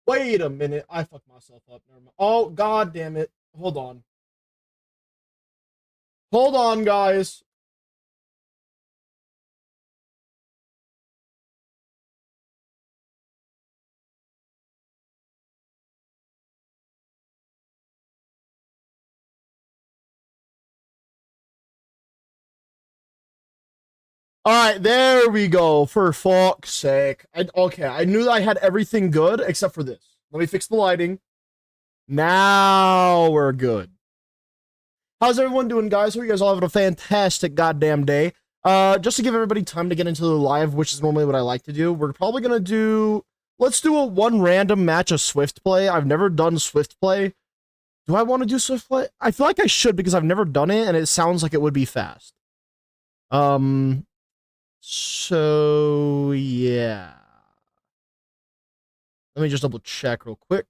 Wait a minute. I fucked myself up. Never mind. Oh, god damn it. Hold on. Hold on, guys. All right, there we go. For fuck's sake. Okay, I knew I had everything good except for this. Let me fix the lighting. Now we're good. How's everyone doing, guys? Hope you guys all having a fantastic goddamn day. Just to give everybody time to get into the live, which is normally what I like to do, we're probably gonna do. Let's do a one random match of Swift play. I've never done Swift play. Do I want to do Swift play? I feel like I should because I've never done it, and it sounds like it would be fast. So yeah. Let me just double check real quick.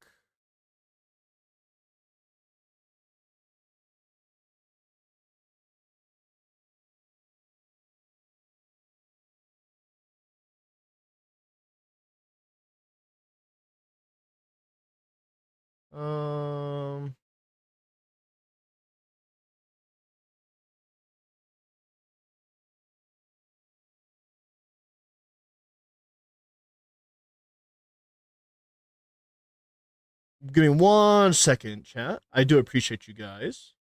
Um, Give me 1 second, chat. I do appreciate you guys.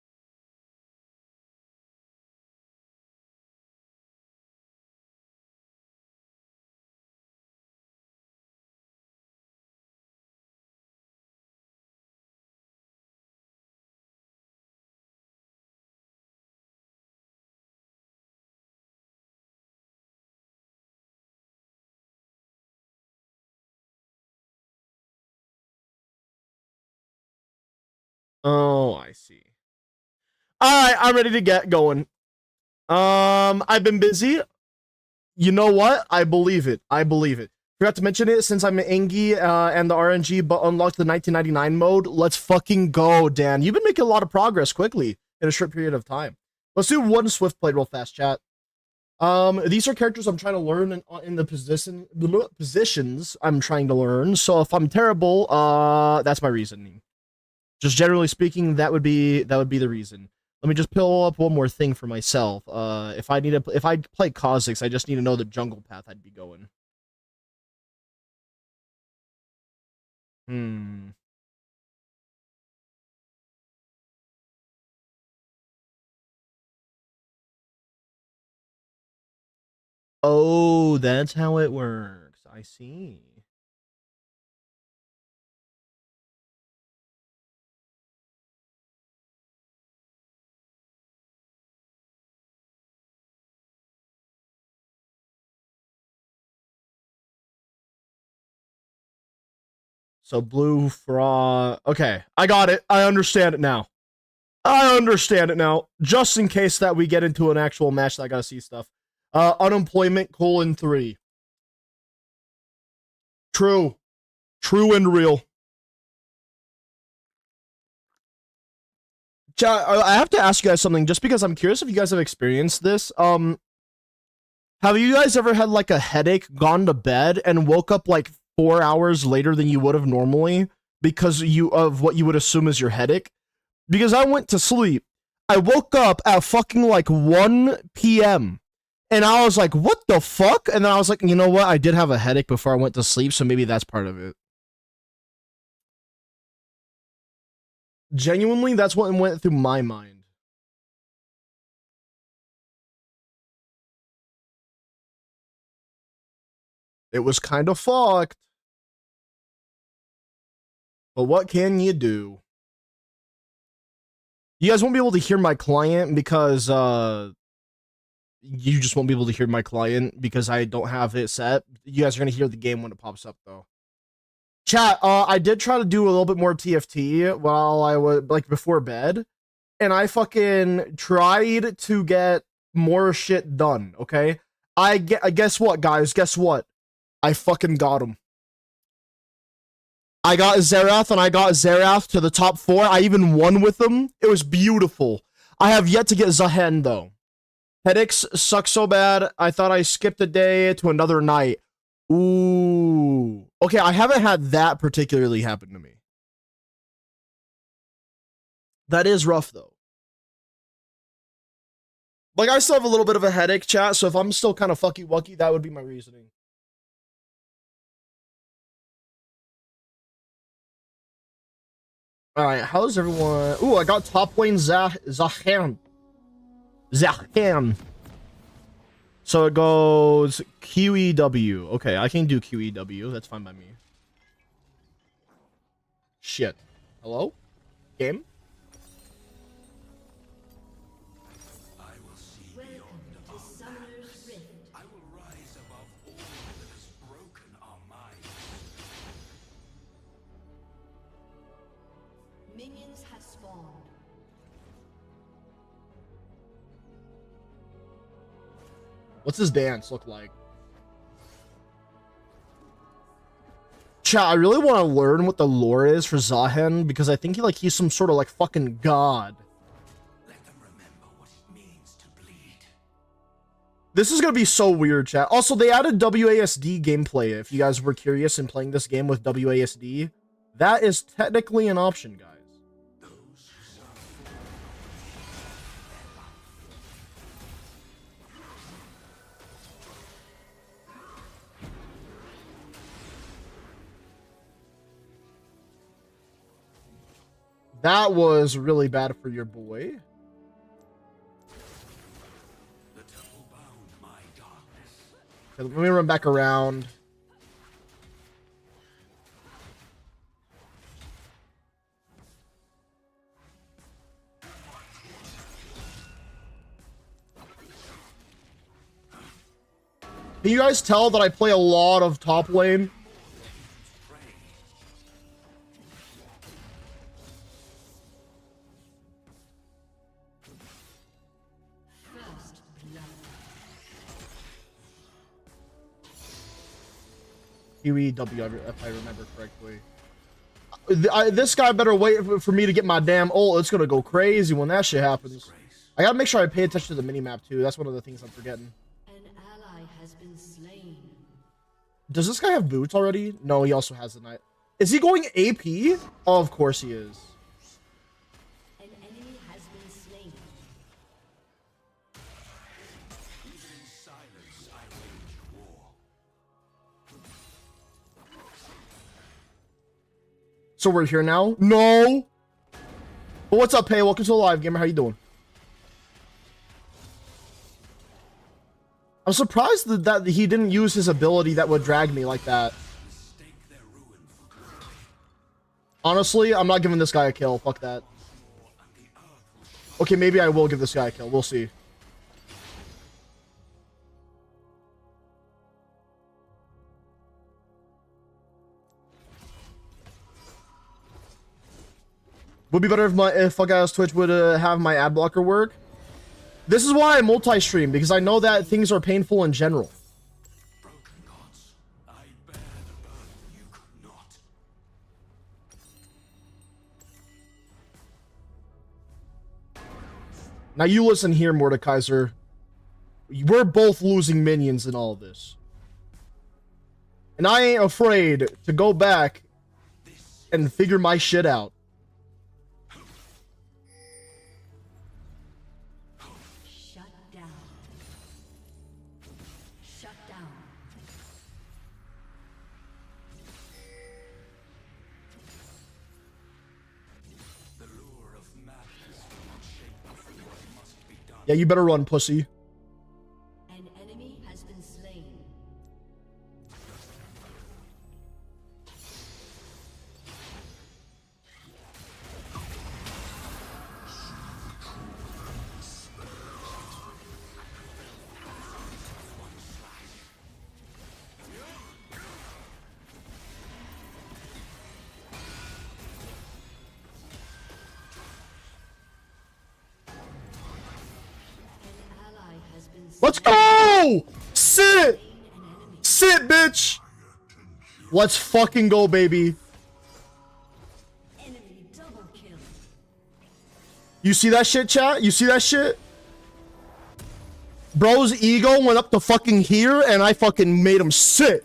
Oh, I see. All right, I'm ready to get going. I've been busy. You know what? I believe it. I believe it. Forgot to mention it since I'm an Engie and the RNG, but unlocked the 1999 mode. Let's fucking go, Dan. You've been making a lot of progress quickly in a short period of time. Let's do one Swift play real fast, chat. These are characters I'm trying to learn in the positions I'm trying to learn. So if I'm terrible, that's my reasoning. Just generally speaking, that would be the reason. Let me just pull up one more thing for myself. If I play Kha'Zix, I just need to know the jungle path I'd be going. Oh, that's how it works. I see. So blue fraud. Okay, I got it. I understand it now. I understand it now. Just in case that we get into an actual match that I gotta see stuff. Unemployment :3. True. True and real. I have to ask you guys something just because I'm curious if you guys have experienced this. Have you guys ever had like a headache, gone to bed, and woke up like 4 hours later than you would have normally because of what you would assume is your headache? Because I went to sleep. I woke up at fucking like 1 p.m. and I was like, what the fuck? And then I was like, you know what? I did have a headache before I went to sleep, so maybe that's part of it. Genuinely, that's what went through my mind. It was kind of fucked. But what can you do? You guys won't be able to hear my client because you just won't be able to hear my client because I don't have it set. You guys are gonna hear the game when it pops up though. Chat, I did try to do a little bit more TFT while I was like before bed, and I fucking tried to get more shit done. Okay, guess what, guys? Guess what? I fucking got him. I got Xerath, and I got Xerath to the top 4. I even won with them. It was beautiful. I have yet to get Zahen, though. Headaches suck so bad, I thought I skipped a day to another night. Ooh. Okay, I haven't had that particularly happen to me. That is rough, though. Like, I still have a little bit of a headache, chat, so if I'm still kind of fucky-wucky, that would be my reasoning. Alright, how's everyone? Ooh, I got top lane Zahan. So it goes QEW. Okay, I can do QEW. That's fine by me. Shit. Hello? Game? I will see beyond our madness. I will rise above all that has broken our minds. Minions have spawned. What's his dance look like? Chat, I really want to learn what the lore is for Zahen because I think he's some sort of like fucking god. Let them remember what it means to bleed. This is gonna be so weird, chat. Also, they added WASD gameplay. If you guys were curious in playing this game with WASD, that is technically an option, guys. Those who serve That was really bad for your boy. the temple bound my darkness. Okay, let me run back around. Can you guys tell that I play a lot of top lane? First blood. QEW, if I remember correctly. This guy better wait for me to get my damn ult. It's gonna go crazy when that shit happens. I gotta make sure I pay attention to the minimap too. That's one of the things I'm forgetting. An ally has been slain. Does this guy have boots already? No, he also has the knight. Is he going AP? Oh, of course he is. An enemy has been slain. In silence I wage war. So we're here now? No! But what's up, Pay? Welcome to the live gamer. How you doing? I'm surprised that he didn't use his ability that would drag me like that. Mistake their ruin for glory. Honestly, I'm not giving this guy a kill. Fuck that. And the earth will Okay, maybe I will give this guy a kill. We'll see. Would be better if fuck ass Twitch would have my ad blocker work. This is why I multi-stream, because I know that things are painful in general. broken gods. I bear the burden you could not. Now you listen here, Mordekaiser. We're both losing minions in all this. And I ain't afraid to go back and figure my shit out. Shut down. Shut down. The lure of madness will not shape before what must be done. Yeah, you better run, pussy. An enemy has been slain. An ally has been slain. Let's go! Sit! An enemy. Sit, bitch! Let's fucking go, baby. Enemy double kill. You see that shit, chat? You see that shit? Bro's ego went up to fucking here, and I fucking made him sit.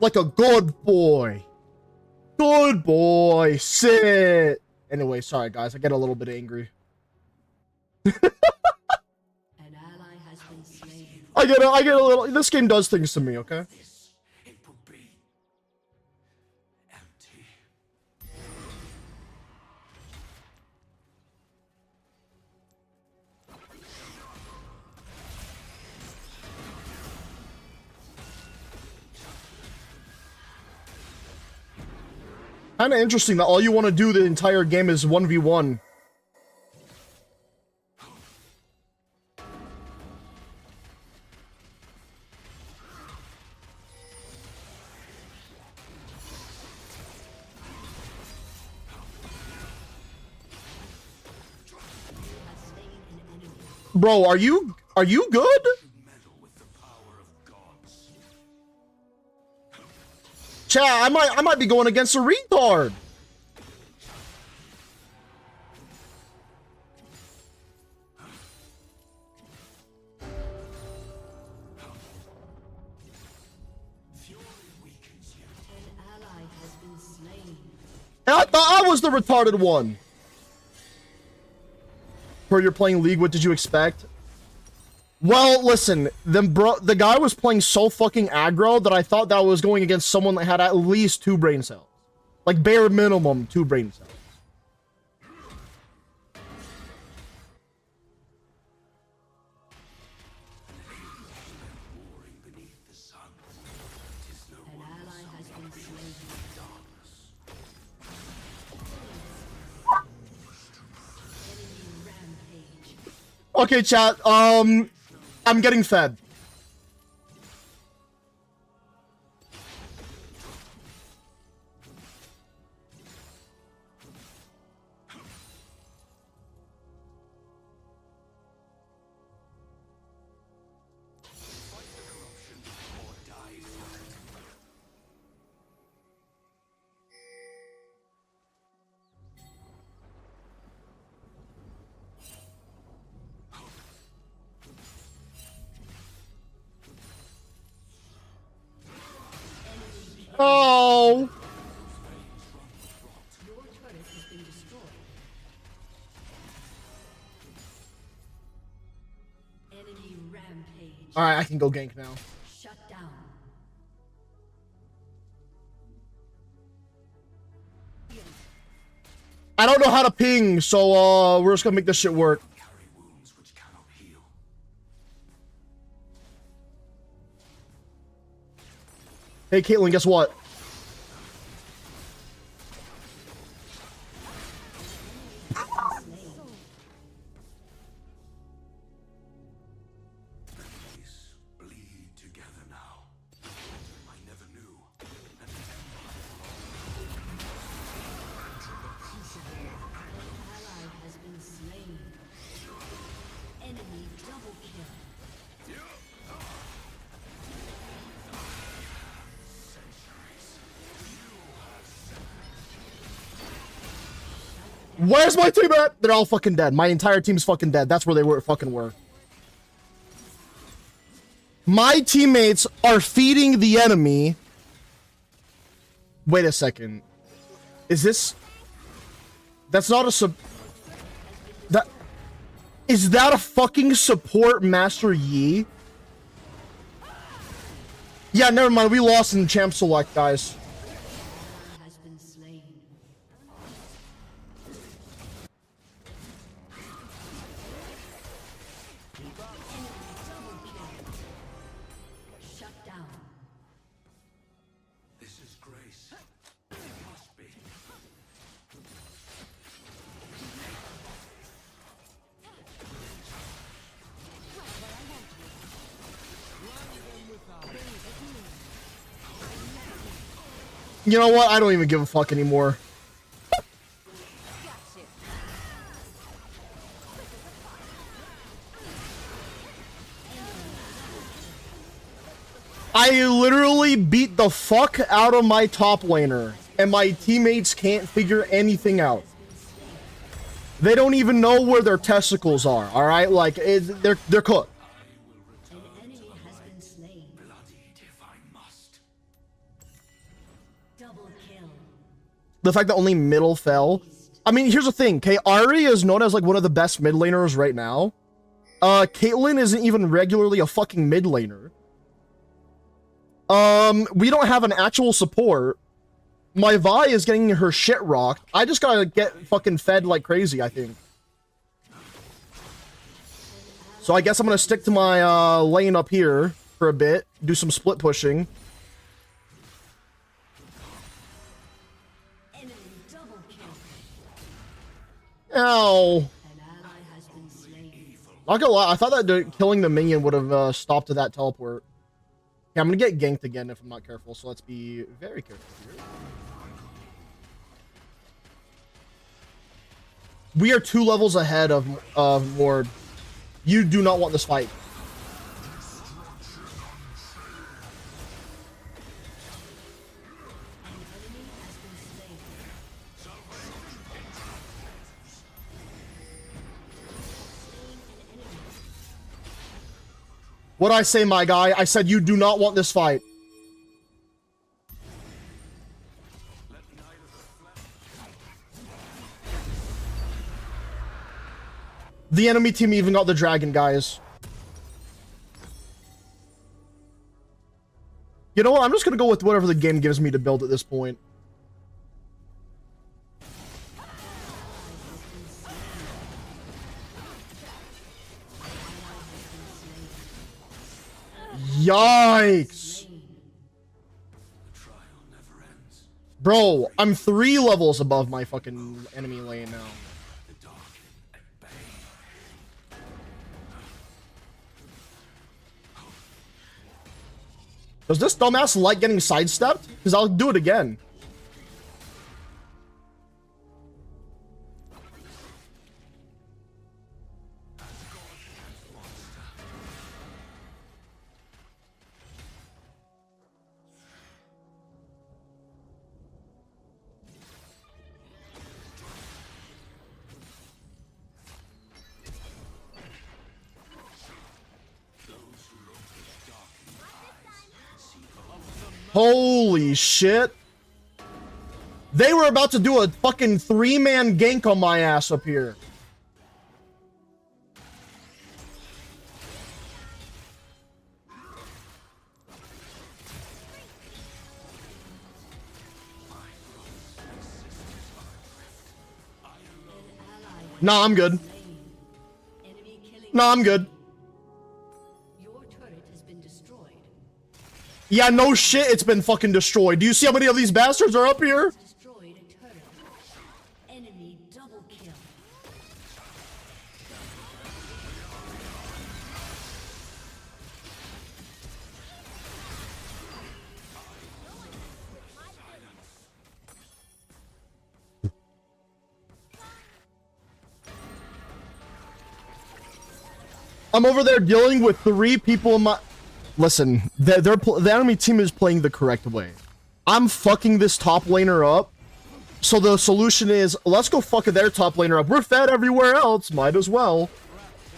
like a good boy. Good boy. Sit. Anyway, sorry guys, I get a little bit angry. An ally has been slain. I get a little. This game does things to me, okay? This, it would be empty. Kind of interesting that all you want to do the entire game is 1v1. Bro, are you good? Meddle with the power of gods. Chat, I might be going against a retard. Fury weakens you. An ally has been slain. And I thought I was the retarded one. Per you're playing League, what did you expect? Well, listen, the guy was playing so fucking aggro that I thought that I was going against someone that had at least 2 brain cells. Like, bare minimum 2 brain cells. Warring beneath the sun. It is no An wonder ally has been slain. darkness. Enemy rampage. Okay, chat, I'm getting fed. Fight the corruption or die for it. Oh. Your turret has been destroyed. Enemy rampage. Alright, I can go gank now. Shut down. I don't know how to ping, so we're just gonna make this shit work. Carry wounds which cannot heal. Hey, Caitlyn, guess what? Enemies bleed together now. I never knew. An Ally has been slain. Enemy double kill. Where's my team at? They're all fucking dead. My entire team's fucking dead. That's where they fucking were. My teammates are feeding the enemy. Wait a second. Is this... That's not a sub... That... Is that a fucking support Master Yi? Yeah, never mind. We lost in Champ Select, guys. Ally has been slain. Shut down. This is grace. It must be. You know what? I don't even give a fuck anymore. I literally beat the fuck out of my top laner, and my teammates can't figure anything out. They don't even know where their testicles are, alright? Like, they're cooked. An enemy has been slain. Bloodied if I must. The fact that only middle fell. I mean, here's the thing. Okay, Ari is known as like one of the best mid laners right now. Caitlyn isn't even regularly a fucking mid laner. We don't have an actual support. My Vi is getting her shit rocked. I just gotta get fucking fed like crazy, I think. So I guess I'm gonna stick to my lane up here for a bit. Do some split pushing. Enemy double kill. Ow. An ally has been slain. Not gonna lie, I thought that killing the minion would have stopped that teleport. Okay, I'm gonna get ganked again if I'm not careful, so let's be very careful here. We are 2 levels ahead of Ward. You do not want this fight. An enemy has been slain. Slain an enemy. What'd I say, my guy? I said you do not want this fight. The enemy team even got the dragon, guys. You know what? I'm just gonna go with whatever the game gives me to build at this point. Yikes! Bro, I'm 3 levels above my fucking enemy lane now. Does this dumbass like getting sidestepped? Because I'll do it again. Holy shit. They were about to do a fucking 3-man gank on my ass up here. Nah, I'm good. Enemy killing. Nah, I'm good. Your turret has been destroyed. Yeah, no shit, it's been fucking destroyed. Do you see how many of these bastards are up here? Destroyed a turret. Enemy double kill. I'm over there dealing with 3 people in my... Listen, the enemy team is playing the correct way. I'm fucking this top laner up. So the solution is, let's go fuck their top laner up. We're fed everywhere else. Might as well.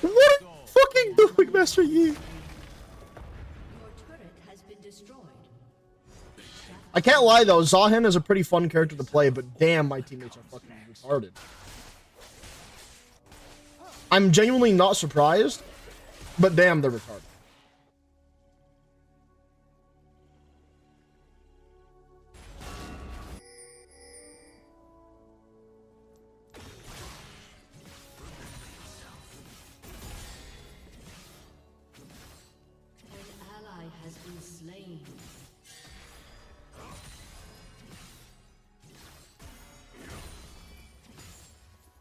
What are you fucking doing, Master Yi? Your turret has been destroyed. I can't lie though, Zahen is a pretty fun character to play, but damn, my teammates are fucking retarded. I'm genuinely not surprised, but damn, they're retarded. An ally has been slain.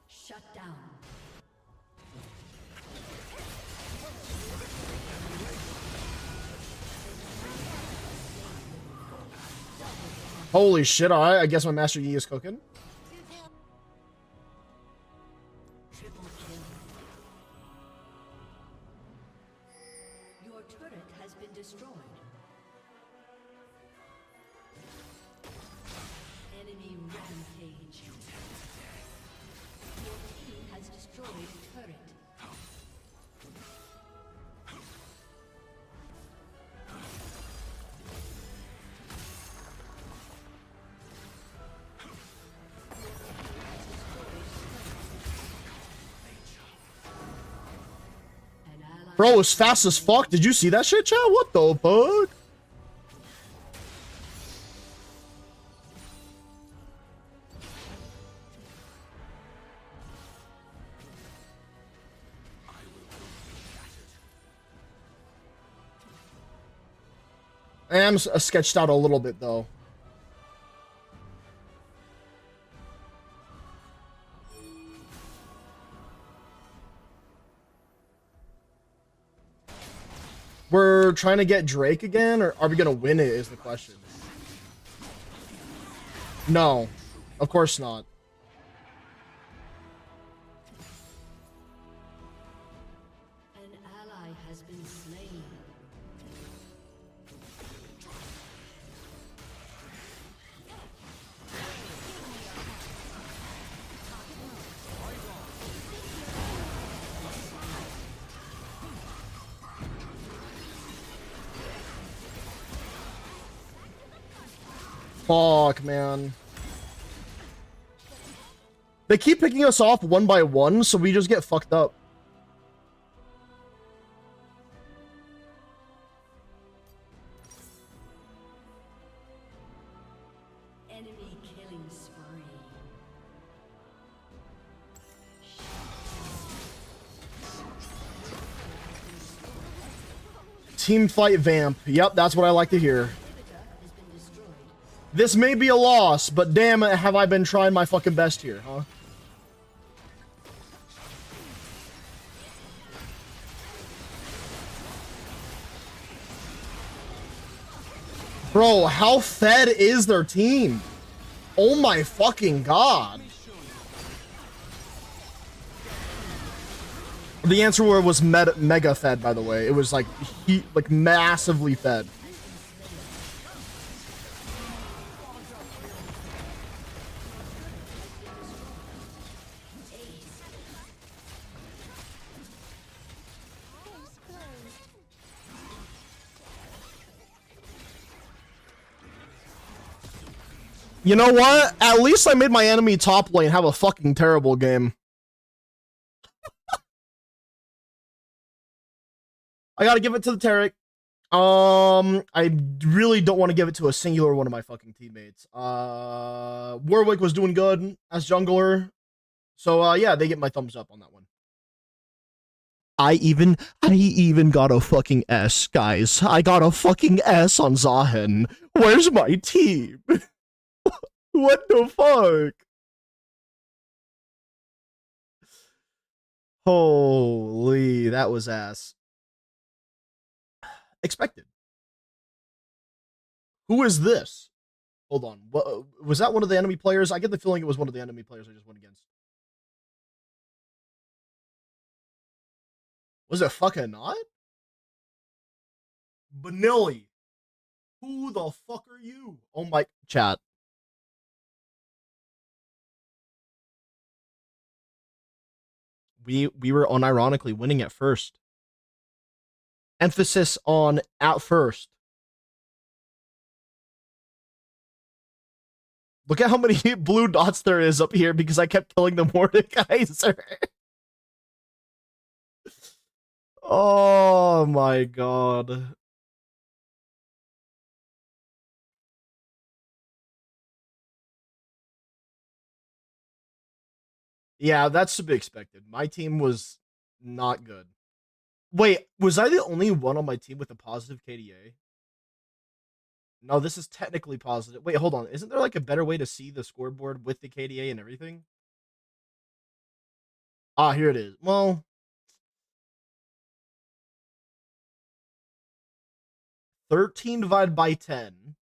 Shut down. Holy shit, alright, I guess my Master Yi is cooking. Triple kill. Your turret has been destroyed. Enemy rampage. Your team has destroyed a turret. Bro was fast as fuck. Did you see that shit, chat? What the fuck? I am sketched out a little bit though. We're trying to get Drake again, or are we gonna win it is the question. No, of course not. An ally has been slain. Fuck, man. They keep picking us off one by one, so we just get fucked up. Enemy killing spree. Team fight vamp. Yep, that's what I like to hear. Has been destroyed. This may be a loss, but damn it, have I been trying my fucking best here, huh? Bro, how fed is their team? Oh my fucking god. The answer was mega fed, by the way. It was like massively fed. You know what? At least I made my enemy top lane have a fucking terrible game. I gotta give it to the Tarek. I really don't want to give it to a singular one of my fucking teammates. Warwick was doing good as jungler. So, yeah, they get my thumbs up on that one. I even got a fucking S, guys. I got a fucking S on Zahen. Where's my team? What the fuck? Holy, that was ass. Expected. Who is this? Hold on. What, was that one of the enemy players? I get the feeling it was one of the enemy players I just went against. Was it fucking not? Benilli. Who the fuck are you? Oh my chat. We were unironically winning at first. Emphasis on at first. Look at how many blue dots there is up here because I kept killing the Mordekaiser. Oh my god. Yeah, that's to be expected. My team was not good. Wait, was I the only one on my team with a positive KDA? No, this is technically positive. Wait, hold on. Isn't there like a better way to see the scoreboard with the KDA and everything? Ah, here it is. Well, 13 divided by 10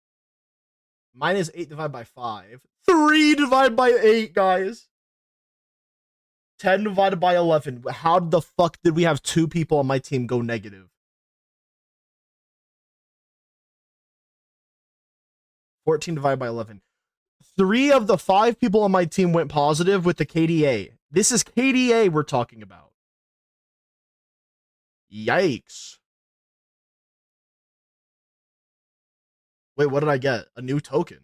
minus 8 divided by 5. 3 divided by 8, guys. 10 divided by 11. How the fuck did we have 2 people on my team go negative? 14 divided by 11. 3 of the 5 people on my team went positive with the KDA. This is KDA we're talking about. Yikes. Wait, what did I get? A new token.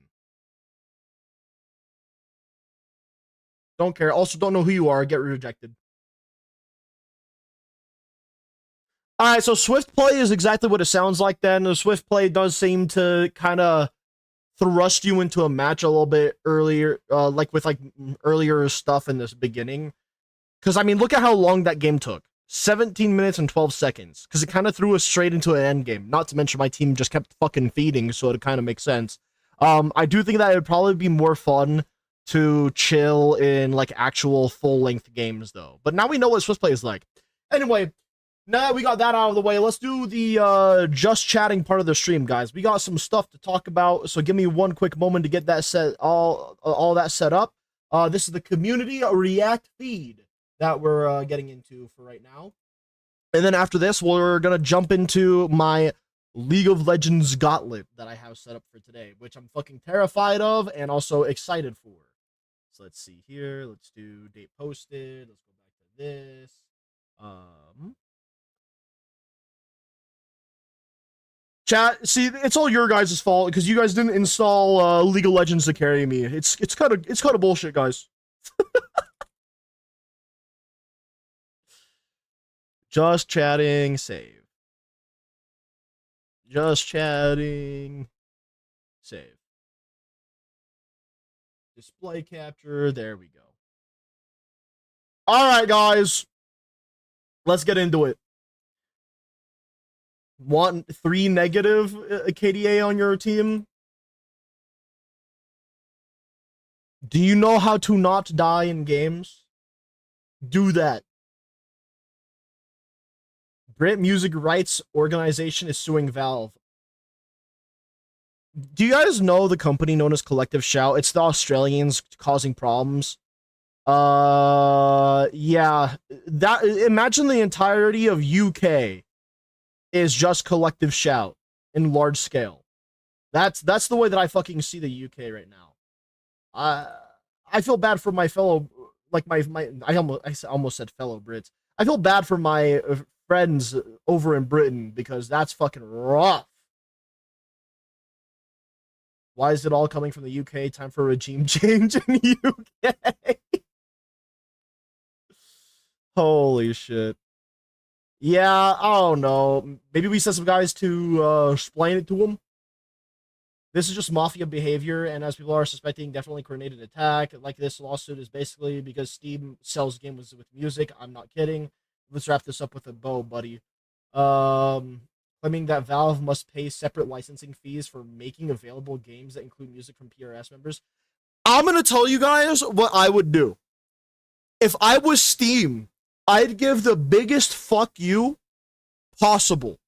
Don't care. Also, don't know who you are. Get rejected. All right, so swift play is exactly what it sounds like then. The swift play does seem to kind of thrust you into a match a little bit earlier, like with like earlier stuff in this beginning. Because, I mean, look at how long that game took. 17 minutes and 12 seconds. Because it kind of threw us straight into an end game. Not to mention my team just kept fucking feeding, so it kind of makes sense. I do think that it would probably be more fun to chill in, like, actual full-length games, though. But now we know what Swiss play is like. Anyway, now that we got that out of the way, let's do the just chatting part of the stream, guys. We got some stuff to talk about, so give me one quick moment to get that set, all that set up. This is the community React feed that we're getting into for right now. And then after this, we're going to jump into my League of Legends Gauntlet that I have set up for today, which I'm fucking terrified of and also excited for. So let's see here. Let's do date posted. Let's go back to this. Chat, see, it's all your guys' fault because you guys didn't install League of Legends to carry me. It's kind of bullshit, guys. Just chatting, save. Just chatting, save. Display capture, there we go. All right, guys. Let's get into it. Want 3 negative KDA on your team? Do you know how to not die in games? Do that. Brit Music Rights Organization is suing Valve. Do you guys know the company known as Collective Shout? It's the Australians causing problems. Yeah. That, imagine the entirety of UK is just Collective Shout in large scale. That's the way that I fucking see the UK right now. I feel bad for my fellow, like I almost said fellow Brits. I feel bad for my friends over in Britain because that's fucking rough. Why is it all coming from the UK? Time for a regime change in the UK. Holy shit. Yeah, I don't know. Maybe we sent some guys to explain it to them. This is just mafia behavior, and as people are suspecting, definitely coordinated attack. Like this lawsuit is basically because Steam sells games with music. I'm not kidding. Let's wrap this up with a bow, buddy. Claiming that Valve must pay separate licensing fees for making available games that include music from PRS members. I'm gonna tell you guys what I would do. If I was Steam, I'd give the biggest fuck you possible.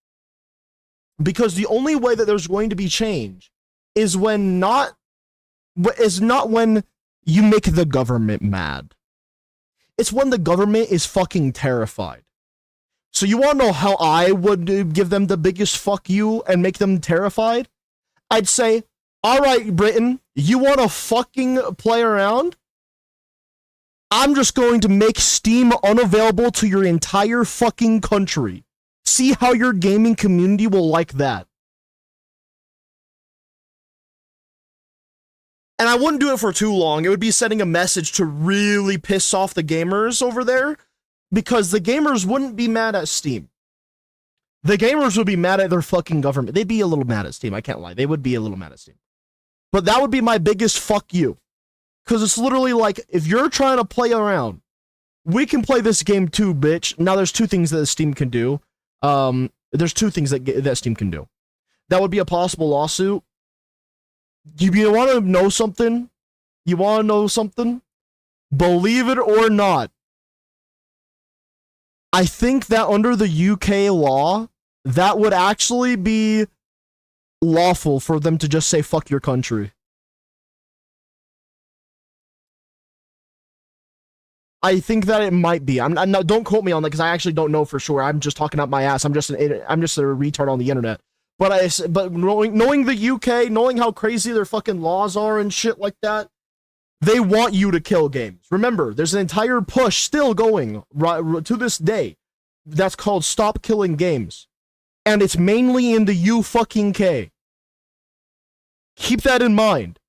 Because the only way that there's going to be change is not when you make the government mad. It's when the government is fucking terrified. So you want to know how I would give them the biggest fuck you and make them terrified? I'd say, all right, Britain, you want to fucking play around? I'm just going to make Steam unavailable to your entire fucking country. See how your gaming community will like that. And I wouldn't do it for too long. It would be sending a message to really piss off the gamers over there, because the gamers wouldn't be mad at Steam. The gamers would be mad at their fucking government. They'd be a little mad at Steam, I can't lie. They would be a little mad at Steam. But that would be my biggest fuck you. Because it's literally like, if you're trying to play around, we can play this game too, bitch. Now, there's two things that Steam can do. There's two things that Steam can do. That would be a possible lawsuit. You want to know something? You want to know something? Believe it or not, I think that under the UK law, that would actually be lawful for them to just say, fuck your country. I think that it might be. I'm not, don't quote me on that because I actually don't know for sure. I'm just talking out my ass. I'm just a retard on the internet. But knowing the UK, knowing how crazy their fucking laws are and shit like that, they want you to kill games. Remember, there's an entire push still going right to this day that's called Stop Killing Games. And it's mainly in the U-fucking-K. Keep that in mind.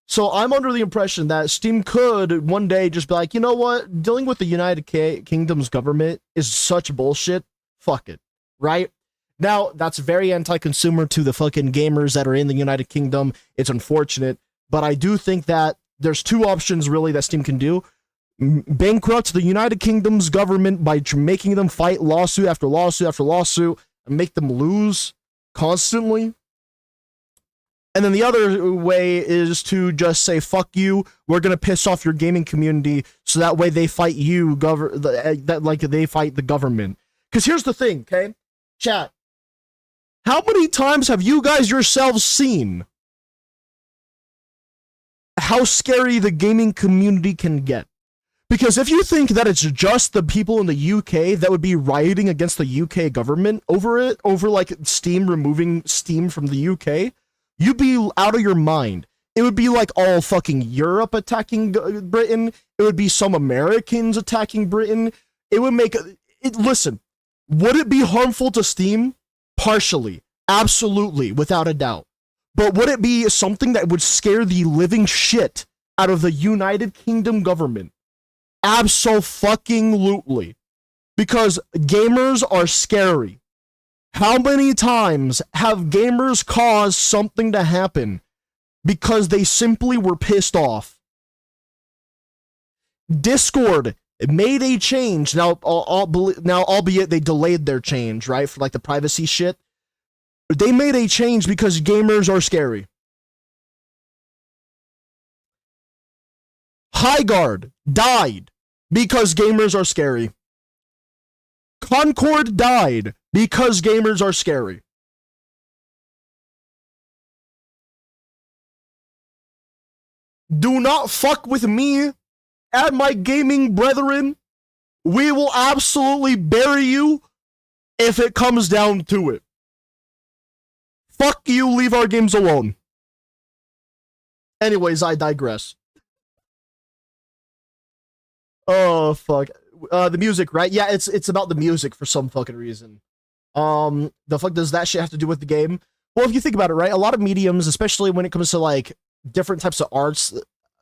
So I'm under the impression that Steam could one day just be like, you know what? Dealing with the United Kingdom's government is such bullshit. Fuck it. right? Now, that's very anti-consumer to the fucking gamers that are in the United Kingdom. It's unfortunate, but I do think that there's two options really that Steam can do. Bankrupt the United Kingdom's government by making them fight lawsuit after lawsuit after lawsuit and make them lose constantly. And then the other way is to just say, fuck you, we're going to piss off your gaming community so that way they fight you, like they fight the government. Because here's the thing, okay? Chat. How many times have you guys yourselves seen how scary the gaming community can get? Because if you think that it's just the people in the UK that would be rioting against the UK government over like Steam removing Steam from the UK, you'd be out of your mind. It would be like all fucking Europe attacking Britain. It would be some Americans attacking Britain. It would make it. Listen, would it be harmful to Steam? Partially, absolutely, without a doubt. But would it be something that would scare the living shit out of the United Kingdom government? Abso-fucking-lutely. Because gamers are scary. How many times have gamers caused something to happen because they simply were pissed off? Discord made a change. Now, albeit they delayed their change, right? For like the privacy shit. They made a change because gamers are scary. Highguard died because gamers are scary. Concord died because gamers are scary. Do not fuck with me and my gaming brethren. We will absolutely bury you if it comes down to it. Fuck you, leave our games alone. Anyways, I digress. Oh, fuck. The music, right? Yeah, it's about the music for some fucking reason. The fuck does that shit have to do with the game? Well, if you think about it, right? A lot of mediums, especially when it comes to like different types of arts,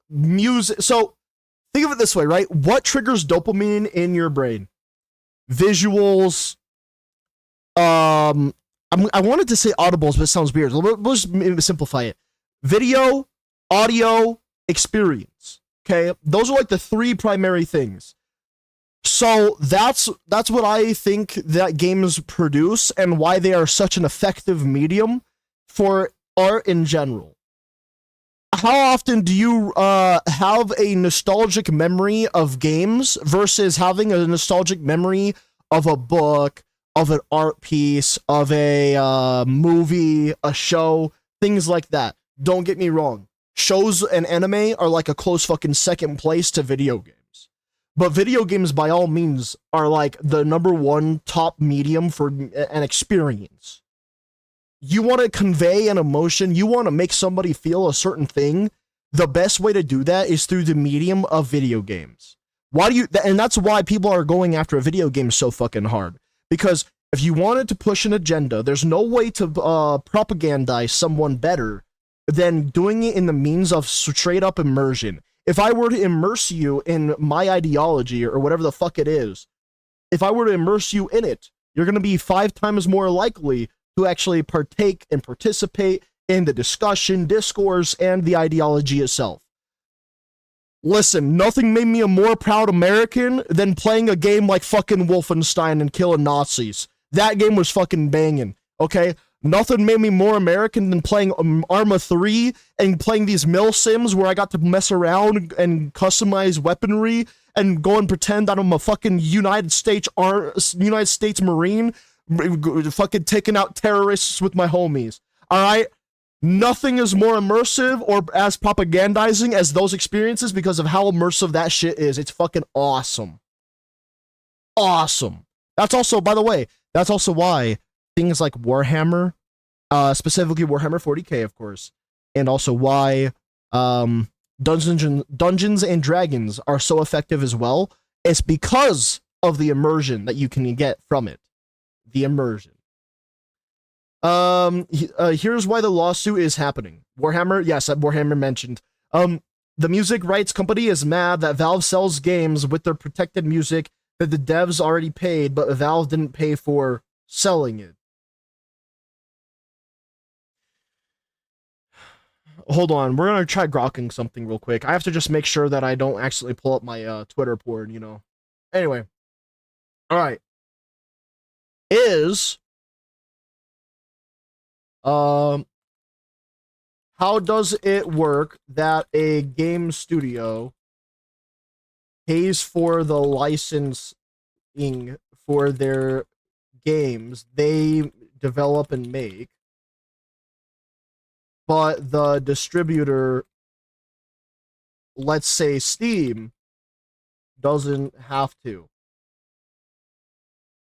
music. So think of it this way, right? What triggers dopamine in your brain? Visuals. I wanted to say audibles, but it sounds weird. We'll just simplify it. Video, audio, experience. Okay, those are like the three primary things. So that's what I think that games produce and why they are such an effective medium for art in general. How often do you have a nostalgic memory of games versus having a nostalgic memory of a book, of an art piece, of a movie, a show, things like that? Don't get me wrong. Shows and anime are like a close fucking second place to video games. But video games, by all means, are like the number one top medium for an experience. You want to convey an emotion, you want to make somebody feel a certain thing, the best way to do that is through the medium of video games. And that's why people are going after a video game so fucking hard. Because if you wanted to push an agenda, there's no way to propagandize someone better than doing it in the means of straight up immersion. If I were to immerse you in my ideology or whatever the fuck it is, if I were to immerse you in it, you're going to be 5 times more likely to actually partake and participate in the discussion, discourse, and the ideology itself. Listen, nothing made me a more proud American than playing a game like fucking Wolfenstein and killing Nazis. That game was fucking banging, okay? Nothing made me more American than playing Arma 3 and playing these mill sims where I got to mess around and customize weaponry and go and pretend that I'm a fucking United States Marine fucking taking out terrorists with my homies. Alright? Nothing is more immersive or as propagandizing as those experiences because of how immersive that shit is. It's fucking awesome. Awesome. That's also, by the way, that's also why things like Warhammer, specifically Warhammer 40k, of course, and also why Dungeons and Dragons are so effective as well. It's because of the immersion that you can get from it. The immersion. Here's why the lawsuit is happening. Warhammer, yes, Warhammer mentioned. The music rights company is mad that Valve sells games with their protected music that the devs already paid, but Valve didn't pay for selling it. Hold on, we're gonna try grokking something real quick. I have to just make sure that I don't accidentally pull up my Twitter porn, you know. Anyway. Alright. How does it work that a game studio pays for the licensing for their games they develop and make, but the distributor, let's say Steam, doesn't have to?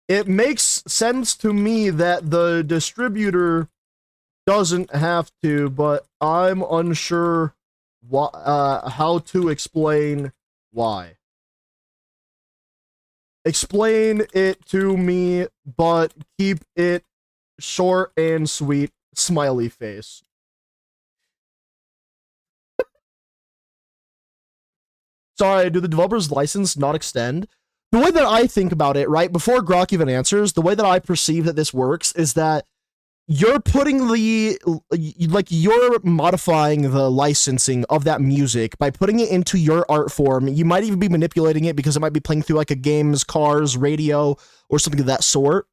It makes sense to me that the distributor doesn't have to, but I'm unsure how to explain why. Explain it to me, but keep it short and sweet. Smiley face. Sorry, do the developers license not extend? The way that I think about it, right, before Grok even answers, the way that I perceive that this works is that you're putting you're modifying the licensing of that music by putting it into your art form. You might even be manipulating it because it might be playing through like a game's cars, radio, or something of that sort.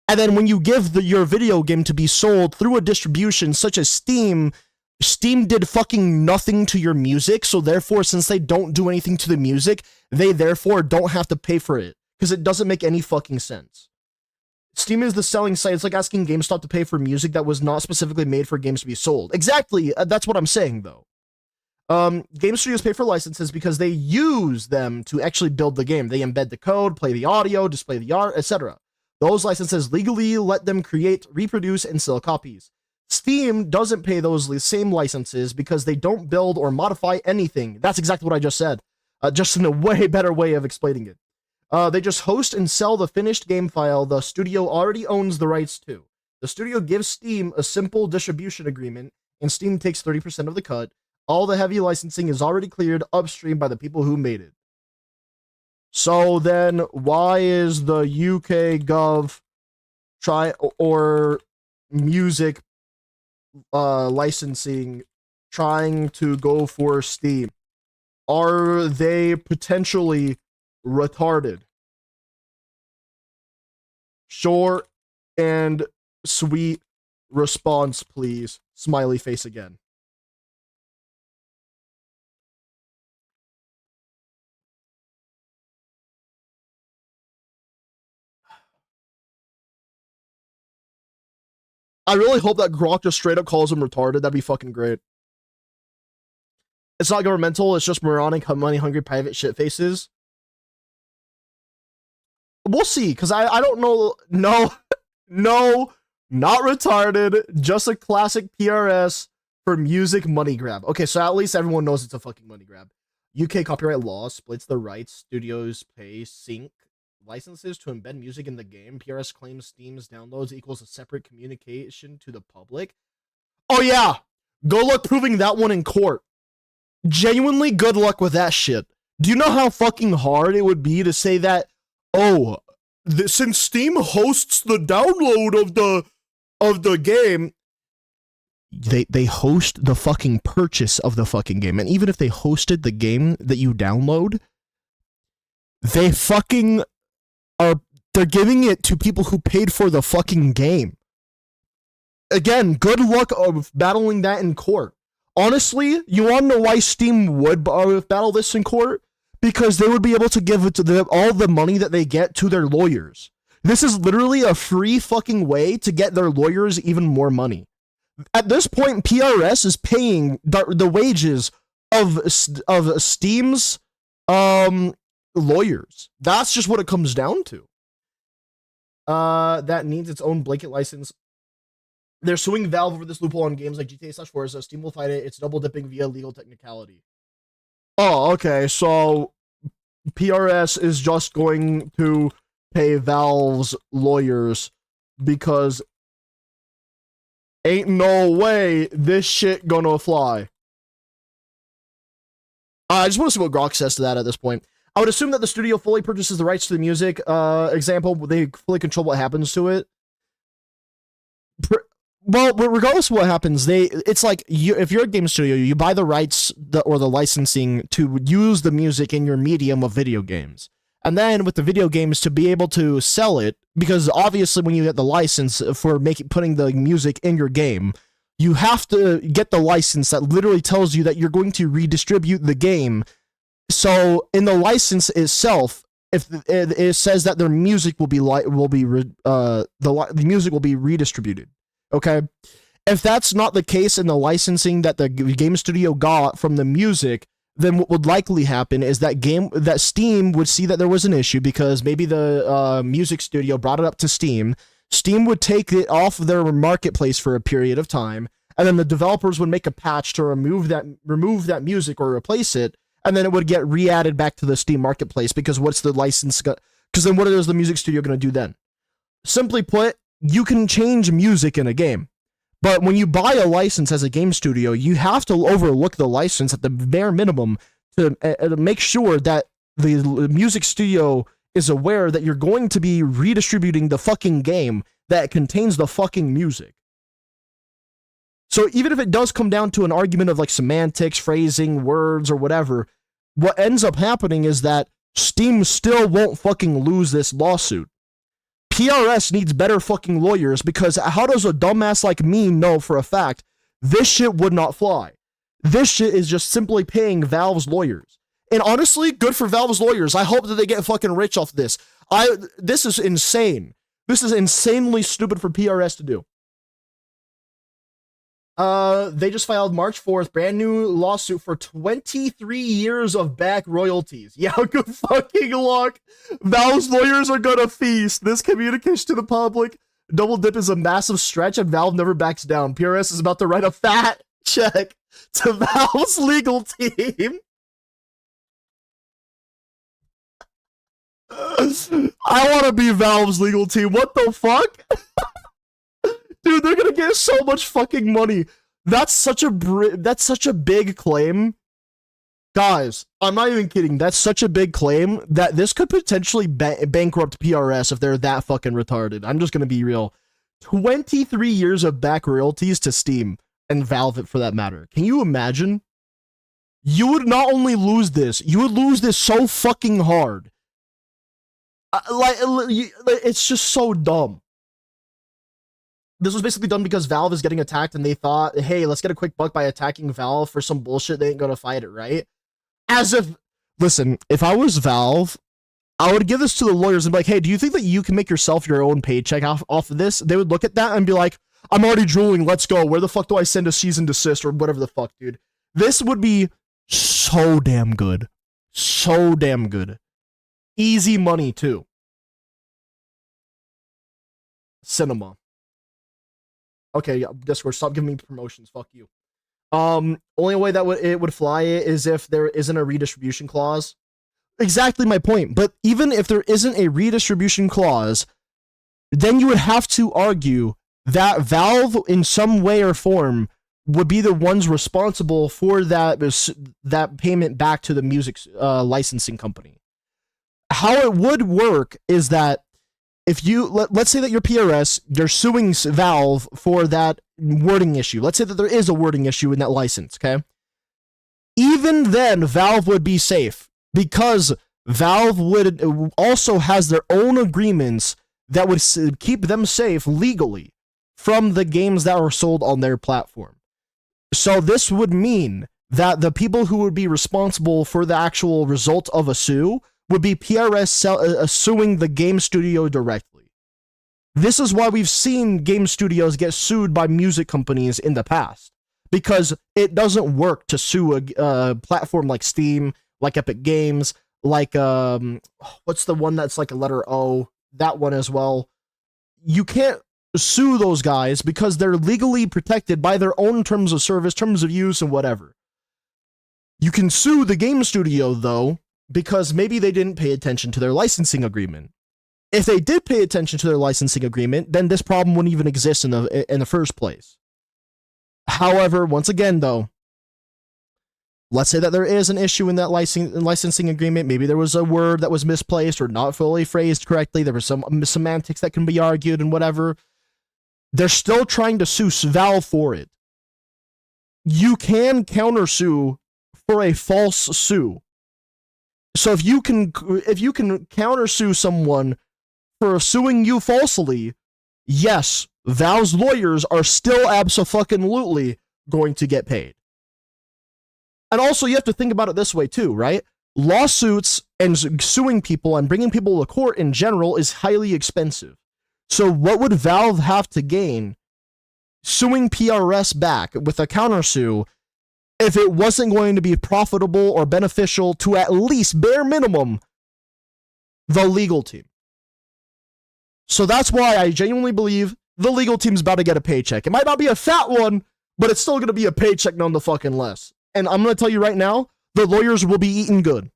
And then when you give your video game to be sold through a distribution such as Steam, Steam did fucking nothing to your music, so therefore, since they don't do anything to the music, they therefore don't have to pay for it, because it doesn't make any fucking sense. Steam is the selling site. It's like asking GameStop to pay for music that was not specifically made for games to be sold. Exactly, that's what I'm saying, though. Game studios pay for licenses because they use them to actually build the game. They embed the code, play the audio, display the art, etc. Those licenses legally let them create, reproduce, and sell copies. Steam doesn't pay those same licenses because they don't build or modify anything. That's exactly what I just said, just in a way better way of explaining it. They just host and sell the finished game file the studio already owns the rights to. The studio gives Steam a simple distribution agreement, and Steam takes 30% of the cut. All the heavy licensing is already cleared upstream by the people who made it. So then, why is the UK Gov or music licensing trying to go for Steam? Are they potentially retarded? Short and sweet response, please. Smiley face again. I really hope that Grok just straight up calls him retarded. That'd be fucking great. It's not governmental, it's just moronic, money-hungry private shit faces. We'll see, because I don't know. No, not retarded. Just a classic PRS for music money grab. Okay, so at least everyone knows it's a fucking money grab. UK copyright law splits the rights studios pay sync licenses to embed music in the game. PRS claims Steam's downloads equals a separate communication to the public. Oh yeah, good luck proving that one in court. Genuinely, good luck with that shit. Do you know how fucking hard it would be to say that, oh, since Steam hosts the download of the game, they host the fucking purchase of the fucking game. And even if they hosted the game that you download, they fucking they're giving it to people who paid for the fucking game. Again, good luck of battling that in court. Honestly, you want to know why Steam would battle this in court? Because they would be able to give it to them all the money that they get to their lawyers. This is literally a free fucking way to get their lawyers even more money. At this point, PRS is paying the wages of Steam's lawyers. That's just what it comes down to. That needs its own blanket license. They're suing Valve over this loophole on games like GTA/Forza. Steam will fight it. It's double dipping via legal technicality. Oh, okay. So PRS is just going to pay Valve's lawyers because ain't no way this shit gonna fly. I just want to see what Grok says to that at this point. I would assume that the studio fully purchases the rights to the music. Example, they fully control what happens to it. Well, regardless of what happens, it's like if you're a game studio, you buy the rights or the licensing to use the music in your medium of video games. And then with the video games to be able to sell it, because obviously when you get the license for putting the music in your game, you have to get the license that literally tells you that you're going to redistribute the game. So in the license itself, if it says that their music the music will be redistributed. Okay, if that's not the case in the licensing that the game studio got from the music, then what would likely happen is that Steam would see that there was an issue because maybe the music studio brought it up to Steam. Steam would take it off their marketplace for a period of time, and then the developers would make a patch to remove that music or replace it, and then it would get re-added back to the Steam marketplace because what's the license? Because then what is the music studio going to do then? Simply put, you can change music in a game, but when you buy a license as a game studio, you have to overlook the license at the bare minimum to make sure that the music studio is aware that you're going to be redistributing the fucking game that contains the fucking music. So even if it does come down to an argument of like semantics, phrasing, words, or whatever, what ends up happening is that Steam still won't fucking lose this lawsuit. PRS needs better fucking lawyers because how does a dumbass like me know for a fact this shit would not fly? This shit is just simply paying Valve's lawyers. And honestly, good for Valve's lawyers. I hope that they get fucking rich off this. This is insane. This is insanely stupid for PRS to do. They just filed March 4th, brand new lawsuit for 23 years of back royalties. Yeah, good fucking luck. Valve's lawyers are gonna feast. This communication to the public. Double dip is a massive stretch and Valve never backs down. PRS is about to write a fat check to Valve's legal team. I want to be Valve's legal team. What the fuck? Dude, they're gonna get so much fucking money. That's such a big claim. Guys, I'm not even kidding. That's such a big claim that this could potentially bankrupt PRS if they're that fucking retarded. I'm just gonna be real. 23 years of back royalties to Steam and Valve for that matter. Can you imagine? You would not only lose this, you would lose this so fucking hard. It's just so dumb. This was basically done because Valve is getting attacked and they thought, hey, let's get a quick buck by attacking Valve for some bullshit. They ain't gonna fight it, right? As if, listen, if I was Valve, I would give this to the lawyers and be like, hey, do you think that you can make yourself your own paycheck off of this? They would look at that and be like, I'm already drooling, let's go. Where the fuck do I send a cease and desist or whatever the fuck, dude? This would be so damn good. So damn good. Easy money, too. Cinema. Okay, Discord, stop giving me promotions. Fuck you. Only way that it would fly is if there isn't a redistribution clause. Exactly my point. But even if there isn't a redistribution clause, then you would have to argue that Valve, in some way or form, would be the ones responsible for that payment back to the music licensing company. How it would work is that if you, let's say that you're PRS, you're suing Valve for that wording issue. Let's say that there is a wording issue in that license, okay? Even then, Valve would be safe because Valve would also has their own agreements that would keep them safe legally from the games that are sold on their platform. So this would mean that the people who would be responsible for the actual result of a sue would be PRS suing the game studio directly. This is why we've seen game studios get sued by music companies in the past, because it doesn't work to sue a platform like Steam, like Epic Games, like what's the one that's like a letter O? That one as well. You can't sue those guys because they're legally protected by their own terms of service, terms of use, and whatever. You can sue the game studio though, because maybe they didn't pay attention to their licensing agreement. If they did pay attention to their licensing agreement, then this problem wouldn't even exist in the first place. However, once again though, let's say that there is an issue in that licensing agreement. Maybe there was a word that was misplaced or not fully phrased correctly. There was some semantics that can be argued and whatever. They're still trying to sue Valve for it. You can countersue for a false sue. So if you can countersue someone for suing you falsely, yes, Valve's lawyers are still abso-fucking-lutely going to get paid. And also, you have to think about it this way too, right? Lawsuits and suing people and bringing people to court in general is highly expensive. So what would Valve have to gain suing PRS back with a countersue if it wasn't going to be profitable or beneficial to at least bare minimum the legal team? So that's why I genuinely believe the legal team's about to get a paycheck. It might not be a fat one, but it's still going to be a paycheck nonetheless. And I'm going to tell you right now, the lawyers will be eating good.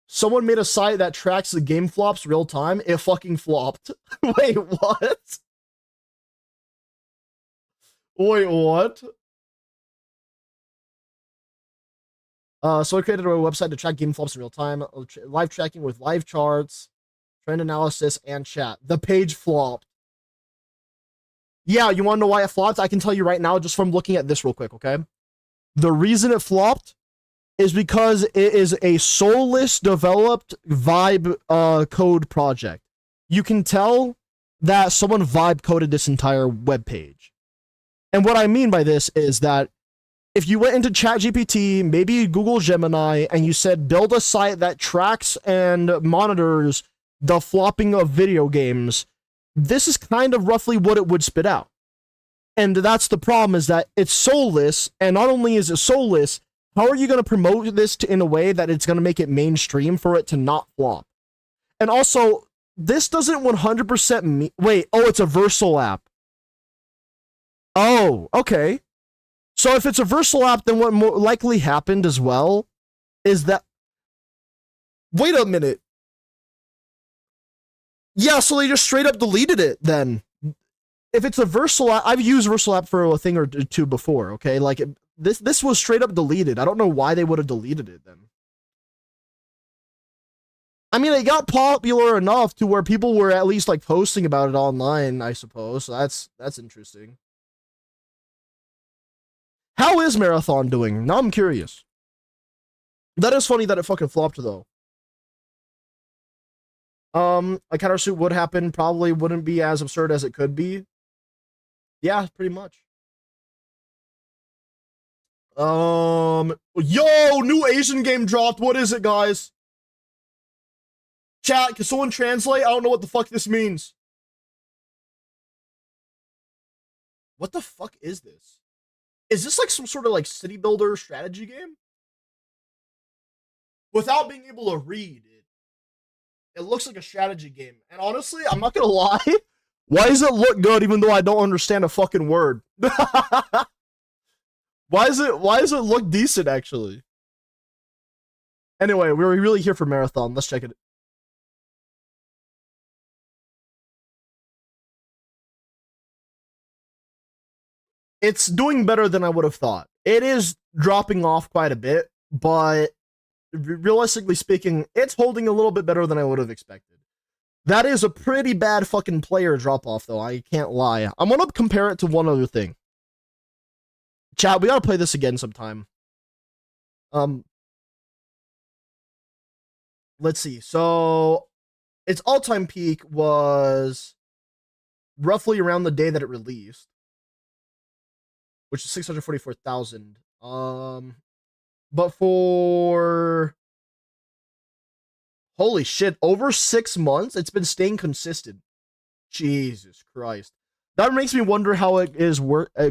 Someone made a site that tracks the game flops real time. It fucking flopped. Wait, what? Wait, what? So I created a website to track game flops in real time, live tracking with live charts, trend analysis, and chat. The page flopped. Yeah, you want to know why it flopped? I can tell you right now just from looking at this real quick, okay? The reason it flopped is because it is a soulless developed vibe code project. You can tell that someone vibe coded this entire web page. And what I mean by this is that if you went into ChatGPT, maybe Google Gemini, and you said build a site that tracks and monitors the flopping of video games, this is kind of roughly what it would spit out. And that's the problem, is that it's soulless, and not only is it soulless, how are you going to promote this in a way that it's going to make it mainstream for it to not flop? And also, this doesn't 100% wait, oh, it's a Versal app. Oh, okay. So if it's a Versal app, then what more likely happened as well is that... Wait a minute. Yeah, so they just straight up deleted it then. If it's a Versal app, I've used Versal app for a thing or two before, okay? Like, this was straight up deleted. I don't know why they would have deleted it then. I mean, it got popular enough to where people were at least, like, posting about it online, I suppose. So that's interesting. How is Marathon doing? Now I'm curious. That is funny that it fucking flopped, though. A countersuit would happen, probably wouldn't be as absurd as it could be. Yeah, pretty much. Yo, new Asian game dropped. What is it, guys? Chat, can someone translate? I don't know what the fuck this means. What the fuck is this? Is this like some sort of like city builder strategy game? Without being able to read it, it looks like a strategy game. And honestly, I'm not gonna lie. Why does it look good even though I don't understand a fucking word? Why does it look decent actually? Anyway, we're really here for Marathon. Let's check it. It's doing better than I would have thought. It is dropping off quite a bit, but realistically speaking, it's holding a little bit better than I would have expected. That is a pretty bad fucking player drop-off, though. I can't lie. I'm gonna compare it to one other thing. Chat, we gotta play this again sometime. Let's see. So, its all-time peak was roughly around the day that it released, which is 644,000. But for... Holy shit, over 6 months, it's been staying consistent. Jesus Christ. That makes me wonder how it is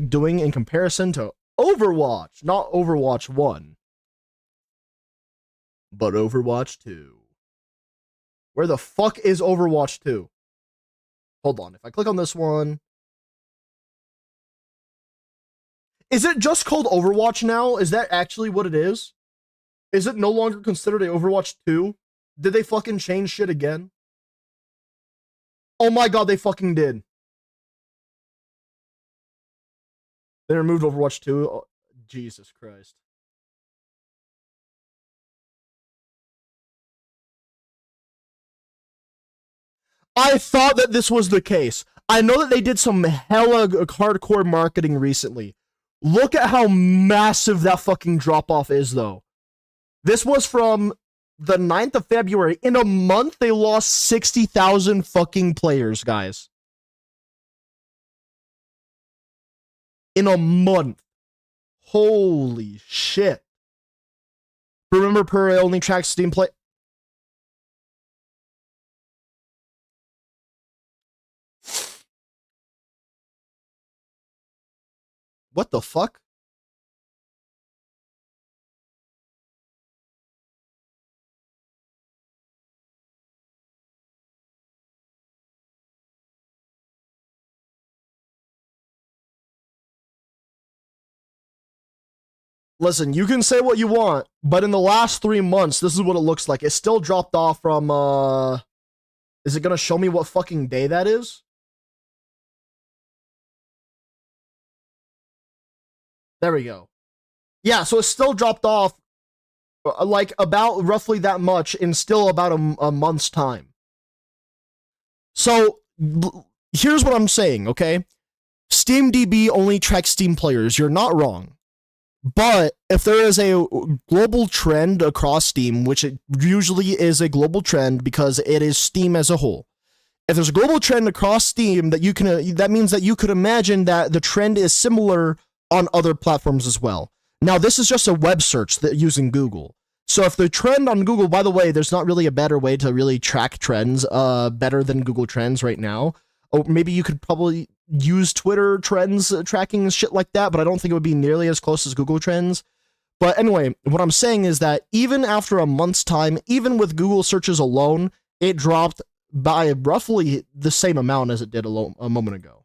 doing in comparison to Overwatch. Not Overwatch 1, but Overwatch 2. Where the fuck is Overwatch 2? Hold on, if I click on this one... Is it just called Overwatch now? Is that actually what it is? Is it no longer considered a Overwatch 2? Did they fucking change shit again? Oh my god, they fucking did. They removed Overwatch 2. Jesus Christ. I thought that this was the case. I know that they did some hella hardcore marketing recently. Look at how massive that fucking drop off is, though. This was from the 9th of February. In a month, they lost 60,000 fucking players, guys. In a month. Holy shit. Remember, per only tracks Steam play. What the fuck? Listen, you can say what you want, but in the last 3 months, this is what it looks like. It still dropped off from, is it gonna show me what fucking day that is? There we go. Yeah, so it still dropped off, like, about roughly that much in still about a month's time. So, here's what I'm saying, okay? SteamDB only tracks Steam players. You're not wrong. But if there is a global trend across Steam, which it usually is a global trend because it is Steam as a whole, if there's a global trend across Steam that you can, that means that you could imagine that the trend is similar on other platforms as well. Now, this is just a web search that using Google. So if the trend on Google, by the way, there's not really a better way to really track trends better than Google Trends right now. Or maybe you could probably use Twitter trends tracking and shit like that, but I don't think it would be nearly as close as Google Trends. But anyway, what I'm saying is that even after a month's time, even with Google searches alone, it dropped by roughly the same amount as it did a moment ago.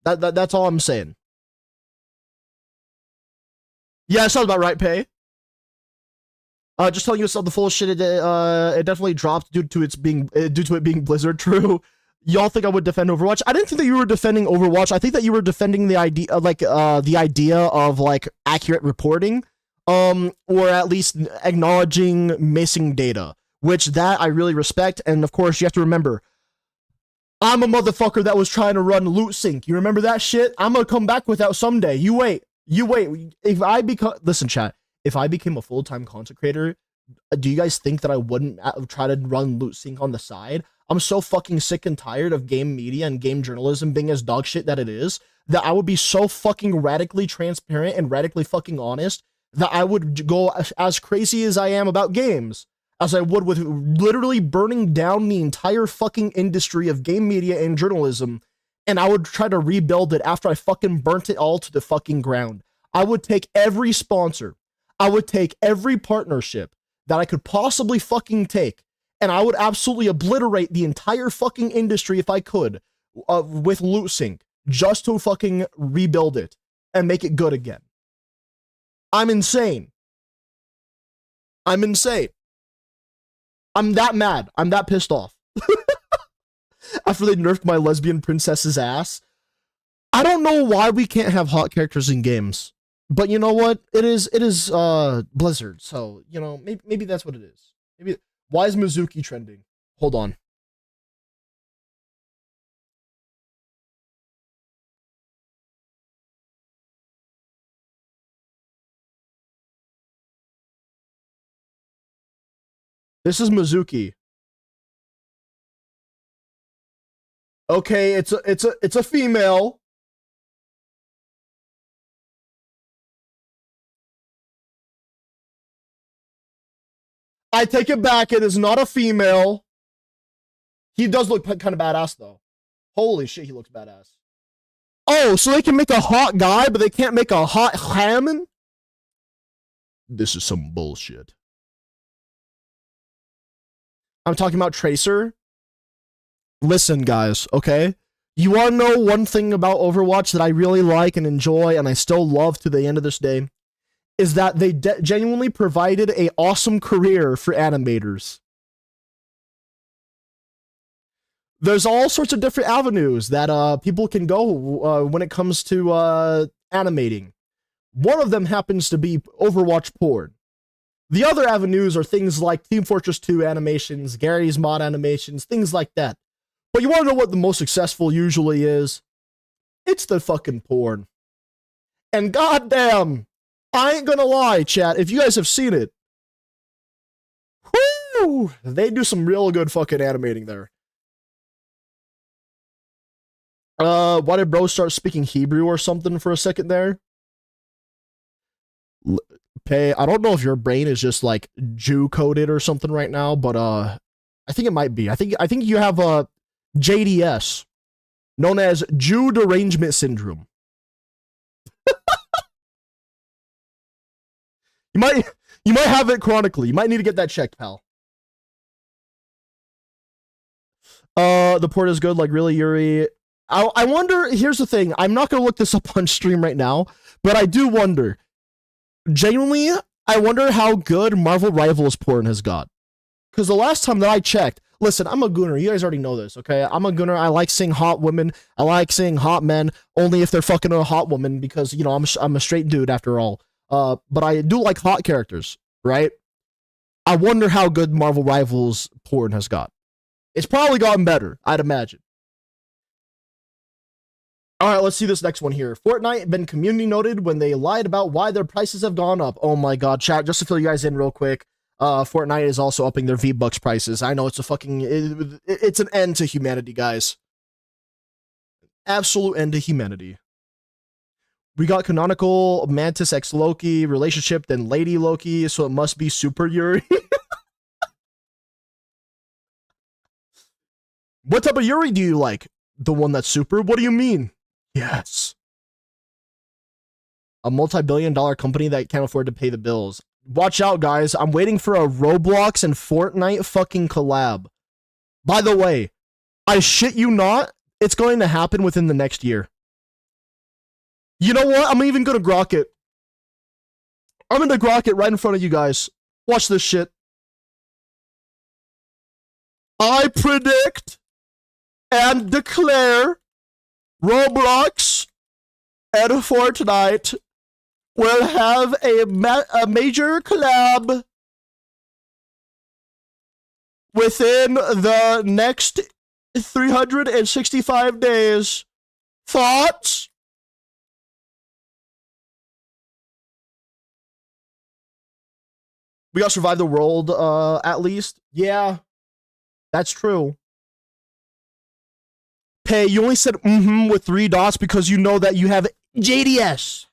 That's all I'm saying. Yeah, sounds about right, Pay. Just telling you yourself the full shit. It definitely dropped due to it being Blizzard. True. Y'all think I would defend Overwatch? I didn't think that you were defending Overwatch. I think that you were defending the idea, the idea of like accurate reporting, or at least acknowledging missing data, which that I really respect. And of course, you have to remember, I'm a motherfucker that was trying to run loot sync. You remember that shit? I'm gonna come back with that someday. You wait. If I become, listen, chat. If I became a full-time content creator, do you guys think that I wouldn't try to run loot sync on the side? I'm so fucking sick and tired of game media and game journalism being as dog shit that it is, that I would be so fucking radically transparent and radically fucking honest that I would go as crazy as I am about games as I would with literally burning down the entire fucking industry of game media and journalism, and I would try to rebuild it after I fucking burnt it all to the fucking ground. I would take every sponsor, I would take every partnership that I could possibly fucking take, and I would absolutely obliterate the entire fucking industry if I could with loot sync just to fucking rebuild it and make it good again. I'm insane. I'm insane. I'm that mad. I'm that pissed off. After they nerfed my lesbian princess's ass. I don't know why we can't have hot characters in games. But you know what? It is Blizzard, so you know, maybe that's what it is. Maybe why is Mizuki trending? Hold on. This is Mizuki. Okay, it's a female. I take it back. It is not a female. He does look kind of badass, though. Holy shit, he looks badass. Oh, so they can make a hot guy, but they can't make a hot Hammond? This is some bullshit. I'm talking about Tracer. Listen, guys, okay? You want to know one thing about Overwatch that I really like and enjoy, and I still love to the end of this day? Is that they genuinely provided an awesome career for animators. There's all sorts of different avenues that people can go when it comes to animating. One of them happens to be Overwatch porn. The other avenues are things like Team Fortress 2 animations, Gary's mod animations, things like that. But you want to know what the most successful usually is? It's the fucking porn. And goddamn, I ain't gonna lie, chat, if you guys have seen it, whoo, they do some real good fucking animating there. Why did bro start speaking Hebrew or something for a second there? Pay, I don't know if your brain is just like Jew coded or something right now, but I think it might be. I think you have a JDS, known as Jew derangement syndrome. You might have it chronically. You might need to get that checked, pal. The port is good, like really, Yuri. I wonder, here's the thing. I'm not gonna look this up on stream right now, but I do wonder. Genuinely, I wonder how good Marvel Rivals porn has got. Because the last time that I checked, listen, I'm a gooner. You guys already know this, okay? I'm a gooner. I like seeing hot women. I like seeing hot men, only if they're fucking a hot woman, because, you know, I'm a straight dude after all. But I do like hot characters, right? I wonder how good Marvel Rivals porn has got. It's probably gotten better, I'd imagine. All right, let's see this next one here. Fortnite been community noted when they lied about why their prices have gone up. Oh my god, chat, just to fill you guys in real quick. Fortnite is also upping their V-Bucks prices. I know it's a fucking... It's an end to humanity, guys. Absolute end to humanity. We got canonical Mantis X Loki relationship, then Lady Loki, so it must be Super Yuri. What type of Yuri do you like? The one that's super? What do you mean? Yes. A multi-billion-dollar company that can't afford to pay the bills. Watch out, guys. I'm waiting for a Roblox and Fortnite fucking collab. By the way, I shit you not, it's going to happen within the next year. You know what? I'm even gonna grok it. I'm gonna grok it right in front of you guys. Watch this shit. I predict and declare Roblox and Fortnite will have a major collab within the next 365 days. Thoughts? We got Survive the World, at least. Yeah, that's true. Pay, you only said with 3 dots because you know that you have JDS.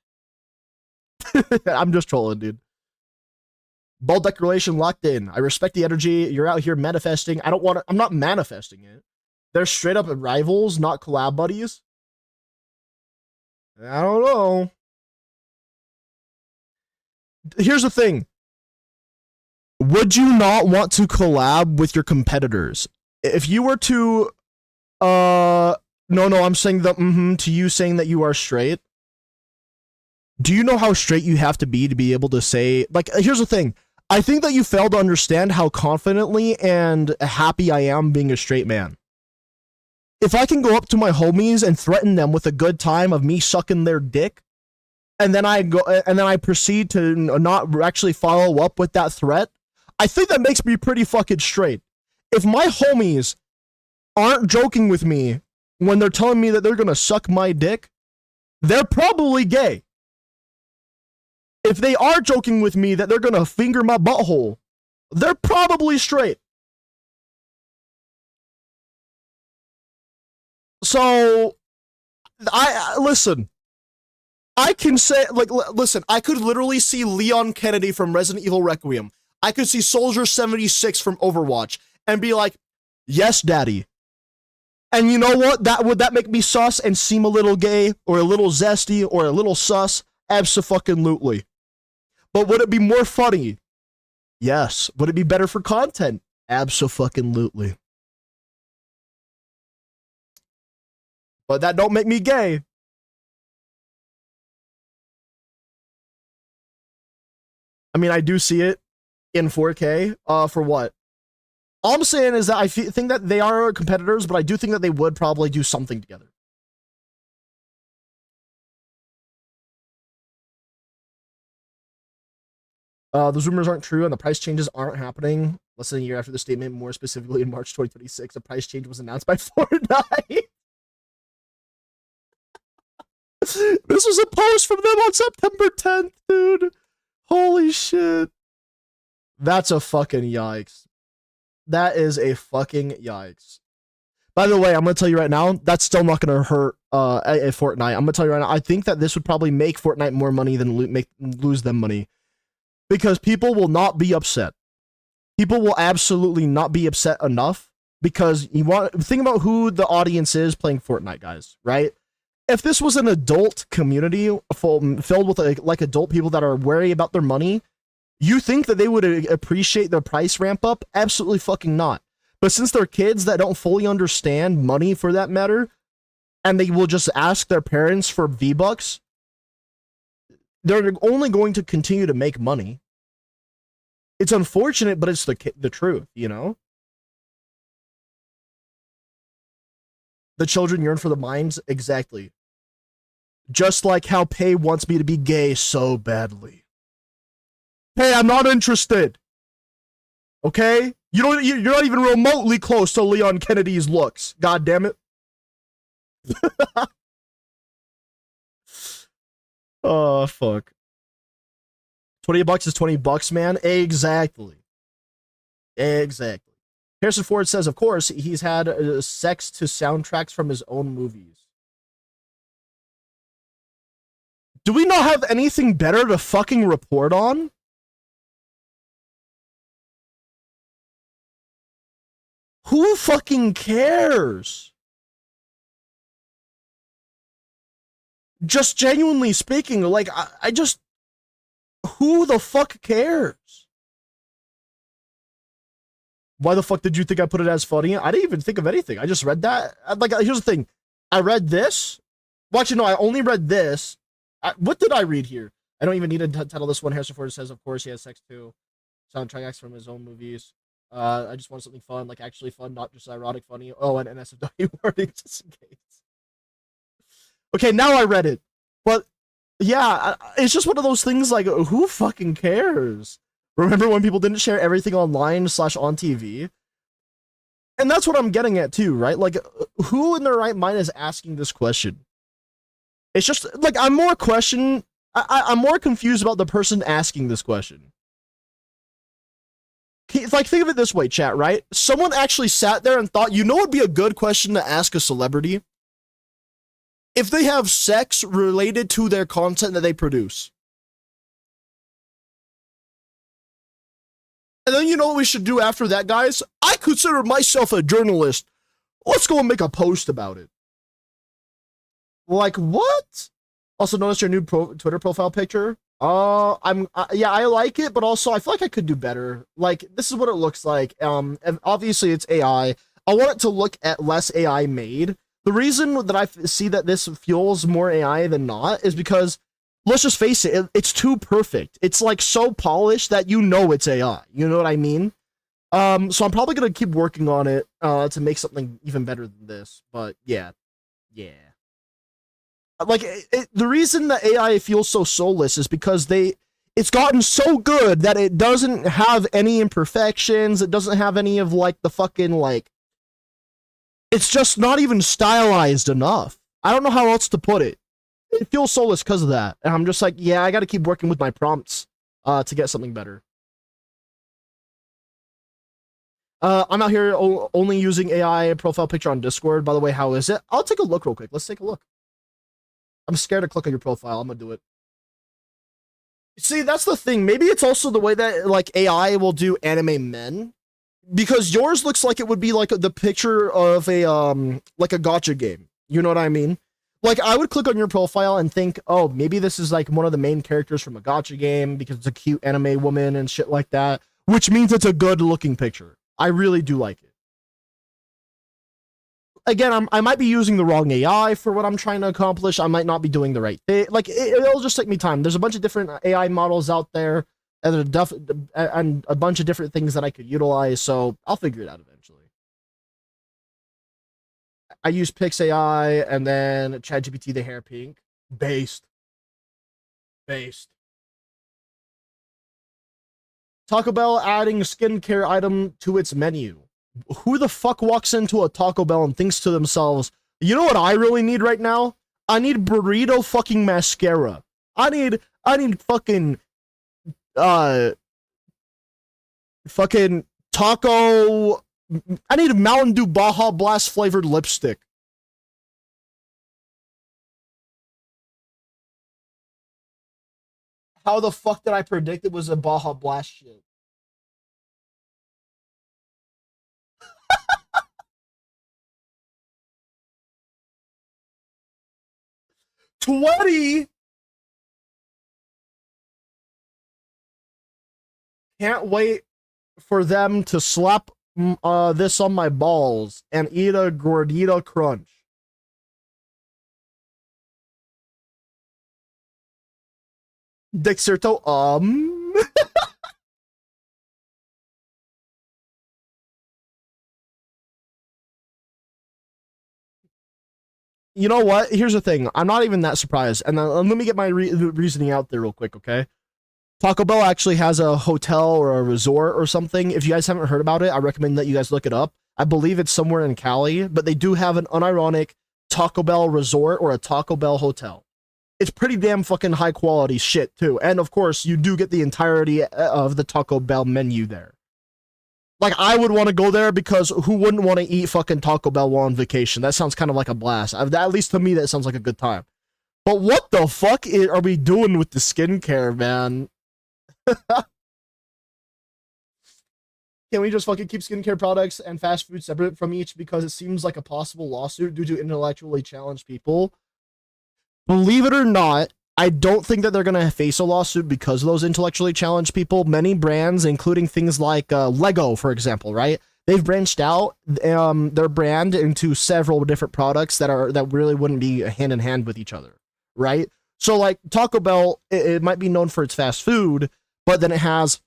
I'm just trolling, dude. Bold declaration locked in. I respect the energy. You're out here manifesting. I'm not manifesting it. They're straight up rivals, not collab buddies. I don't know. Here's the thing. Would you not want to collab with your competitors? If you were to, no, I'm saying the to you saying that you are straight. Do you know how straight you have to be able to say, like, here's the thing. I think that you fail to understand how confidently and happy I am being a straight man. If I can go up to my homies and threaten them with a good time of me sucking their dick, and then I proceed to not actually follow up with that threat, I think that makes me pretty fucking straight. If my homies aren't joking with me when they're telling me that they're gonna suck my dick, they're probably gay. If they are joking with me that they're gonna finger my butthole, they're probably straight. So, listen. I can say, like, listen, I could literally see Leon Kennedy from Resident Evil Requiem. I could see Soldier 76 from Overwatch and be like, yes, daddy. And you know what? Would that make me sus and seem a little gay or a little zesty or a little sus? Abso-fucking-lutely. But would it be more funny? Yes. Would it be better for content? Abso-fucking-lutely. But that don't make me gay. I mean, I do see it in 4K. For what? All I'm saying is that I think that they are competitors, but I do think that they would probably do something together. Those rumors aren't true and the price changes aren't happening. Less than a year after the statement, more specifically in March 2026, a price change was announced by Fortnite. This was a post from them on September 10th, dude. Holy shit. That's a fucking yikes. That is a fucking yikes. By the way, I'm going to tell you right now, that's still not going to hurt Fortnite. I'm going to tell you right now, I think that this would probably make Fortnite more money than lose them money. Because people will not be upset. People will absolutely not be upset enough because think about who the audience is playing Fortnite, guys, right? If this was an adult community filled with like adult people that are wary about their money, you think that they would appreciate the price ramp up? Absolutely fucking not. But since they're kids that don't fully understand money for that matter, and they will just ask their parents for V-Bucks, they're only going to continue to make money. It's unfortunate, but it's the truth, you know? The children yearn for the minds, exactly. Just like how Pei wants me to be gay so badly. Hey, I'm not interested. Okay? You're not even remotely close to Leon Kennedy's looks. God damn it. Oh, fuck. $20 is $20, man. Exactly. Exactly. Harrison Ford says, of course, he's had sex to soundtracks from his own movies. Do we not have anything better to fucking report on? Who fucking cares? Just genuinely speaking, like, I just... Who the fuck cares? Why the fuck did you think I put it as funny? I didn't even think of anything. I just read that. Like, here's the thing. I read this. Well, actually, no, I only read this. What did I read here? I don't even need to title this one. Harrison Ford says, of course, he has sex too. Soundtracks from his own movies. I just want something fun, like actually fun, not just ironic funny. Oh, and NSFW wording, just in case. Okay, now I read it. But, yeah, it's just one of those things like, who fucking cares? Remember when people didn't share everything online / on TV? And that's what I'm getting at too, right? Like, who in their right mind is asking this question? It's just, like, I'm more confused about the person asking this question. Like, think of it this way, chat, right? Someone actually sat there and thought, you know what would be a good question to ask a celebrity? If they have sex related to their content that they produce. And then you know what we should do after that, guys? I consider myself a journalist. Let's go and make a post about it. Like, what? Also, notice your new Twitter profile picture. Yeah, I like it, but also I feel like I could do better. Like, this is what it looks like. And obviously it's AI. I want it to look at less AI made. The reason that I see that this feels more AI than not is because, let's just face it, it's too perfect. It's like so polished that you know it's AI. You know what I mean? So I'm probably gonna keep working on it to make something even better than this. But yeah. Like, the reason that AI feels so soulless is because it's gotten so good that it doesn't have any imperfections. It doesn't have any of, like, the fucking, like... It's just not even stylized enough. I don't know how else to put it. It feels soulless because of that. And I'm just like, yeah, I gotta keep working with my prompts to get something better. I'm out here only using AI profile picture on Discord. By the way, how is it? I'll take a look real quick. Let's take a look. I'm scared to click on your profile. I'm gonna do it. See, that's the thing. Maybe it's also the way that, like, AI will do anime men. Because yours looks like it would be, like, the picture of a, like a gacha game. You know what I mean? Like, I would click on your profile and think, oh, maybe this is, like, one of the main characters from a gacha game because it's a cute anime woman and shit like that. Which means it's a good-looking picture. I really do like it. Again, I might be using the wrong AI for what I'm trying to accomplish. I might not be doing the right thing. Like, it'll just take me time. There's a bunch of different AI models out there. and a bunch of different things that I could utilize. So I'll figure it out eventually. I use PixAI and then ChatGPT the hair pink. Based. Taco Bell adding skincare item to its menu. Who the fuck walks into a Taco Bell and thinks to themselves, you know what I really need right now? I need burrito fucking mascara. I need fucking fucking taco. I need a Mountain Dew Baja Blast flavored lipstick. How the fuck did I predict it was a Baja Blast shit? $20. Can't wait for them to slap this on my balls and eat a gordita crunch. Dexerto, You know what? Here's the thing. I'm not even that surprised. And let me get my reasoning out there real quick, okay? Taco Bell actually has a hotel or a resort or something. If you guys haven't heard about it, I recommend that you guys look it up. I believe it's somewhere in Cali, but they do have an unironic Taco Bell resort or a Taco Bell hotel. It's pretty damn fucking high quality shit too. And of course, you do get the entirety of the Taco Bell menu there. Like, I would want to go there because who wouldn't want to eat fucking Taco Bell while on vacation? That sounds kind of like a blast. At least to me, that sounds like a good time. But what the fuck are we doing with the skincare, man? Can we just fucking keep skincare products and fast food separate from each because it seems like a possible lawsuit due to intellectually challenged people? Believe it or not, I don't think that they're going to face a lawsuit because of those intellectually challenged people. Many brands, including things like Lego, for example, right? They've branched out their brand into several different products that really wouldn't be hand in hand with each other, right? So like Taco Bell, it might be known for its fast food, but then it has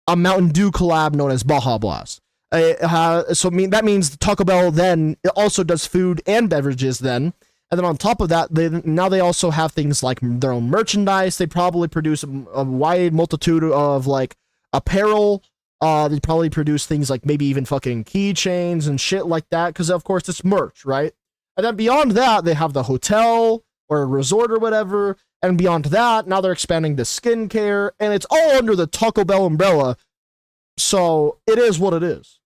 a Mountain Dew collab known as Baja Blast. That means Taco Bell then it also does food and beverages then. And then on top of that, they also have things like their own merchandise. They probably produce a wide multitude of like apparel. They probably produce things like maybe even fucking keychains and shit like that because of course it's merch, right? And then beyond that, they have the hotel or a resort or whatever. And beyond that, now they're expanding to skincare, and it's all under the Taco Bell umbrella. So it is what it is.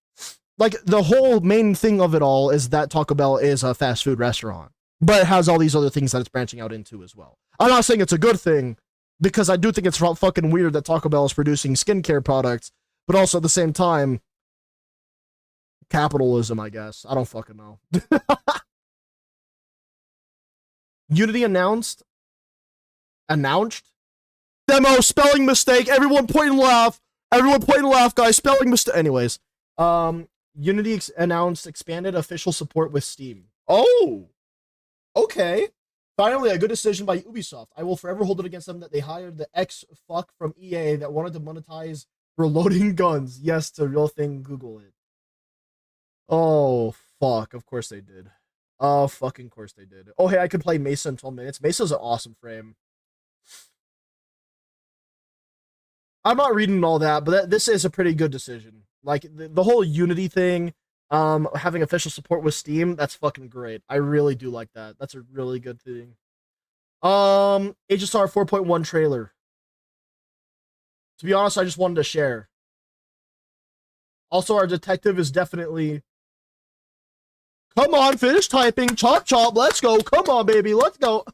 Like the whole main thing of it all is that Taco Bell is a fast food restaurant, but it has all these other things that it's branching out into as well. I'm not saying it's a good thing, because I do think it's fucking weird that Taco Bell is producing skincare products, but also at the same time, capitalism, I guess. I don't fucking know. Unity announced? Demo, spelling mistake, everyone point and laugh. Everyone point and laugh, guys, spelling mistake. Anyways, Unity announced expanded official support with Steam. Oh! Okay. Finally, a good decision by Ubisoft. I will forever hold it against them that they hired the ex-fuck from EA that wanted to monetize reloading guns. Yes, it's a real thing. Google it. Oh, fuck. Of course they did. Oh, fucking course they did. Oh, hey, I could play Mesa in 12 minutes. Mesa's an awesome frame. I'm not reading all that, but this is a pretty good decision. Like, the whole Unity thing, having official support with Steam, that's fucking great. I really do like that. That's a really good thing. HSR 4.1 trailer. To be honest, I just wanted to share. Also, our detective is definitely... Come on, finish typing. Chop, chop. Let's go. Come on, baby. Let's go.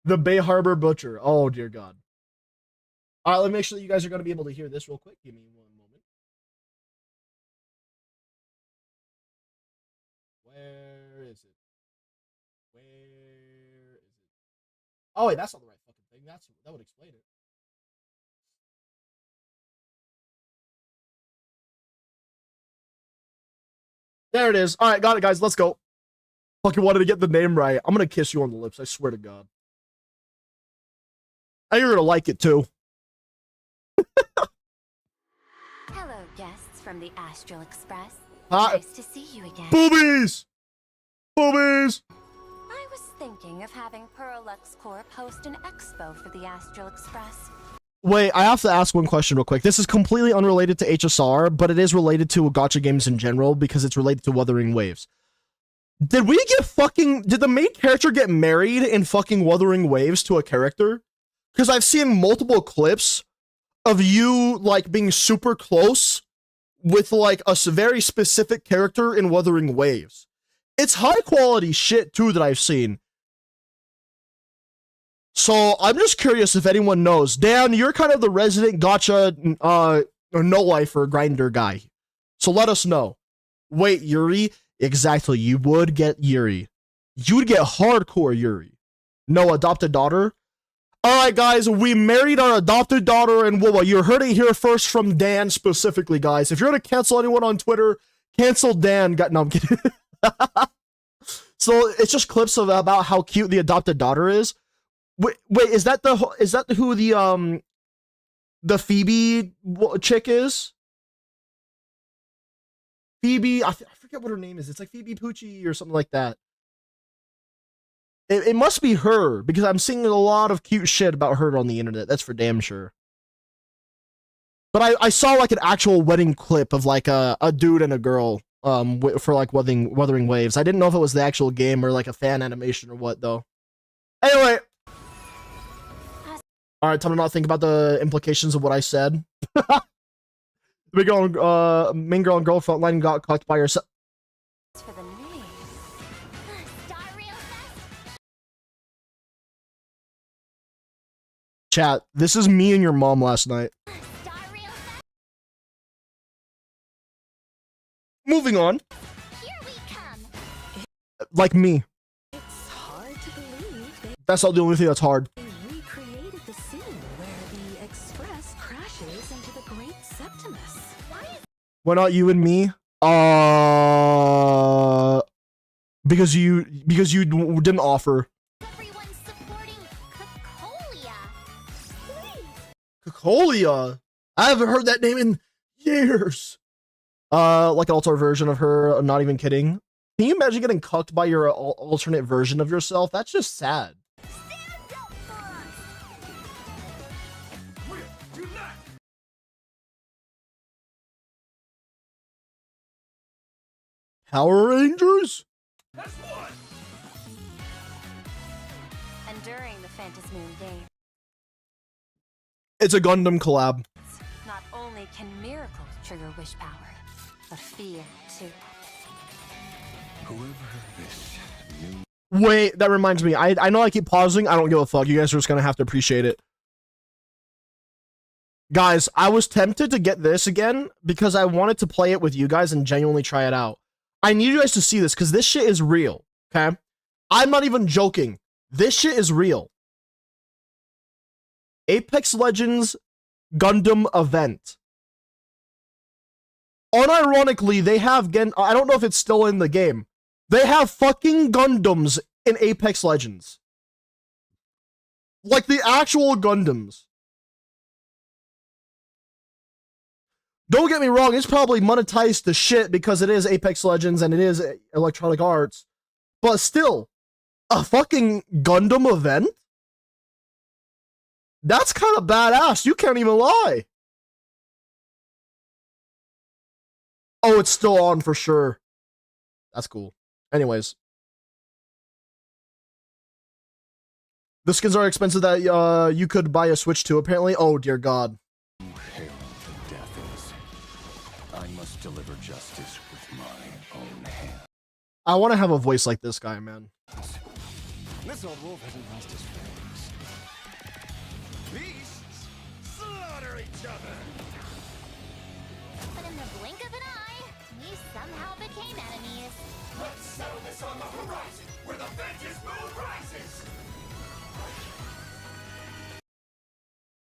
The Bay Harbor Butcher. Oh, dear God. All right, let me make sure that you guys are going to be able to hear this real quick. Give me one moment. Where is it? Where is it? Oh, wait, that's not the right fucking thing. That would explain it. There it is. All right, got it, guys. Let's go. Fucking wanted to get the name right. I'm going to kiss you on the lips. I swear to God. I think you're going to like it, too. Hello, guests from the Astral Express. Hi. Nice to see you again. Boobies! Boobies! I was thinking of having Perlux Corp host an expo for the Astral Express. Wait, I have to ask one question real quick. This is completely unrelated to HSR, but it is related to gacha games in general because it's related to Wuthering Waves. Did the main character get married in fucking Wuthering Waves to a character? Because I've seen multiple clips of you, like, being super close with, like, a very specific character in Wuthering Waves. It's high quality shit, too, that I've seen. So, I'm just curious if anyone knows. Dan, you're kind of the resident gacha, no-lifer grinder guy. So let us know. Wait, Yuri? Exactly, you would get Yuri. You would get hardcore Yuri. No adopted daughter? Alright, guys, we married our adopted daughter, and well, you heard it here first from Dan specifically, guys. If you're gonna cancel anyone on Twitter, cancel Dan. No, I'm kidding. So, it's just clips of about how cute the adopted daughter is. Wait, is that who the Phoebe chick is? Phoebe, I forget what her name is. It's like Phoebe Poochie or something like that. It must be her because I'm seeing a lot of cute shit about her on the internet. That's for damn sure. But I saw like an actual wedding clip of like a dude and a girl for like Wuthering Waves. I didn't know if it was the actual game or like a fan animation or what though. Anyway. Alright, time to not think about the implications of what I said. Main girl and girl frontline got cucked by herself. For the name. Chat, this is me and your mom last night. Moving on. Here we come. Like me. It's hard to believe they That's not the only thing that's hard. recreated the scene where the Express crashes into the Great Septimus. Why not you and me? Because you didn't offer. Everyone's supporting Cacolia. Cacolia? I haven't heard that name in years. Like an alternate version of her, I'm not even kidding. Can you imagine getting cucked by your alternate version of yourself? That's just sad. Stand up for us. We're not. Power Rangers? That's one. And during the Phantasmoon game, It's a Gundam collab. not only can miracles trigger wish power, but fear too. Whoever this new Wait, that reminds me. I know I keep pausing. I don't give a fuck. You guys are just gonna have to appreciate it. Guys, I was tempted to get this again because I wanted to play it with you guys and genuinely try it out. I need you guys to see this because this shit is real, okay? I'm not even joking. This shit is real. Apex Legends Gundam event. Unironically, they have I don't know if it's still in the game. They have fucking Gundams in Apex Legends. Like the actual Gundams. Don't get me wrong, it's probably monetized to shit because it is Apex Legends and it is Electronic Arts. But still, a fucking Gundam event? That's kind of badass. You can't even lie. Oh, it's still on for sure. That's cool. Anyways. The skins are expensive that you could buy a Switch to, apparently. Oh, dear God. hail to death is. I must deliver justice with my own hand. I want to have a voice like this guy, man. This old wolf hasn't lost his fangs. Beasts slaughter each other. But in the blink of an eye, we somehow became enemies. Let's settle this on the horizon, where the vengeance moon rises.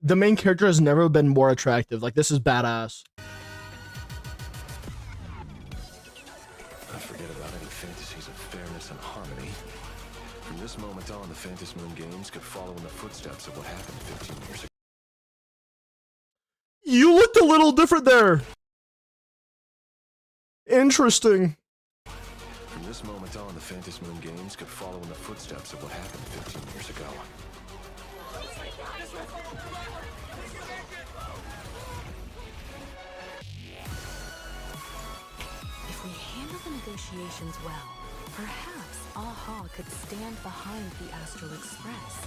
The main character has never been more attractive. Like, this is badass. I forget about any fantasies of fairness and harmony. From this moment on, the Phantasmoon games could follow in the footsteps of what happened 15 years ago. little different there. Interesting. From this moment on, the Phantom Moon Games could follow in the footsteps of what happened 15 years ago. If we handle the negotiations well, perhaps AHA could stand behind the Astral Express.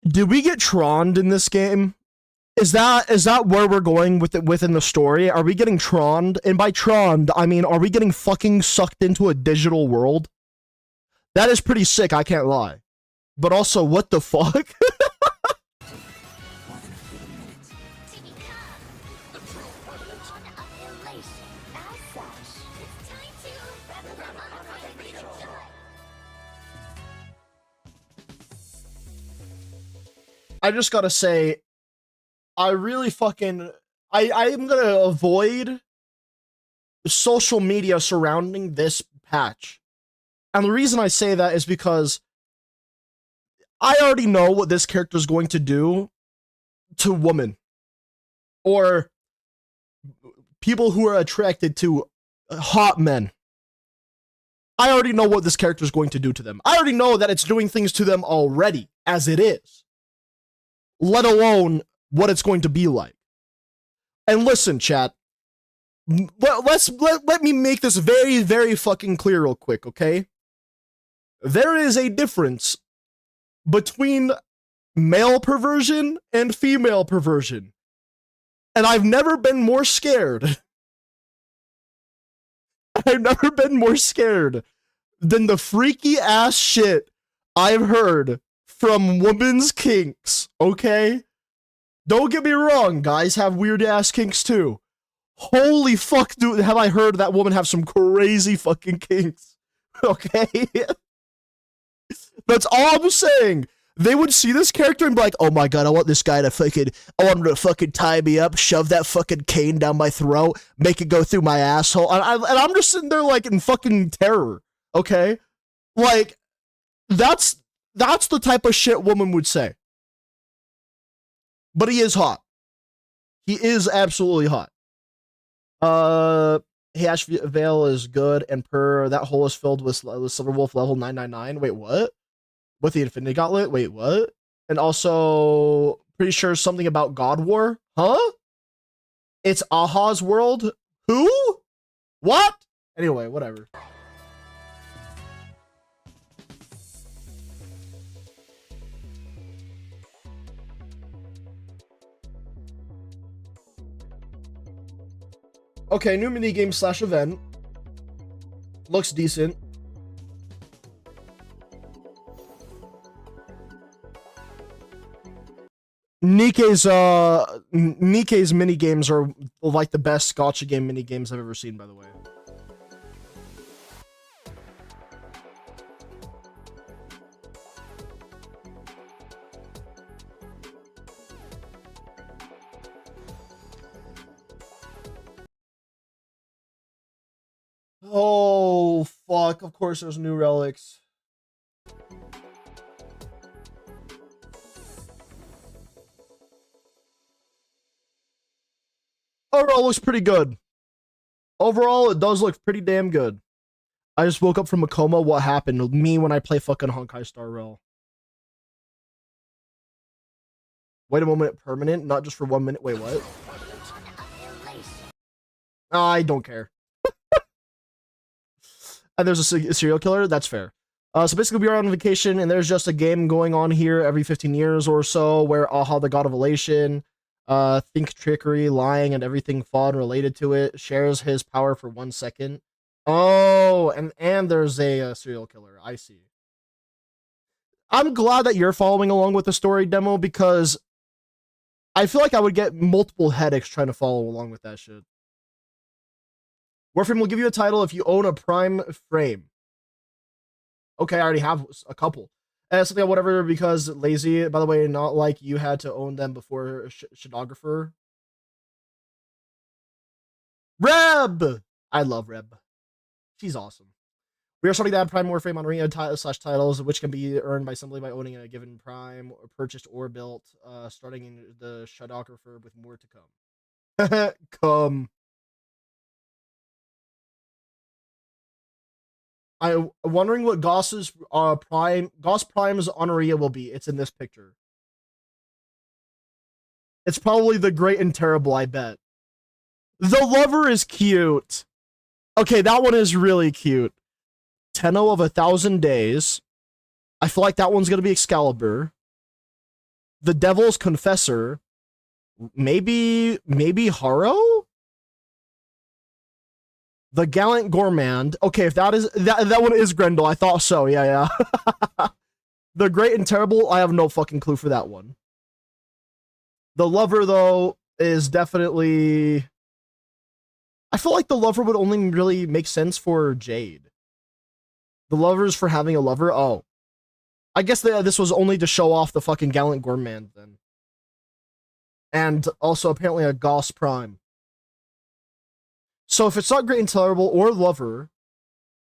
Did we get troned in this game? Is that where we're going with it within the story? Are we getting troned? And by troned, I mean, are we getting fucking sucked into a digital world? That is pretty sick, I can't lie. But also, what the fuck? I just gotta say, I really fucking... I am gonna avoid social media surrounding this patch. And the reason I say that is because I already know what this character is going to do to women. Or people who are attracted to hot men. I already know what this character is going to do to them. I already know that it's doing things to them already, as it is. Let alone what it's going to be like. And listen, chat. Let me make this very, very fucking clear real quick, okay? There is a difference between male perversion and female perversion. And I've never been more scared. I've never been more scared than the freaky ass shit I've heard from women's kinks, okay? Don't get me wrong, guys have weird ass kinks too. Holy fuck, dude, have I heard that woman have some crazy fucking kinks, okay? That's all I'm saying. They would see this character and be like, oh my god, I want this guy to fucking, I want him to fucking tie me up, shove that fucking cane down my throat, make it go through my asshole. And I'm just sitting there like in fucking terror, okay? Like, that's the type of shit woman would say. But he is hot. He is absolutely hot. Hash Veil is good, and that hole is filled with Silverwolf level 999. Wait, what? With the Infinity Gauntlet? Wait, what? And also, pretty sure something about God War? Huh? It's AHA's world? Who? What? Anyway, whatever. Okay, new minigame / event. Looks decent. Nikke's minigames are like the best gacha game minigames I've ever seen, by the way. Oh, fuck. Of course there's new relics. Overall, looks pretty good. Overall, it does look pretty damn good. I just woke up from a coma. What happened to me when I play fucking Honkai Star Rail? Wait a moment, permanent? Not just for 1 minute? Wait, what? I don't care. And there's a serial killer? That's fair. So basically we are on vacation and there's just a game going on here every 15 years or so where AHA, the god of elation, think trickery, lying, and everything fun related to it, shares his power for 1 second. Oh, and there's a serial killer. I see. I'm glad that you're following along with the story demo because I feel like I would get multiple headaches trying to follow along with that shit. Warframe will give you a title if you own a Prime frame. Okay, I already have a couple. Something like whatever because lazy. By the way, not like you had to own them before Shadographer. Reb! I love Reb. She's awesome. We are starting to add Prime Warframe on arena slash titles, which can be earned by simply by owning a given Prime, or purchased or built, starting in the Shadowgrapher with more to come. Come. I'm wondering what Goss's Goss Prime's honoria will be. It's in this picture. It's probably the Great and Terrible, I bet. The Lover is cute. Okay, that one is really cute. Tenno of 1,000 Days. I feel like that one's gonna be Excalibur. The Devil's Confessor. Maybe Haro? The Gallant Gourmand. Okay, if that is that one is Grendel. I thought so. Yeah. The Great and Terrible. I have no fucking clue for that one. The Lover though is definitely. I feel like the Lover would only really make sense for Jade. The Lover's for having a lover. Oh, I guess this was only to show off the fucking Gallant Gourmand then. And also apparently a Goss Prime. So if it's not Great and Terrible or Lover,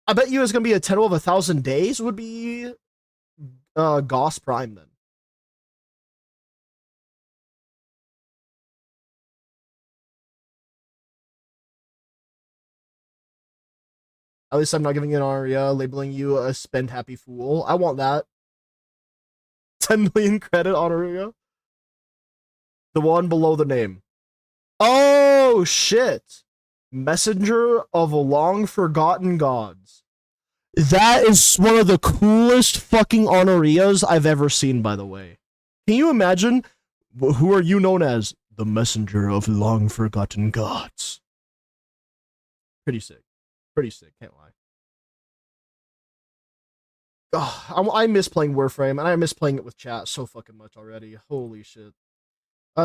I bet you it's gonna be a Tenno of 1,000 Days would be Goss Prime then. At least I'm not giving you an aria, labeling you a spend happy fool. I want that. 10 million credit on aria. The one below the name. Oh shit. Messenger of long forgotten gods. That is one of the coolest fucking honorias I've ever seen, by the way. Can you imagine? Who are you known as? The Messenger of long forgotten gods. Pretty sick. Pretty sick, can't lie. Oh, I miss playing Warframe, and I miss playing it with chat so fucking much already. Holy shit.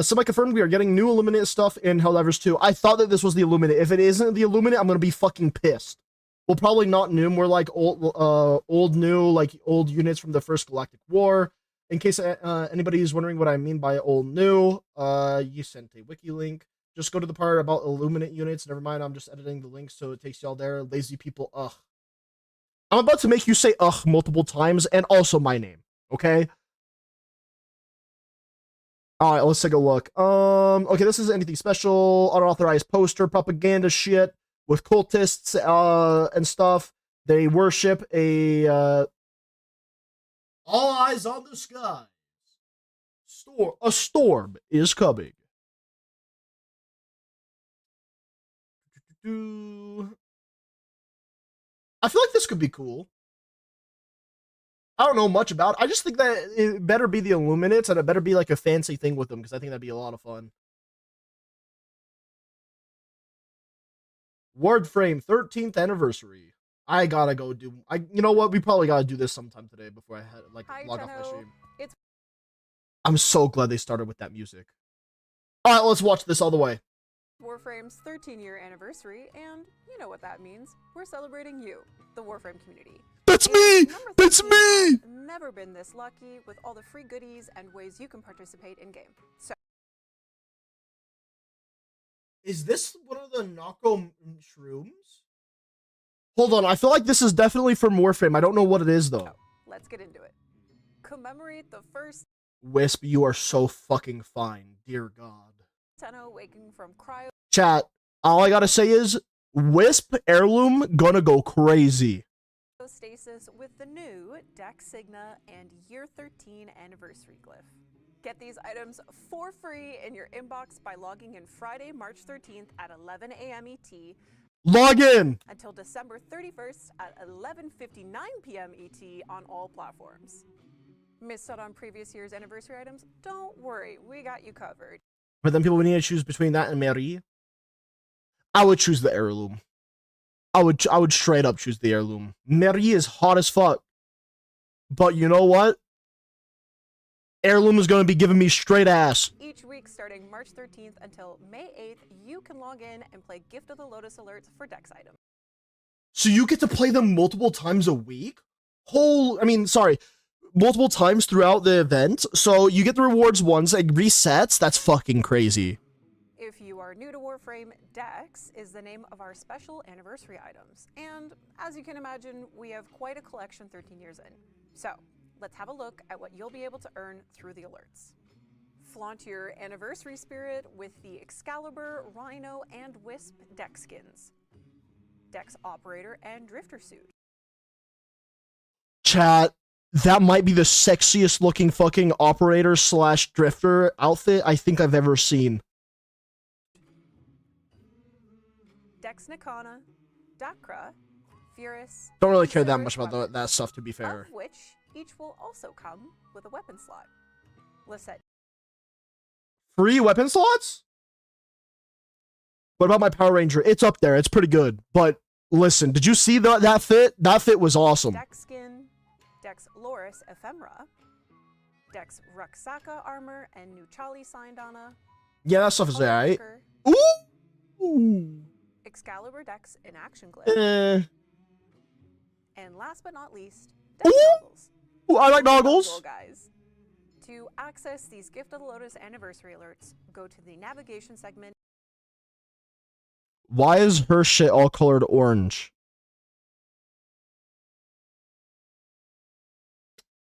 Semi-confirmed, we are getting new Illuminate stuff in Helldivers 2. I thought that this was the Illuminate. If it isn't the Illuminate, I'm gonna be fucking pissed. Well, probably not new, more like old new, like old units from the first Galactic War. In case anybody's wondering what I mean by old new, you sent a wiki link. Just go to the part about Illuminate units. Never mind, I'm just editing the link so it takes y'all there. Lazy people, ugh. I'm about to make you say ugh multiple times, and also my name, okay? Alright, let's take a look. Okay, this isn't anything special. Unauthorized poster, propaganda shit with cultists, and stuff. They worship a, all eyes on the skies. A storm is coming. I feel like this could be cool. I don't know much about it. I just think that it better be the Illuminates, and it better be like a fancy thing with them, because I think that'd be a lot of fun. Wordframe 13th anniversary. I gotta go do. You know what? We probably gotta do this sometime today before I had log off my stream. I'm so glad they started with that music. All right, let's watch this all the way. Warframe's 13-year anniversary, and you know what that means. We're celebrating you, the Warframe community. That's me! That's me! Never been this lucky with all the free goodies and ways you can participate in game. So, is this one of the Nako shrooms? Hold on, I feel like this is definitely from Warframe. I don't know what it is though. Let's get into it. Commemorate the first Wisp, you are so fucking fine, dear God. Tenno waking from cryo. Chat, all I gotta say is Wisp heirloom gonna go crazy. Stasis with the new Deck Signa and Year 13 anniversary glyph. Get these items for free in your inbox by logging in Friday, March 13th at 11 a.m. ET. Log in! Until December 31st at 11:59 p.m. ET on all platforms. Missed out on previous year's anniversary items? Don't worry, we got you covered. But then people would need to choose between that and Marie. I would choose the heirloom. I would straight up choose the heirloom. Marie is hot as fuck. But you know what? Heirloom is going to be giving me straight ass. Each week starting March 13th until May 8th, you can log in and play Gift of the Lotus alerts for Dex items. So you get to play them multiple times a week? Multiple times throughout the event. So you get the rewards once, it resets. That's fucking crazy. If you are new to Warframe, Dex is the name of our special anniversary items. And as you can imagine, we have quite a collection 13 years in. So let's have a look at what you'll be able to earn through the alerts. Flaunt your anniversary spirit with the Excalibur, Rhino, and Wisp Dex skins. Dex Operator and Drifter suit. Chat, that might be the sexiest looking fucking operator slash drifter outfit I think I've ever seen. Dex Nikana, Dakra, Furus. Don't really care that much about that stuff, to be fair. Of which each will also come with a weapon slot. Lisette. Free weapon slots? What about my Power Ranger? It's up there. It's pretty good. But listen, did you see that fit? That fit was awesome. Dex skin, Dex Loris Ephemera, Dex Ruxaka armor, and Nuchali Sindana. Yeah, that stuff is alright. Ooh. Excalibur Dex in action glyph. And last but not least, Dex Ooh. goggles. Ooh, I like goggles. Well, guys, to access these Gift of the Lotus anniversary alerts, go to the navigation segment. Why is her shit all colored orange?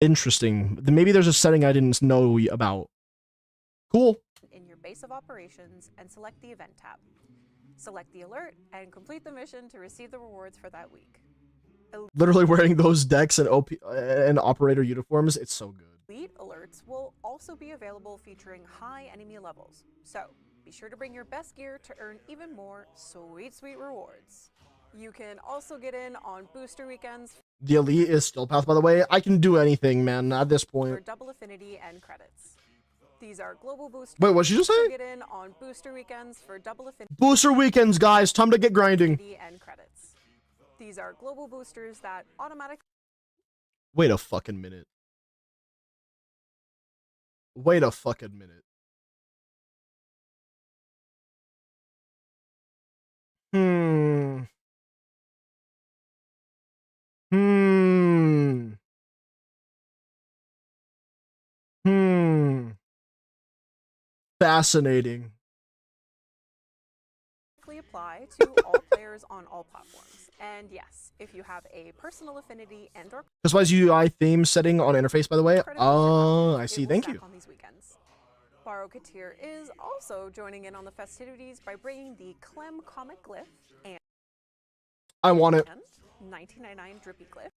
Interesting. Maybe there's a setting I didn't know about. Cool. In your base of operations and select the event tab. Select the alert and complete the mission to receive the rewards for that week. Literally wearing those decks and and operator uniforms, it's so good. Elite alerts will also be available featuring high enemy levels. So be sure to bring your best gear to earn even more sweet, sweet rewards. You can also get in on booster weekends. The elite is still path, by the way. I can do anything, man, at this For point. double affinity and credits. These are global boosters. Wait, what'd you just say? Get in on booster weekends for double affinity Booster weekends, guys. Time to get grinding. and credits. These are global boosters that automatically. Wait a fucking minute. Wait a fucking minute. Hmm. Fascinating. Apply to all players on all platforms. And yes, if you have a personal affinity and or Customized UI theme setting on interface, by the way. Oh, I see. Thank you. on these weekends. Baro Katir is also joining in on the festivities by bringing the Clem comic glyph and I want it. 1999 drippy glyph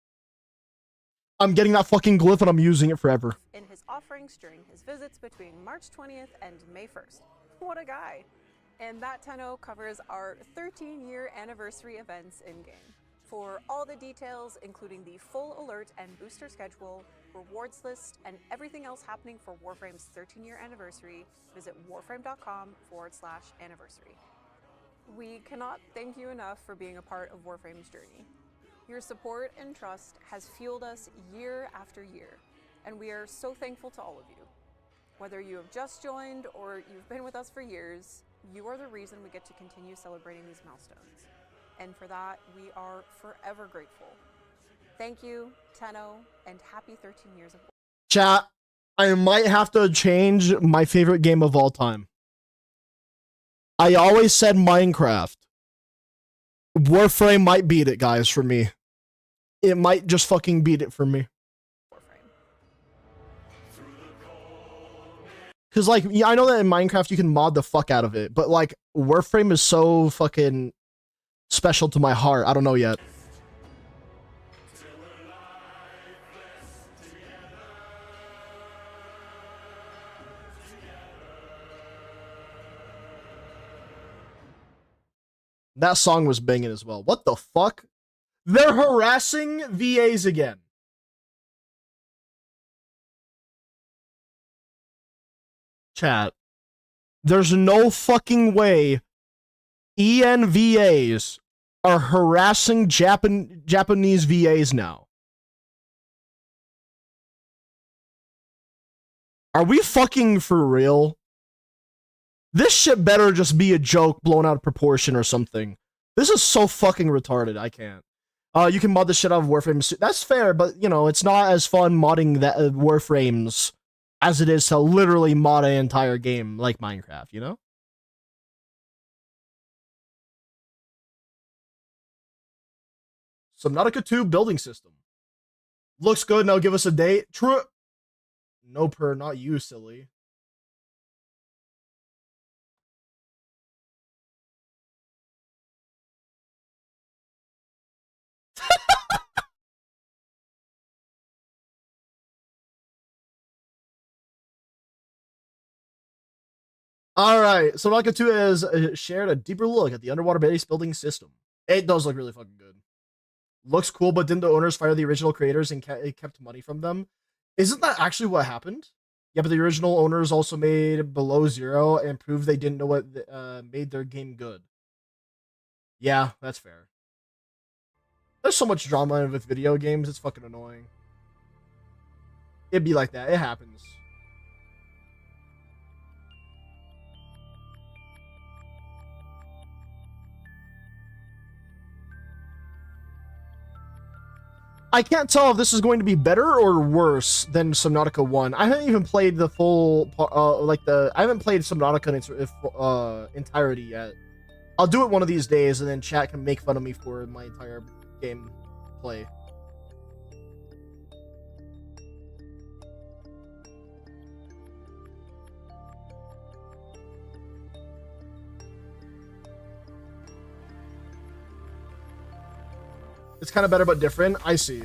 I'm getting that fucking glyph and I'm using it forever. in his offerings during his visits between March 20th and May 1st. What a guy. And that tenno covers our 13-year anniversary events in-game. For all the details, including the full alert and booster schedule, rewards list, and everything else happening for Warframe's 13-year anniversary, visit warframe.com/anniversary. We cannot thank you enough for being a part of Warframe's journey. Your support and trust has fueled us year after year, and we are so thankful to all of you. Whether you have just joined or you've been with us for years, you are the reason we get to continue celebrating these milestones. And for that, we are forever grateful. Thank you, Tenno, and happy 13 years of Chat, I might have to change my favorite game of all time. I always said Minecraft. Warframe might beat it, guys, for me. It might just fucking beat it for me. Warframe. Because, like, yeah, I know that in Minecraft you can mod the fuck out of it, but, like, Warframe is so fucking special to my heart. I don't know yet. That song was banging as well. What the fuck? They're harassing VAs again. Chat. There's no fucking way ENVAs are harassing Japanese VAs now. Are we fucking for real? This shit better just be a joke blown out of proportion or something. This is so fucking retarded. I can't. You can mod the shit out of Warframe. That's fair, but, you know, it's not as fun modding that Warframes as it is to literally mod an entire game like Minecraft, you know? Subnautica 2 building system. Looks good. Now give us a date. True. No per, not you, silly. All right, Subnautica 2 has shared a deeper look at the underwater base building system. It does look really fucking good. Looks cool, but didn't the owners fire the original creators and kept money from them? Isn't that actually what happened? Yeah, but the original owners also made Below Zero and proved they didn't know what made their game good. Yeah, that's fair. There's so much drama with video games, it's fucking annoying. It'd be like that, it happens. I can't tell if this is going to be better or worse than Subnautica 1. I haven't even played the full, I haven't played Subnautica in its entirety yet. I'll do it one of these days, and then chat can make fun of me for my entire game play. It's kind of better but different. I see.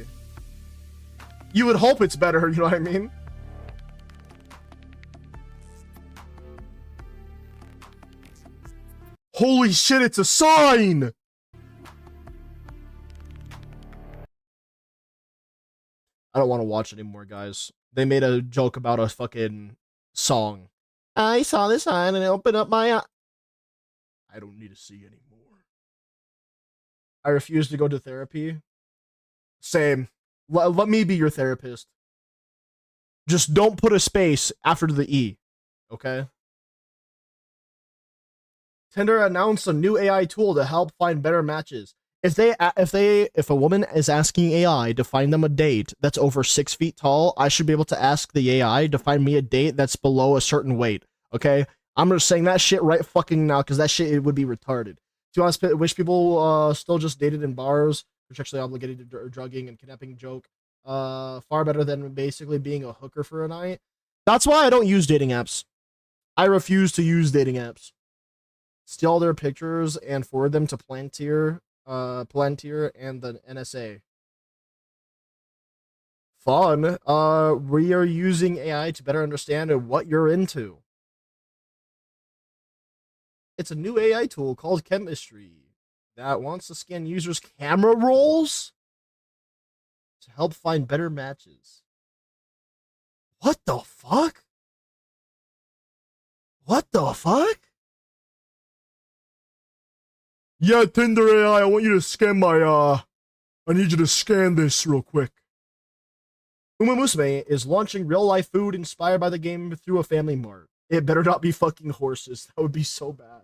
You would hope it's better, you know what I mean? Holy shit, it's a sign! I don't want to watch anymore, guys. They made a joke about a fucking song. I saw this sign and it opened up my eye. I don't need to see anymore. I refuse to go to therapy. Same. Let me be your therapist. Just don't put a space after the E. Okay? Tinder announced a new AI tool to help find better matches. If a woman is asking AI to find them a date that's over 6 feet tall, I should be able to ask the AI to find me a date that's below a certain weight. Okay? I'm just saying that shit right fucking now because that shit it would be retarded. To be honest, wish people still just dated in bars, which actually obligated to drugging and kidnapping joke. Far better than basically being a hooker for a night. That's why I don't use dating apps. I refuse to use dating apps. Steal their pictures and forward them to Palantir and the NSA. Fun. We are using AI to better understand what you're into. It's a new AI tool called Chemistry that wants to scan users' camera rolls to help find better matches. What the fuck? What the fuck? Yeah, Tinder AI, I want you to scan my, I need you to scan this real quick. Uma Musume is launching real-life food inspired by the game through a family mart. It better not be fucking horses. That would be so bad.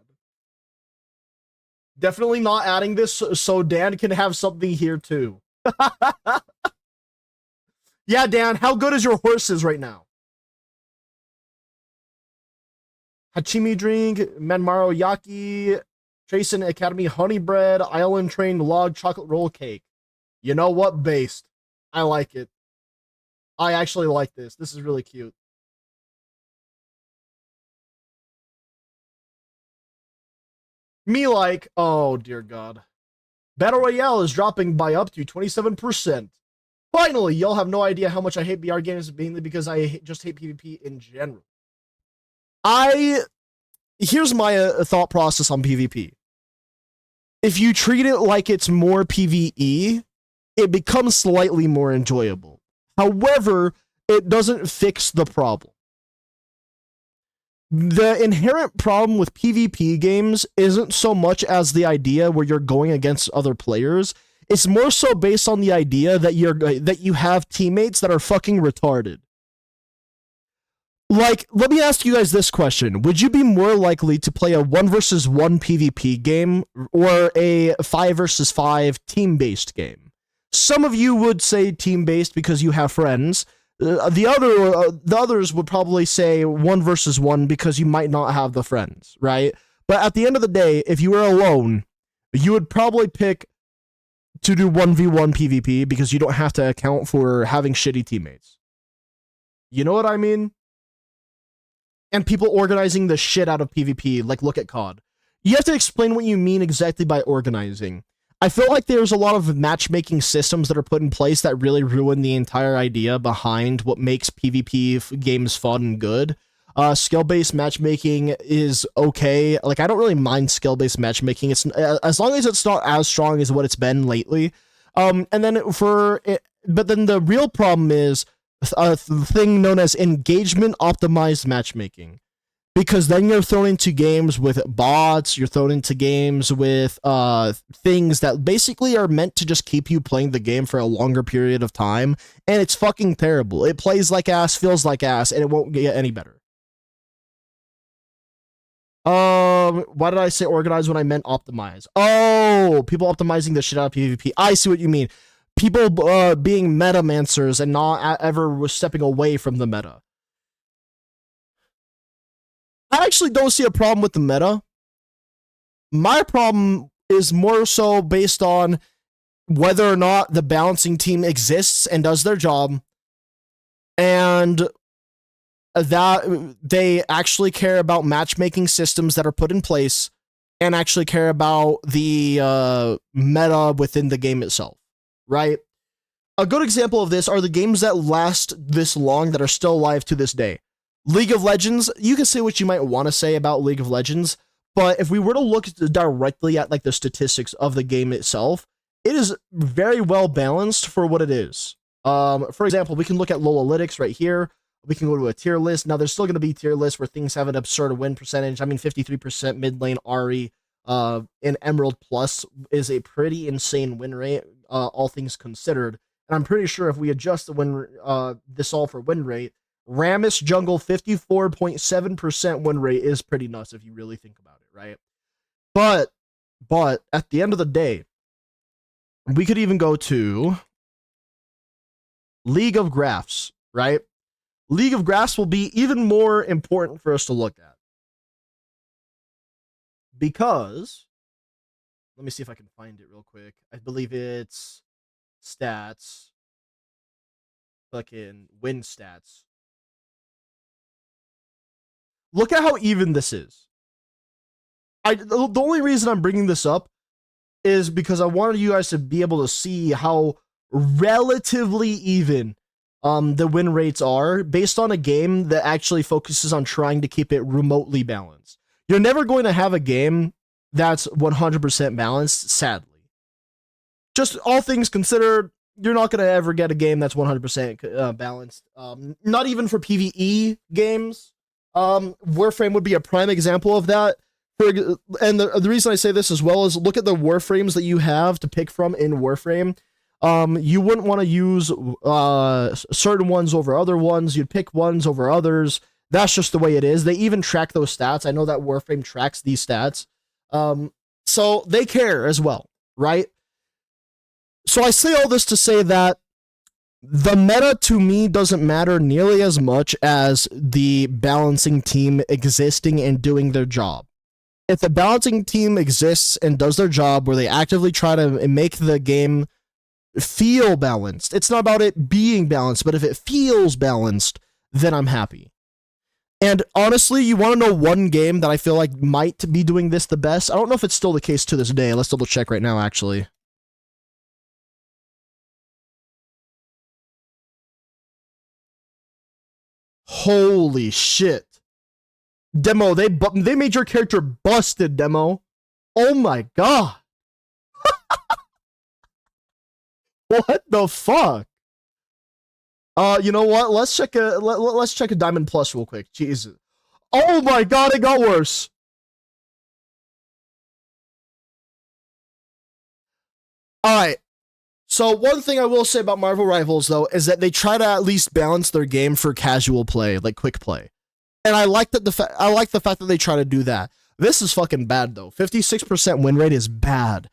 Definitely not adding this so Dan can have something here too. Yeah, Dan, how good is your horses right now? Hachimi drink, Manmaro Yaki, Tracen Academy honey bread, Island Train log chocolate roll cake. You know what? Based. I like it. I actually like this. This is really cute. Me like, oh dear God. Battle Royale is dropping by up to 27%. Finally, y'all have no idea how much I hate BR games, mainly because I just hate PvP in general. Here's my thought process on PvP. If you treat it like it's more PvE, it becomes slightly more enjoyable. However, it doesn't fix the problem. The inherent problem with PvP games isn't so much as the idea where you're going against other players. It's more so based on the idea that you have teammates that are fucking retarded. Like, let me ask you guys this question. Would you be more likely to play a 1 versus 1 PvP game or a 5 versus 5 team-based game? Some of you would say team-based because you have friends. The others would probably say 1 versus 1 because you might not have the friends, right? But at the end of the day, if you were alone, you would probably pick to do 1v1 PvP because you don't have to account for having shitty teammates. You know what I mean? And people organizing the shit out of PvP, like look at COD. You have to explain what you mean exactly by organizing. I feel like there's a lot of matchmaking systems that are put in place that really ruin the entire idea behind what makes PvP games fun and good. Skill-based matchmaking is okay. Like, I don't really mind skill-based matchmaking. It's as long as it's not as strong as what it's been lately. But then the real problem is a thing known as engagement optimized matchmaking. Because then you're thrown into games with bots, you're thrown into games with things that basically are meant to just keep you playing the game for a longer period of time, and it's fucking terrible. It plays like ass, feels like ass, and it won't get any better. Why did I say organize when I meant optimize? Oh, people optimizing the shit out of PvP. I see what you mean. People being metamancers and not ever stepping away from the meta. I actually don't see a problem with the meta. My problem is more so based on whether or not the balancing team exists and does their job, and that they actually care about matchmaking systems that are put in place and actually care about the meta within the game itself, right? A good example of this are the games that last this long that are still alive to this day. League of Legends, you can say what you might want to say about League of Legends, but if we were to look directly at like the statistics of the game itself, it is very well balanced for what it is. For example, we can look at LoLalytics right here. We can go to a tier list. Now, there's still going to be tier lists where things have an absurd win percentage. I mean, 53% mid lane Ahri in Emerald Plus is a pretty insane win rate, all things considered. And I'm pretty sure if we adjust the win this all for win rate, Rammus Jungle 54.7% win rate is pretty nuts if you really think about it, right? But at the end of the day, we could even go to League of Graphs, right? League of Graphs will be even more important for us to look at. Because, let me see if I can find it real quick. I believe it's stats. Fucking win stats. Look at how even this is. The only reason I'm bringing this up is because I wanted you guys to be able to see how relatively even the win rates are based on a game that actually focuses on trying to keep it remotely balanced. You're never going to have a game that's 100% balanced, sadly. Just all things considered, you're not going to ever get a game that's 100% balanced. Not even for PvE games. Warframe would be a prime example of that. And the reason I say this as well is look at the Warframes that you have to pick from in Warframe. You wouldn't want to use certain ones over other ones. You'd pick ones over others. That's just the way it is. They even track those stats. I know that Warframe tracks these stats. So they care as well, right? So I say all this to say that the meta to me doesn't matter nearly as much as the balancing team existing and doing their job. If the balancing team exists and does their job where they actively try to make the game feel balanced, it's not about it being balanced, but if it feels balanced, then I'm happy. And honestly, you want to know one game that I feel like might be doing this the best? I don't know if it's still the case to this day. Let's double check right now, actually. Holy shit. Demo, they made your character busted, Demo. Oh my god. What the fuck? You know what? Let's check a Diamond Plus real quick. Jesus. Oh my god, it got worse. Alright. So one thing I will say about Marvel Rivals, though, is that they try to at least balance their game for casual play, like quick play. And I like that I like the fact that they try to do that. This is fucking bad, though. 56% win rate is bad.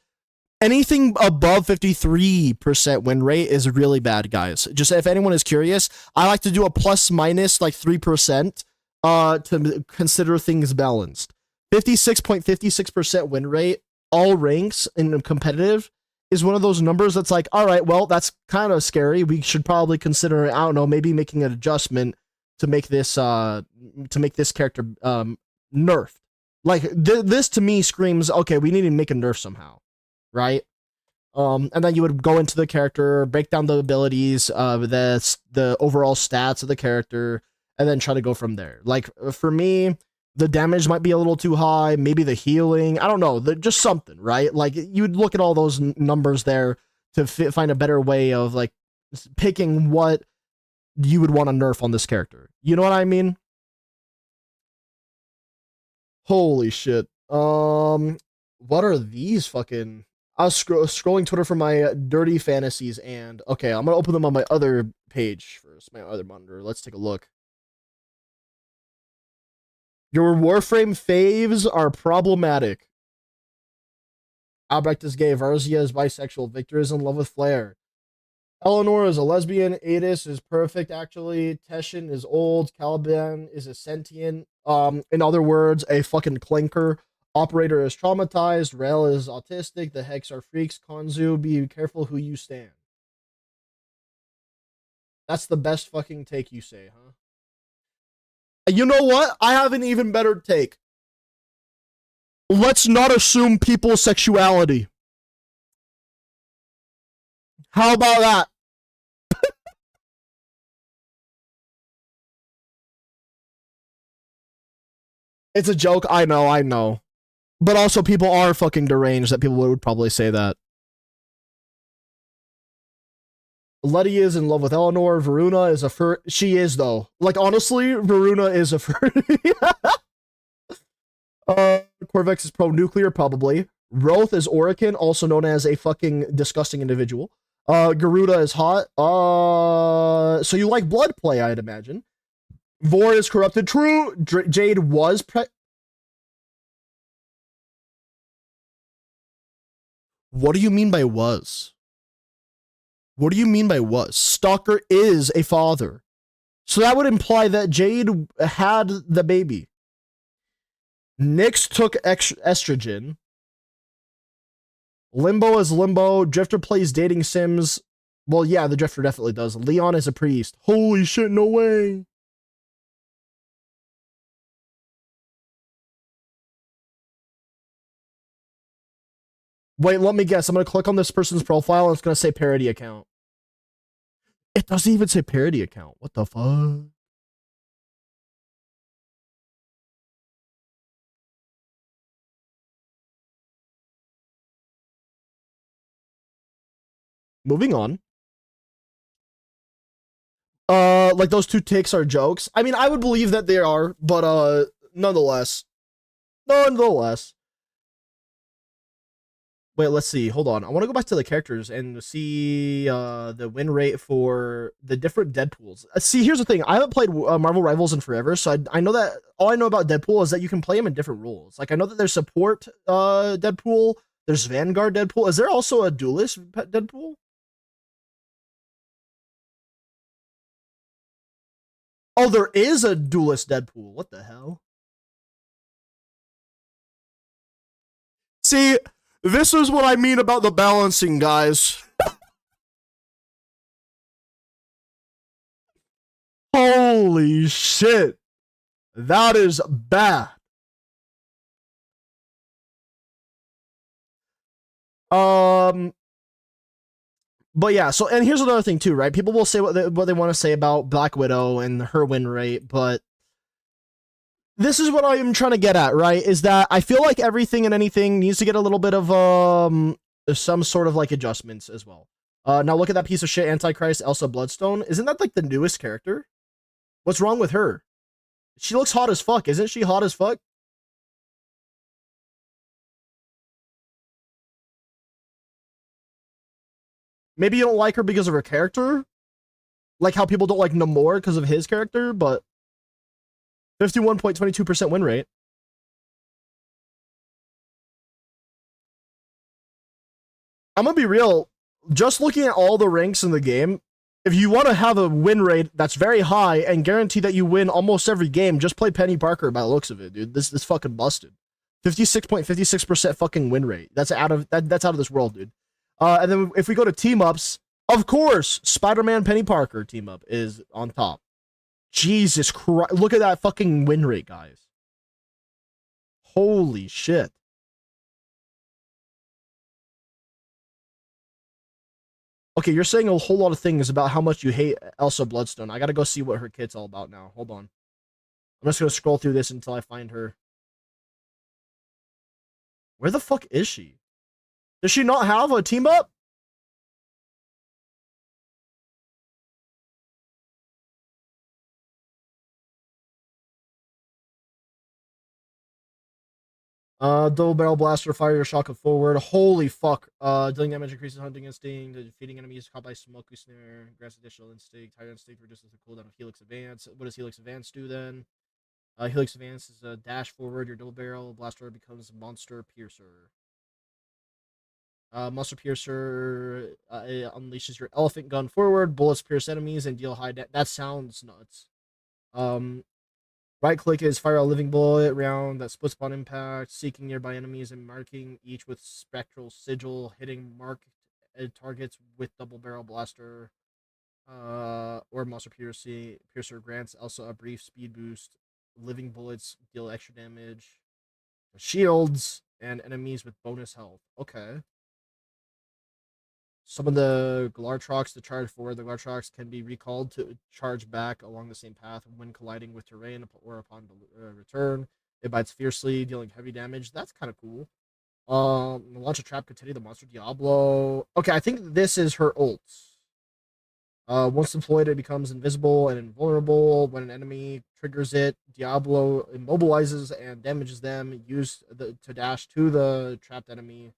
Anything above 53% win rate is really bad, guys. Just if anyone is curious, I like to do a plus minus like 3% to consider things balanced. 56.56% win rate, all ranks in competitive, is one of those numbers that's like, all right, well, that's kind of scary. We should probably consider, I don't know, maybe making an adjustment to make this character nerfed. Like this to me screams, okay, we need to make a nerf somehow, right? And then you would go into the character, break down the abilities, the overall stats of the character, and then try to go from there. Like for me, the damage might be a little too high, maybe the healing, I don't know, just something, right? Like you'd look at all those numbers there to find a better way of like picking what you would want to nerf on this character. You know what I mean? Holy shit. What are these fucking... I was scrolling Twitter for my dirty fantasies, and okay, I'm gonna open them on my other page first, my other monitor. Let's take a look. Your Warframe faves are problematic. Albrecht is gay, Varzia is bisexual, Victor is in love with Flair. Eleanor is a lesbian, Adis is perfect actually, Teshin is old, Caliban is a sentient, in other words, a fucking clinker. Operator is traumatized, Rail is autistic, the Hex are freaks, Konzu, be careful who you stand. That's the best fucking take you say, huh? You know what? I have an even better take. Let's not assume people's sexuality. How about that? It's a joke, I know. But also people are fucking deranged that people would probably say that. Letty is in love with Eleanor. Varuna is a fur. She is, though. Like, honestly, Varuna is a fur. Corvex is pro-nuclear, probably. Roth is Orican, also known as a fucking disgusting individual. Garuda is hot. So you like blood play, I'd imagine. Vor is corrupted. True. Jade was What do you mean by was? What do you mean by was? Stalker is a father. So that would imply that Jade had the baby. Nyx took estrogen. Limbo is Limbo. Drifter plays dating sims. Well, yeah, the Drifter definitely does. Leon is a priest. Holy shit, no way. Wait, let me guess. I'm going to click on this person's profile and it's going to say parody account. It doesn't even say parody account. What the fuck? Moving on. Like those two takes are jokes. I mean, I would believe that they are, but nonetheless. Wait, let's see. Hold on. I want to go back to the characters and see the win rate for the different Deadpools. See, here's the thing. I haven't played Marvel Rivals in forever, so I know that all I know about Deadpool is that you can play him in different roles. Like, I know that there's support Deadpool, there's Vanguard Deadpool. Is there also a duelist Deadpool? Oh, there is a duelist Deadpool. What the hell? See, this is what I mean about the balancing, guys. Holy shit. That is bad. But yeah, so, and here's another thing too, right? People will say what they want to say about Black Widow and her win rate, but this is what I'm trying to get at, right? Is that I feel like everything and anything needs to get a little bit of some sort of like adjustments as well. Now look at that piece of shit Antichrist, Elsa Bloodstone. Isn't that like the newest character? What's wrong with her? She looks hot as fuck. Isn't she hot as fuck? Maybe you don't like her because of her character? Like how people don't like Namor because of his character, but 51.22% win rate. I'm gonna be real. Just looking at all the ranks in the game, if you want to have a win rate that's very high and guarantee that you win almost every game, just play Penny Parker by the looks of it, dude. This fucking busted. 56.56% fucking win rate. That's out of this world, dude. And then if we go to team ups, of course, Spider-Man Penny Parker team up is on top. Jesus Christ. Look at that fucking win rate, guys. Holy shit. Okay, you're saying a whole lot of things about how much you hate Elsa Bloodstone. I gotta go see what her kit's all about now. Hold on. I'm just gonna scroll through this until I find her. Where the fuck is she? Does she not have a team up? Double barrel blaster, fire your shotgun forward. Holy fuck. Dealing damage increases hunting instinct, defeating enemies caught by Smoku Snare, grants additional instinct, higher instinct reduces the cooldown of Helix Advance. What does Helix Advance do then? Helix Advance is a dash forward, your double barrel blaster becomes Monster Piercer. Monster Piercer unleashes your elephant gun forward, bullets pierce enemies and deal high damage. That sounds nuts. Right click is fire a living bullet round that splits upon impact, seeking nearby enemies and marking each with spectral sigil, hitting marked targets with double barrel blaster. Or Monster Piercer grants also a brief speed boost. Living bullets deal extra damage. Shields and enemies with bonus health. Okay. Some of the Glartrox to charge forward. The Glartrox can be recalled to charge back along the same path when colliding with terrain or upon return. It bites fiercely, dealing heavy damage. That's kind of cool. Launch a trap, continue the monster Diablo. Okay, I think this is her ult. Once deployed, it becomes invisible and invulnerable. When an enemy triggers it, Diablo immobilizes and damages them. Use to dash to the trapped enemy.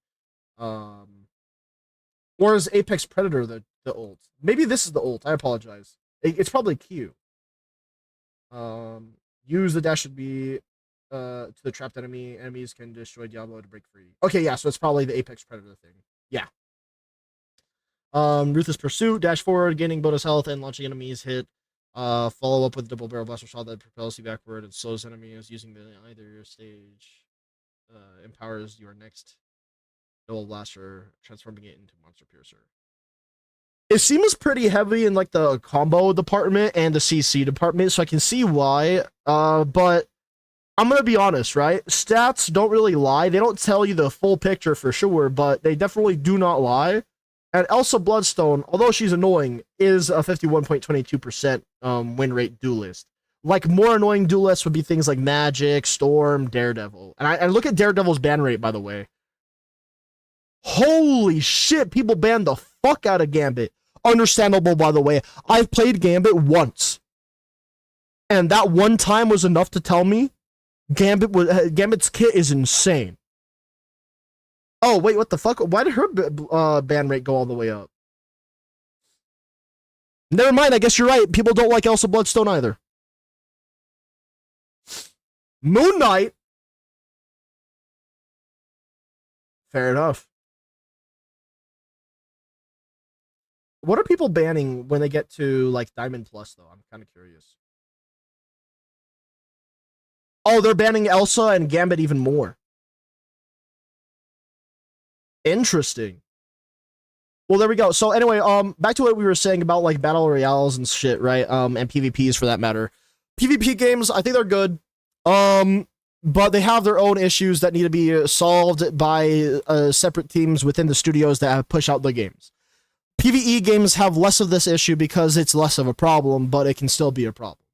Or is Apex Predator the ult? Maybe this is the ult. I apologize. It's probably Q. Use the dash should be to the trapped enemy. Enemies can destroy Diablo to break free. Okay, yeah, so it's probably the Apex Predator thing. Yeah. Ruthless Pursuit, dash forward, gaining bonus health and launching enemies hit. Follow up with double barrel blaster shot that propels you backward and slows enemies using the either stage. Empowers your next double blaster, transforming it into Monster Piercer. It seems pretty heavy in like the combo department and the CC department, so I can see why. But I'm gonna be honest, right? Stats don't really lie. They don't tell you the full picture for sure, but they definitely do not lie. And Elsa Bloodstone, although she's annoying, is a 51.22% win rate duelist. Like, more annoying duelists would be things like Magic, Storm, Daredevil. And I look at Daredevil's ban rate, by the way. Holy shit, people banned the fuck out of Gambit. Understandable, by the way. I've played Gambit once. And that one time was enough to tell me Gambit's kit is insane. Oh, wait, what the fuck? Why did her ban rate go all the way up? Never mind, I guess you're right. People don't like Elsa Bloodstone either. Moon Knight? Fair enough. What are people banning when they get to, like, Diamond Plus, though? I'm kind of curious. Oh, they're banning Elsa and Gambit even more. Interesting. Well, there we go. So anyway, back to what we were saying about like battle royales and shit, right? And PvPs for that matter. PvP games, I think they're good. But they have their own issues that need to be solved by separate teams within the studios that push out the games. PvE games have less of this issue because it's less of a problem, but it can still be a problem,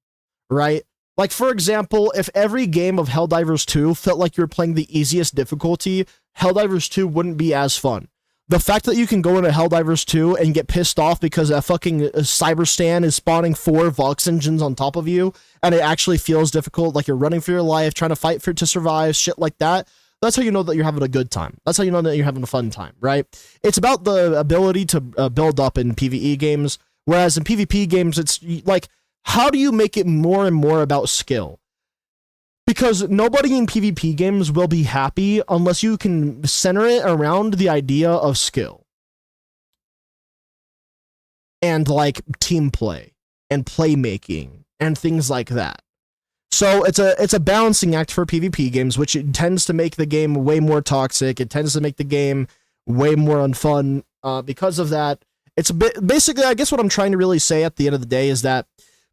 right? Like, for example, if every game of Helldivers 2 felt like you were playing the easiest difficulty, Helldivers 2 wouldn't be as fun. The fact that you can go into Helldivers 2 and get pissed off because a fucking Cyberstan is spawning 4 Vox engines on top of you, and it actually feels difficult, like you're running for your life, trying to fight to survive, shit like that, that's how you know that you're having a good time. That's how you know that you're having a fun time, right? It's about the ability to build up in PvE games, whereas in PvP games, it's like, how do you make it more and more about skill? Because nobody in PvP games will be happy unless you can center it around the idea of skill. And like team play and playmaking and things like that. So it's a balancing act for PvP games, which it tends to make the game way more toxic. It tends to make the game way more unfun because of that. It's a bit, basically, I guess what I'm trying to really say at the end of the day is that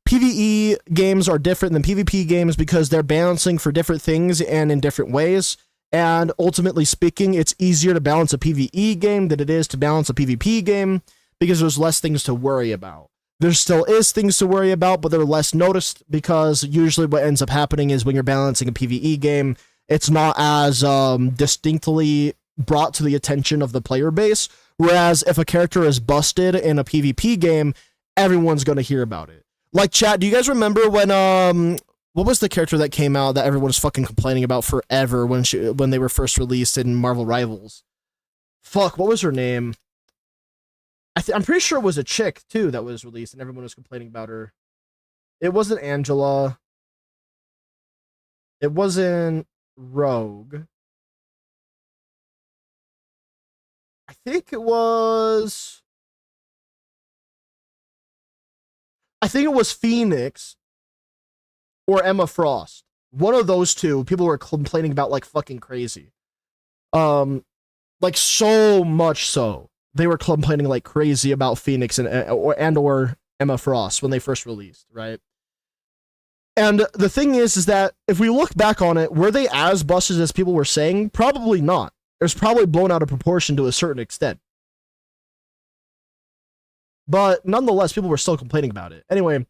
PvE games are different than PvP games because they're balancing for different things and in different ways. And ultimately speaking, it's easier to balance a PvE game than it is to balance a PvP game because there's less things to worry about. There still is things to worry about, but they're less noticed because usually what ends up happening is when you're balancing a PvE game, it's not as distinctly brought to the attention of the player base. Whereas if a character is busted in a PvP game, everyone's going to hear about it. Like, chat, do you guys remember when, what was the character that came out that everyone was fucking complaining about forever when they were first released in Marvel Rivals? Fuck, what was her name? I'm pretty sure it was a chick, too, that was released, and everyone was complaining about her. It wasn't Angela. It wasn't Rogue. I think it was Phoenix or Emma Frost. One of those two, people were complaining about like fucking crazy. Like so much so. They were complaining like crazy about Phoenix or Emma Frost when they first released, right? And the thing is that if we look back on it, were they as busted as people were saying? Probably not. It was probably blown out of proportion to a certain extent. But nonetheless, people were still complaining about it. Anyway,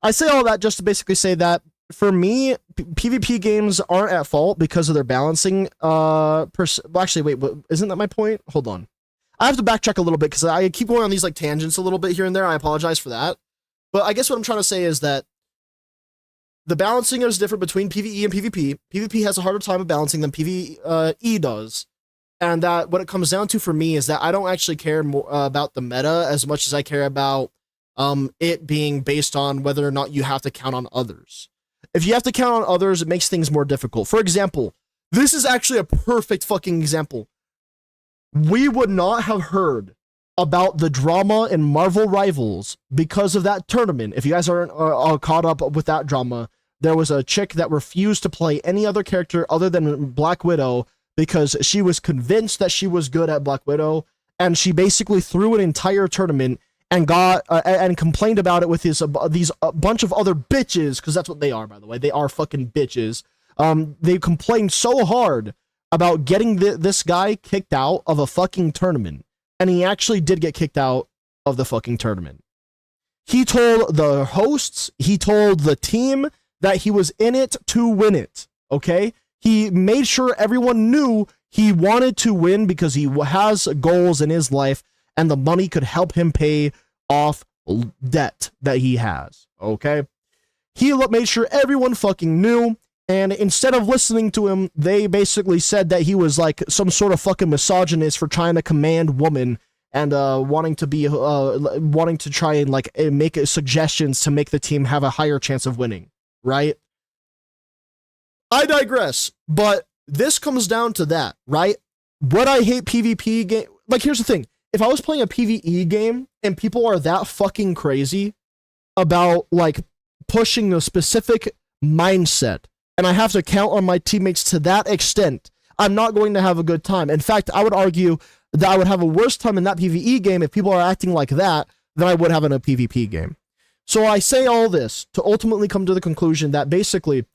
I say all that just to basically say that for me, PvP games aren't at fault because of their balancing. Well, actually, wait, isn't that my point? Hold on. I have to backtrack a little bit because I keep going on these like tangents a little bit here and there. I apologize for that. But I guess what I'm trying to say is that the balancing is different between PvE and PvP. PvP has a harder time of balancing than PvE does. And that what it comes down to for me is that I don't actually care more about the meta as much as I care about it being based on whether or not you have to count on others. If you have to count on others, it makes things more difficult. For example, this is actually a perfect fucking example. We would not have heard about the drama in Marvel Rivals because of that tournament. If you guys aren't caught up with that drama, there was a chick that refused to play any other character other than Black Widow because she was convinced that she was good at Black Widow, and she basically threw an entire tournament and got and complained about it with these bunch of other bitches, because that's what they are, by the way. They are fucking bitches. They complained so hard about getting this guy kicked out of a fucking tournament, and he actually did get kicked out of the fucking tournament. He told the hosts, he told the team that he was in it to win it, okay? He made sure everyone knew he wanted to win because he has goals in his life and the money could help him pay off debt that he has, okay? He made sure everyone fucking knew, and instead of listening to him, they basically said that he was like some sort of fucking misogynist for trying to command women and wanting to try and like make suggestions to make the team have a higher chance of winning, right? I digress, but this comes down to that, right? What I hate PvP game, like here's the thing. If I was playing a PvE game and people are that fucking crazy about like pushing a specific mindset and I have to count on my teammates to that extent, I'm not going to have a good time. In fact, I would argue that I would have a worse time in that PvE game if people are acting like that than I would have in a PvP game. So I say all this to ultimately come to the conclusion that basically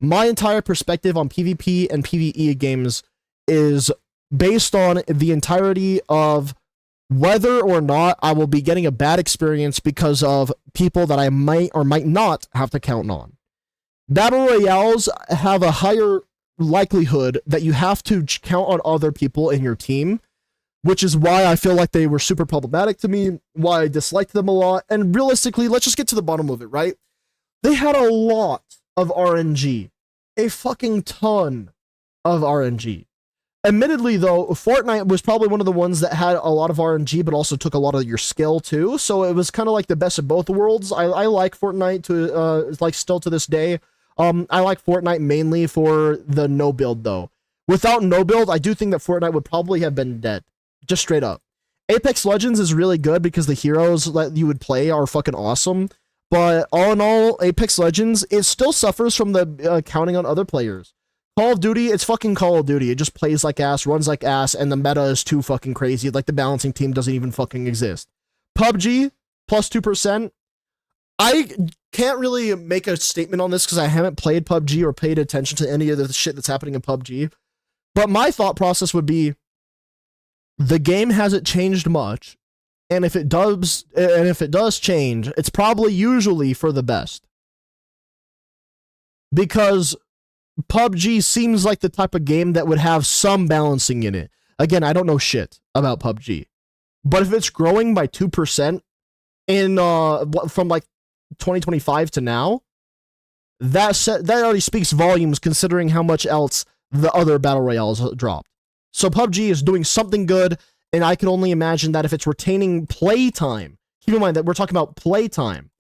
my entire perspective on PvP and PvE games is based on the entirety of whether or not I will be getting a bad experience because of people that I might or might not have to count on. Battle Royales have a higher likelihood that you have to count on other people in your team, which is why I feel like they were super problematic to me, why I disliked them a lot, and realistically, let's just get to the bottom of it, right? They had a lot of RNG. A fucking ton of RNG. Admittedly, though, Fortnite was probably one of the ones that had a lot of RNG, but also took a lot of your skill, too. So it was kind of like the best of both worlds. I like Fortnite to, like, still to this day. I like Fortnite mainly for the no build, though. Without no build, I do think that Fortnite would probably have been dead. Just straight up. Apex Legends is really good because the heroes that you would play are fucking awesome. But all in all, Apex Legends, it still suffers from the counting on other players. Call of Duty, it's fucking Call of Duty. It just plays like ass, runs like ass, and the meta is too fucking crazy. Like, the balancing team doesn't even fucking exist. PUBG, plus 2%. I can't really make a statement on this because I haven't played PUBG or paid attention to any of the shit that's happening in PUBG. But my thought process would be, the game hasn't changed much, and if it does change, it's probably usually for the best. Because PUBG seems like the type of game that would have some balancing in it. Again, I don't know shit about PUBG. But if it's growing by 2% in from like 2025 to now, that already speaks volumes considering how much else the other battle royales dropped. So PUBG is doing something good, and I can only imagine that if it's retaining playtime, keep in mind that we're talking about playtime,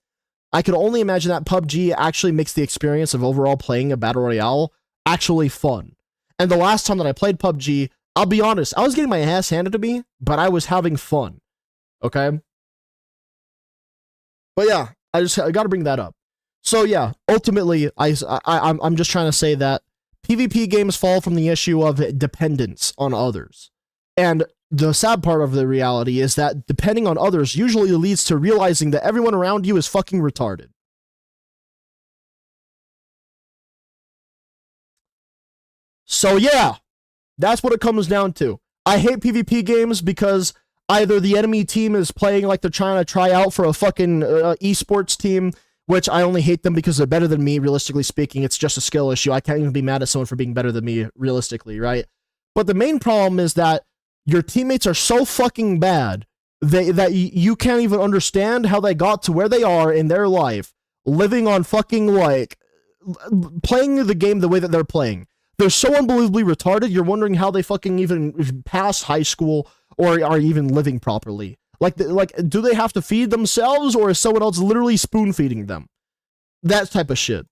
I can only imagine that PUBG actually makes the experience of overall playing a battle royale actually fun. And the last time that I played PUBG, I'll be honest, I was getting my ass handed to me, but I was having fun. Okay? But yeah, I got to bring that up. So yeah, ultimately, I'm just trying to say that PvP games fall from the issue of dependence on others. And the sad part of the reality is that depending on others usually leads to realizing that everyone around you is fucking retarded. So yeah, that's what it comes down to. I hate PvP games because either the enemy team is playing like they're trying to try out for a fucking esports team, which I only hate them because they're better than me, realistically speaking. It's just a skill issue. I can't even be mad at someone for being better than me, realistically, right? But the main problem is that your teammates are so fucking bad that you can't even understand how they got to where they are in their life, living on fucking, like, playing the game the way that they're playing. They're so unbelievably retarded, you're wondering how they fucking even pass high school or are even living properly. Like, do they have to feed themselves, or is someone else literally spoon feeding them? That type of shit.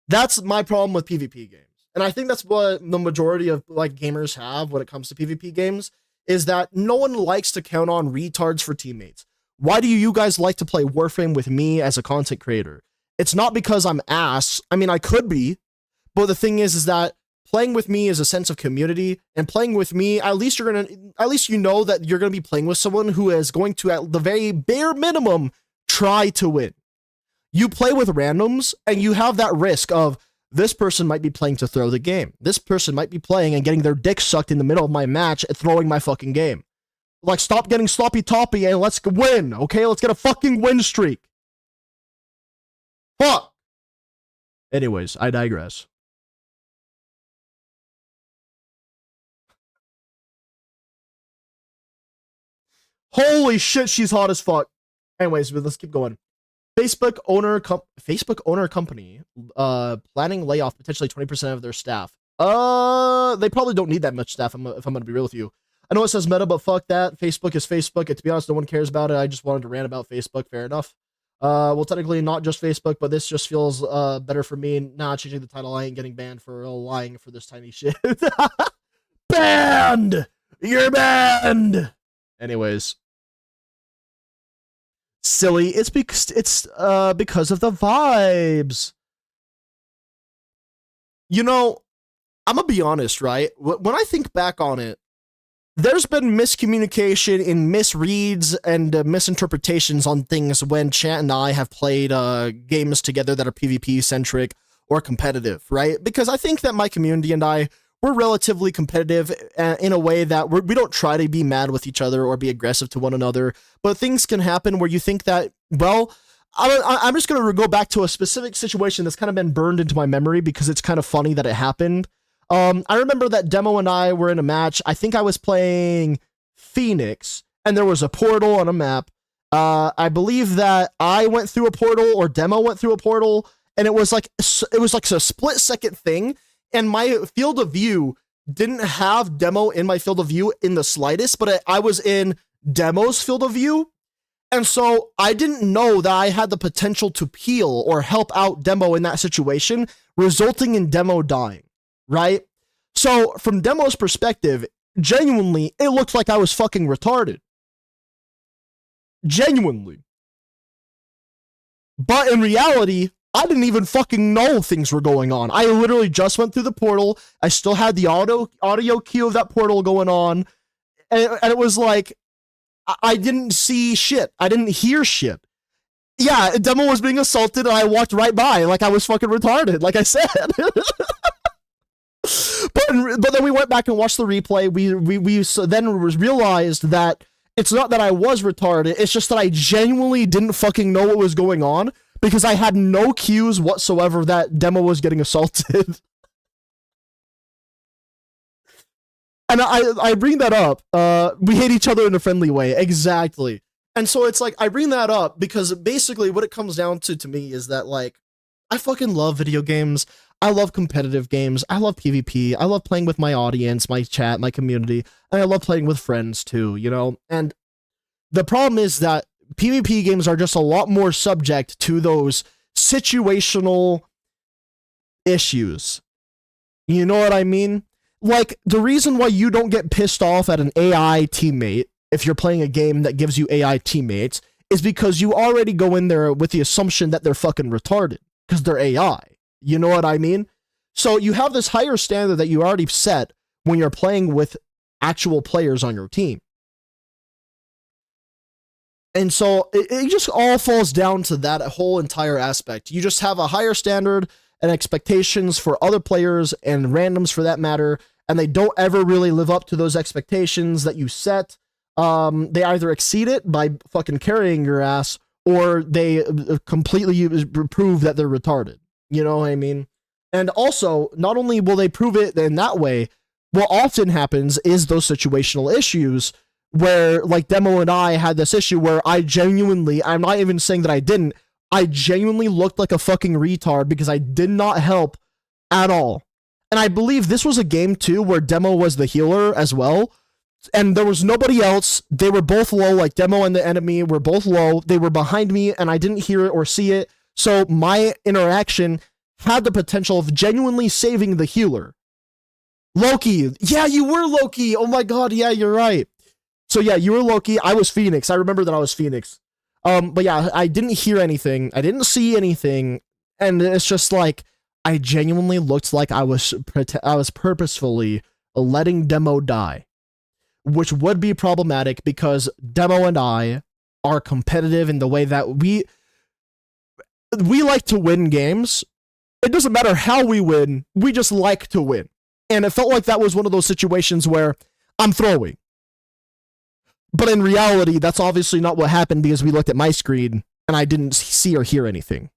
That's my problem with PvP games. And I think that's what the majority of like gamers have when it comes to PvP games, is that no one likes to count on retards for teammates. Why do you guys like to play Warframe with me as a content creator? It's not because I'm ass. I mean, I could be, but the thing is that playing with me is a sense of community, and playing with me, at least you know that you're gonna be playing with someone who is going to, at the very bare minimum, try to win. You play with randoms, and you have that risk of, this person might be playing to throw the game. This person might be playing and getting their dick sucked in the middle of my match and throwing my fucking game. Like, stop getting sloppy toppy and let's win, okay? Let's get a fucking win streak. Fuck. Anyways, I digress. Holy shit, she's hot as fuck. Anyways, but let's keep going. Facebook owner company planning layoff potentially 20% of their staff. They probably don't need that much staff, if I'm gonna be real with you. I know it says meta, but fuck that. Facebook is Facebook, and to be honest, no one cares about it. I just wanted to rant about Facebook. Fair enough. Well, technically not just Facebook, but this just feels better for me. Nah, changing the title. I ain't getting banned for lying for this tiny shit. Banned! You're banned! Anyways. Silly. It's because of the vibes. You know, I'm gonna be honest, right? When I think back on it, there's been miscommunication and misreads and misinterpretations on things when Chat and I have played games together that are PvP centric or competitive, right? Because I think that my community and I, we're relatively competitive in a way that we don't try to be mad with each other or be aggressive to one another, but things can happen where you think that, well, I'm just going to go back to a specific situation that's kind of been burned into my memory because it's kind of funny that it happened. I remember that Demo and I were in a match. I think I was playing Phoenix, and there was a portal on a map. I believe that I went through a portal or Demo went through a portal, and it was like a split-second thing, and my field of view didn't have Demo in my field of view in the slightest, but I was in Demo's field of view, and so I didn't know that I had the potential to peel or help out Demo in that situation, resulting in Demo dying. Right? So, from Demo's perspective, genuinely, it looked like I was fucking retarded. Genuinely. But in reality, I didn't even fucking know things were going on. I literally just went through the portal. I still had the audio cue of that portal going on. And it was like, I didn't see shit. I didn't hear shit. Yeah, Demo was being assaulted and I walked right by like I was fucking retarded, like I said. But then we went back and watched the replay. We then realized that it's not that I was retarded, it's just that I genuinely didn't fucking know what was going on because I had no cues whatsoever that Demo was getting assaulted. And I bring that up. We hate each other in a friendly way. Exactly. And so it's like, I bring that up because basically what it comes down to me is that, like, I fucking love video games. I love competitive games. I love PvP. I love playing with my audience, my chat, my community. And I love playing with friends too, you know? And the problem is that PvP games are just a lot more subject to those situational issues. You know what I mean? Like, the reason why you don't get pissed off at an AI teammate if you're playing a game that gives you AI teammates is because you already go in there with the assumption that they're fucking retarded because they're AI. You know what I mean? So you have this higher standard that you already set when you're playing with actual players on your team. And so it just all falls down to that whole entire aspect. You just have a higher standard and expectations for other players and randoms for that matter, and they don't ever really live up to those expectations that you set. They either exceed it by fucking carrying your ass, or they completely prove that they're retarded. You know what I mean? And also, not only will they prove it in that way, what often happens is those situational issues where, like, Demo and I had this issue where I genuinely, I'm not even saying that I didn't, I genuinely looked like a fucking retard because I did not help at all. And I believe this was a game too where Demo was the healer as well. And there was nobody else. They were both low, like Demo and the enemy were both low. They were behind me and I didn't hear it or see it. So my interaction had the potential of genuinely saving the healer. Loki. Yeah, you were Loki. Oh my god, yeah, you're right. So yeah, you were Loki. I was Phoenix. I remember that I was Phoenix. But yeah, I didn't hear anything. I didn't see anything. And it's just like, I genuinely looked like I was purposefully letting Demo die, which would be problematic because Demo and I are competitive in the way that we like to win games. It doesn't matter how we win, we just like to win. And it felt like that was one of those situations where I'm throwing. But in reality, that's obviously not what happened because we looked at my screen and I didn't see or hear anything.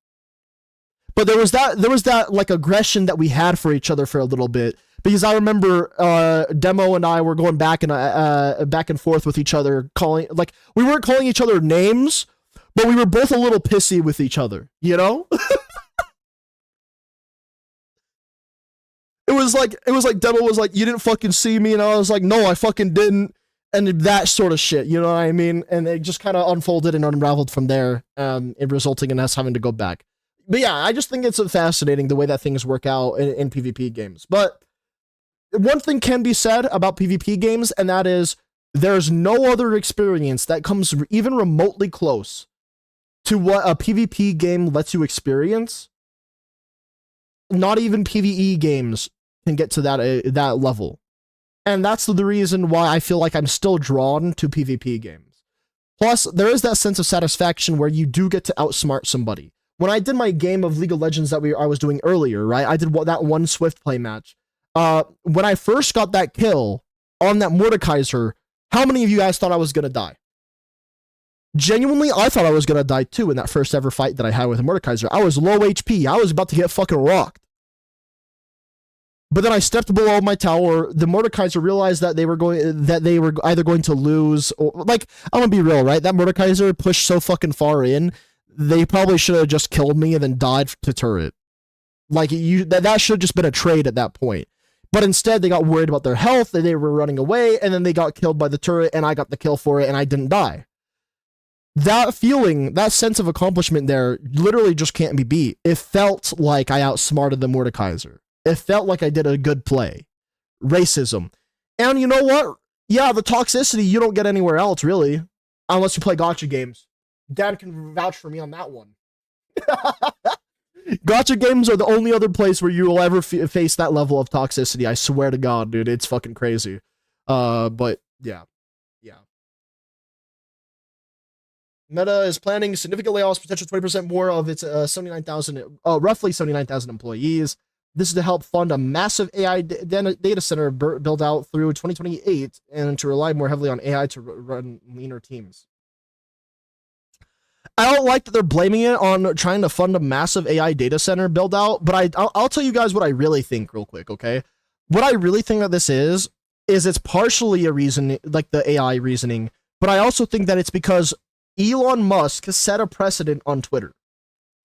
But there was that like aggression that we had for each other for a little bit, because I remember Demo and I were going back and forth with each other, calling, like, we weren't calling each other names, but we were both a little pissy with each other, you know? It was like Demo was like, you didn't fucking see me, and I was like, no, I fucking didn't, and that sort of shit, you know what I mean? And it just kind of unfolded and unraveled from there, it resulting in us having to go back. But yeah, I just think it's fascinating the way that things work out in PvP games. But one thing can be said about PvP games, and that is there's no other experience that comes even remotely close to what a PvP game lets you experience. Not even PvE games can get to that level. And that's the reason why I feel like I'm still drawn to PvP games. Plus, there is that sense of satisfaction where you do get to outsmart somebody. When I did my game of League of Legends that I was doing earlier, right? I did that one Swift play match. When I first got that kill on that Mordekaiser, how many of you guys thought I was gonna die? Genuinely, I thought I was gonna die too in that first ever fight that I had with Mordekaiser. I was low HP. I was about to get fucking rocked. But then I stepped below my tower. The Mordekaiser realized that they were either going to lose or, like, I'm gonna be real, right? That Mordekaiser pushed so fucking far in. They probably should have just killed me and then died to turret. Like, that should have just been a trade at that point. But instead, they got worried about their health, and they were running away, and then they got killed by the turret, and I got the kill for it, and I didn't die. That feeling, that sense of accomplishment there, literally just can't be beat. It felt like I outsmarted the Mordekaiser. It felt like I did a good play. Racism. And you know what? Yeah, the toxicity you don't get anywhere else, really. Unless you play gacha games. Dad can vouch for me on that one. Gacha games are the only other place where you will ever face that level of toxicity. I swear to God, dude, it's fucking crazy. But yeah. Meta is planning significant layoffs, potential 20% more of its roughly 79,000 employees. This is to help fund a massive AI data center build out through 2028 and to rely more heavily on AI to run leaner teams. I don't like that they're blaming it on trying to fund a massive AI data center build out, but I'll tell you guys what I really think real quick, okay? What I really think that this is it's partially a reason, like the AI reasoning, but I also think that it's because Elon Musk set a precedent on Twitter.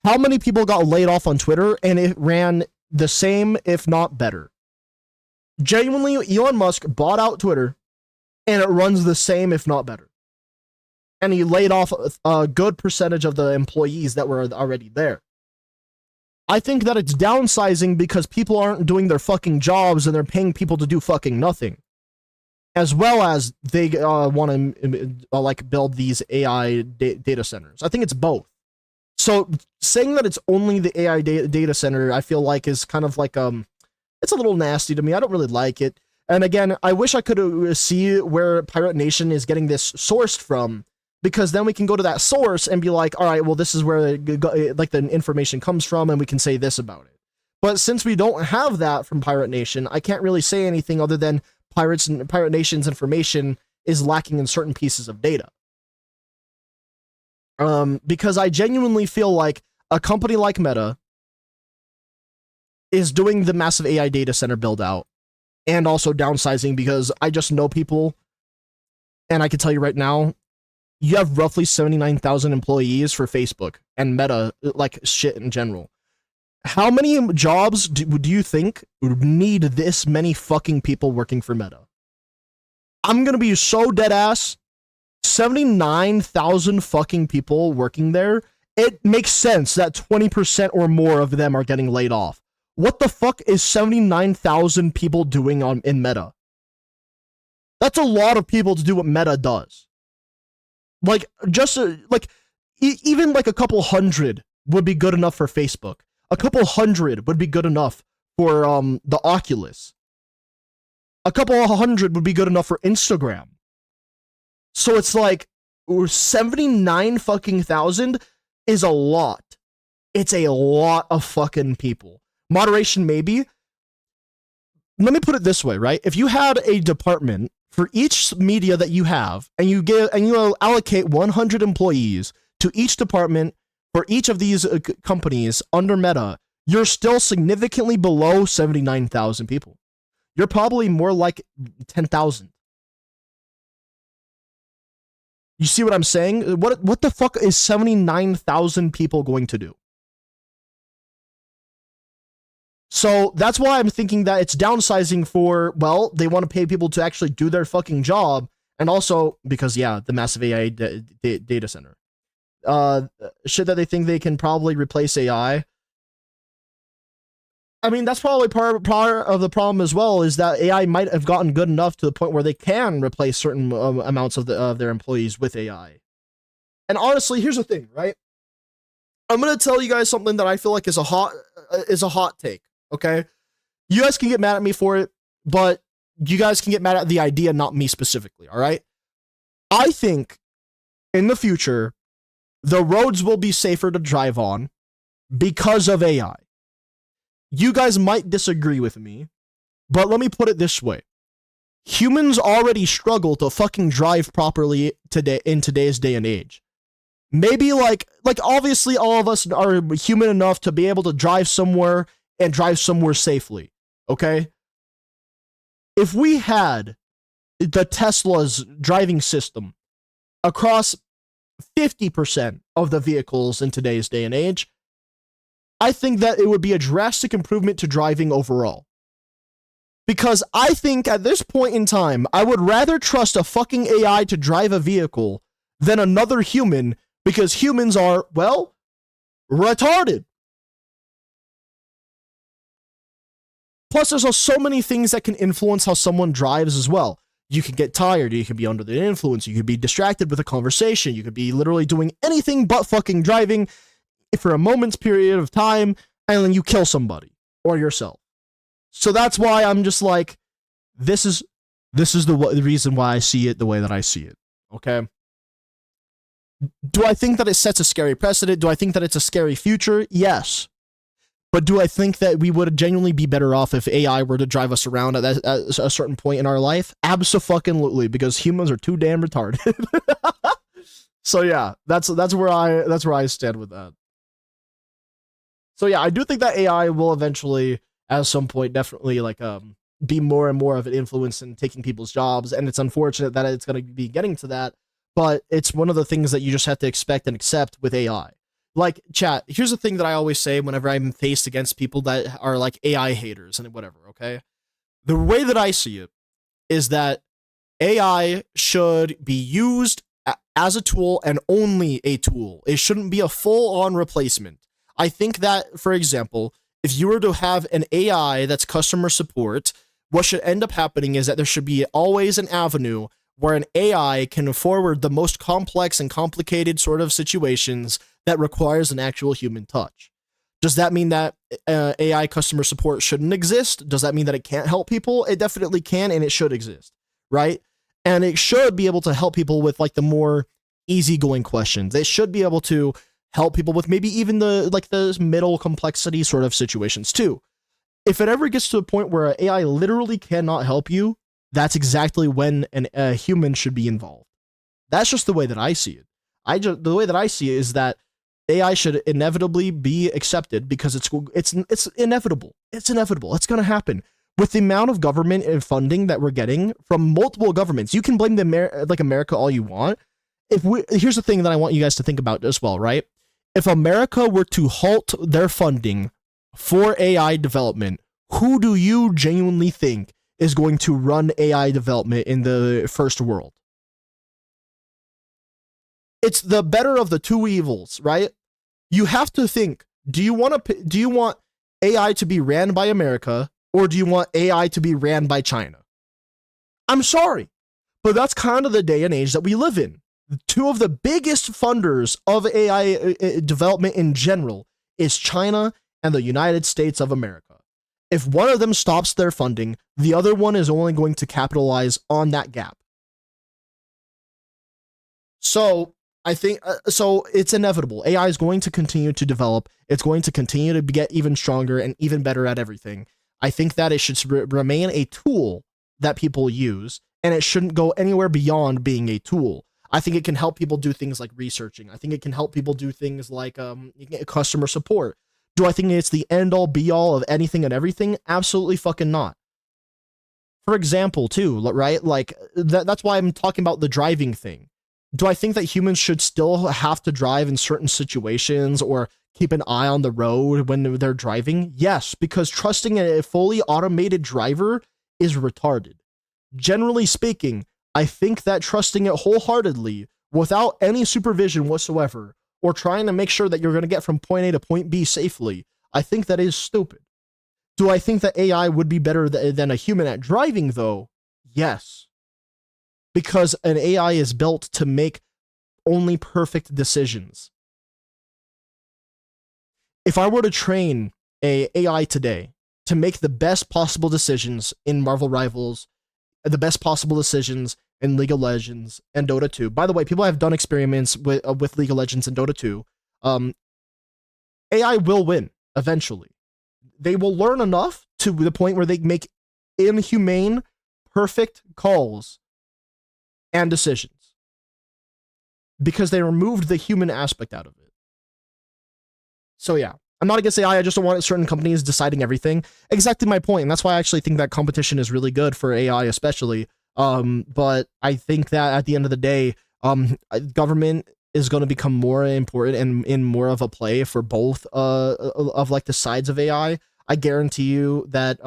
How many people got laid off on Twitter and it ran the same, if not better? Genuinely, Elon Musk bought out Twitter and it runs the same, if not better. And he laid off a good percentage of the employees that were already there. I think that it's downsizing because people aren't doing their fucking jobs and they're paying people to do fucking nothing. As well as they want to like build these AI data centers. I think it's both. So saying that it's only the AI data center, I feel like is kind of like it's a little nasty to me. I don't really like it. And again, I wish I could see where Pirate Nation is getting this sourced from, because then we can go to that source and be like, all right, well, this is where like the information comes from, and we can say this about it. But since we don't have that from Pirate Nation, I can't really say anything other than Pirate Nation's information is lacking in certain pieces of data. Because I genuinely feel like a company like Meta is doing the massive AI data center build out and also downsizing, because I just know people, and I can tell you right now, you have roughly 79,000 employees for Facebook and Meta, like shit in general. How many jobs do you think need this many fucking people working for Meta? I'm gonna be so dead ass. 79,000 fucking people working there. It makes sense that 20% or more of them are getting laid off. What the fuck is 79,000 people doing in Meta? That's a lot of people to do what Meta does. Like, just even like a couple hundred would be good enough for Facebook. A couple hundred would be good enough for the Oculus. A couple hundred would be good enough for Instagram. So it's like 79 fucking thousand is a lot. It's a lot of fucking people. Moderation maybe. Let me put it this way, right? If you had a department for each media that you have, and you allocate 100 employees to each department for each of these companies under Meta, you're still significantly below 79,000 people. You're probably more like 10,000. You see what I'm saying? What the fuck is 79,000 people going to do? So that's why I'm thinking that it's downsizing for, well, they want to pay people to actually do their fucking job, and also because, yeah, the massive AI data center. Shit that they think they can probably replace AI. I mean, that's probably part of the problem as well, is that AI might have gotten good enough to the point where they can replace certain amounts of their employees with AI. And honestly, here's the thing, right? I'm gonna tell you guys something that I feel like is a hot take. Okay, you guys can get mad at me for it, but you guys can get mad at the idea, not me specifically. All right, I think in the future the roads will be safer to drive on because of AI. You guys might disagree with me, but let me put it this way. Humans already struggle to fucking drive properly today in today's day and age. Maybe like obviously all of us are human enough to be able to drive somewhere and drive somewhere safely, okay? If we had the Tesla's driving system across 50% of the vehicles in today's day and age, I think that it would be a drastic improvement to driving overall. Because I think at this point in time, I would rather trust a fucking AI to drive a vehicle than another human, because humans are, well, retarded. Plus, there's so many things that can influence how someone drives as well. You can get tired, you can be under the influence, you could be distracted with a conversation, you could be literally doing anything but fucking driving for a moment's period of time, and then you kill somebody or yourself. So that's why I'm just like, this is the reason why I see it the way that I see it. Okay. Do I think that it sets a scary precedent? Do I think that it's a scary future? Yes. But do I think that we would genuinely be better off if AI were to drive us around at a certain point in our life? Abso-fucking-lutely, because humans are too damn retarded. So yeah, that's where I stand with that. So yeah, I do think that AI will eventually, at some point, definitely be more and more of an influence in taking people's jobs, and it's unfortunate that it's going to be getting to that. But it's one of the things that you just have to expect and accept with AI. Like, chat, here's the thing that I always say whenever I'm faced against people that are like AI haters and whatever, okay? The way that I see it is that AI should be used as a tool and only a tool. It shouldn't be a full-on replacement. I think that, for example, if you were to have an AI that's customer support, what should end up happening is that there should be always an avenue where an AI can forward the most complex and complicated sort of situations that requires an actual human touch. Does that mean that AI customer support shouldn't exist? Does that mean that it can't help people? It definitely can, and it should exist, right? And it should be able to help people with like the more easygoing questions. It should be able to help people with maybe even the middle complexity sort of situations too. If it ever gets to a point where AI literally cannot help you, that's exactly when a human should be involved. That's just the way that I see it. The way that I see it is that AI should inevitably be accepted because it's inevitable. It's inevitable. It's gonna happen. With the amount of government and funding that we're getting from multiple governments, you can blame America all you want. Here's the thing that I want you guys to think about as well, right? If America were to halt their funding for AI development, who do you genuinely think is going to run AI development in the first world? It's the better of the two evils, right? You have to think, do you want AI to be ran by America, or do you want AI to be ran by China? I'm sorry, but that's kind of the day and age that we live in. Two of the biggest funders of AI development in general is China and the United States of America. If one of them stops their funding, the other one is only going to capitalize on that gap. So I think so it's inevitable. AI is going to continue to develop. It's going to continue to get even stronger and even better at everything. I think that it should remain a tool that people use, and it shouldn't go anywhere beyond being a tool. I think it can help people do things like researching. I think it can help people do things like customer support. Do I think it's the end all be all of anything and everything? Absolutely fucking not. For example, too, right? Like that's why I'm talking about the driving thing. Do I think that humans should still have to drive in certain situations or keep an eye on the road when they're driving? Yes, because trusting a fully automated driver is retarded. Generally speaking, I think that trusting it wholeheartedly without any supervision whatsoever, or trying to make sure that you're going to get from point A to point B safely, I think that is stupid. Do I think that AI would be better than a human at driving, though? Yes. Because an AI is built to make only perfect decisions. If I were to train a AI today to make the best possible decisions in Marvel Rivals, the best possible decisions in League of Legends and Dota 2. By the way, people have done experiments with League of Legends and Dota 2. AI will win eventually. They will learn enough to the point where they make inhumane, perfect calls and decisions because they removed the human aspect out of it. So yeah, I'm not against AI. I just don't want certain companies deciding everything. Exactly my point, and that's why I actually think that competition is really good for AI, especially. But I think that at the end of the day, government is going to become more important and in more of a play for both of like the sides of AI. I guarantee you that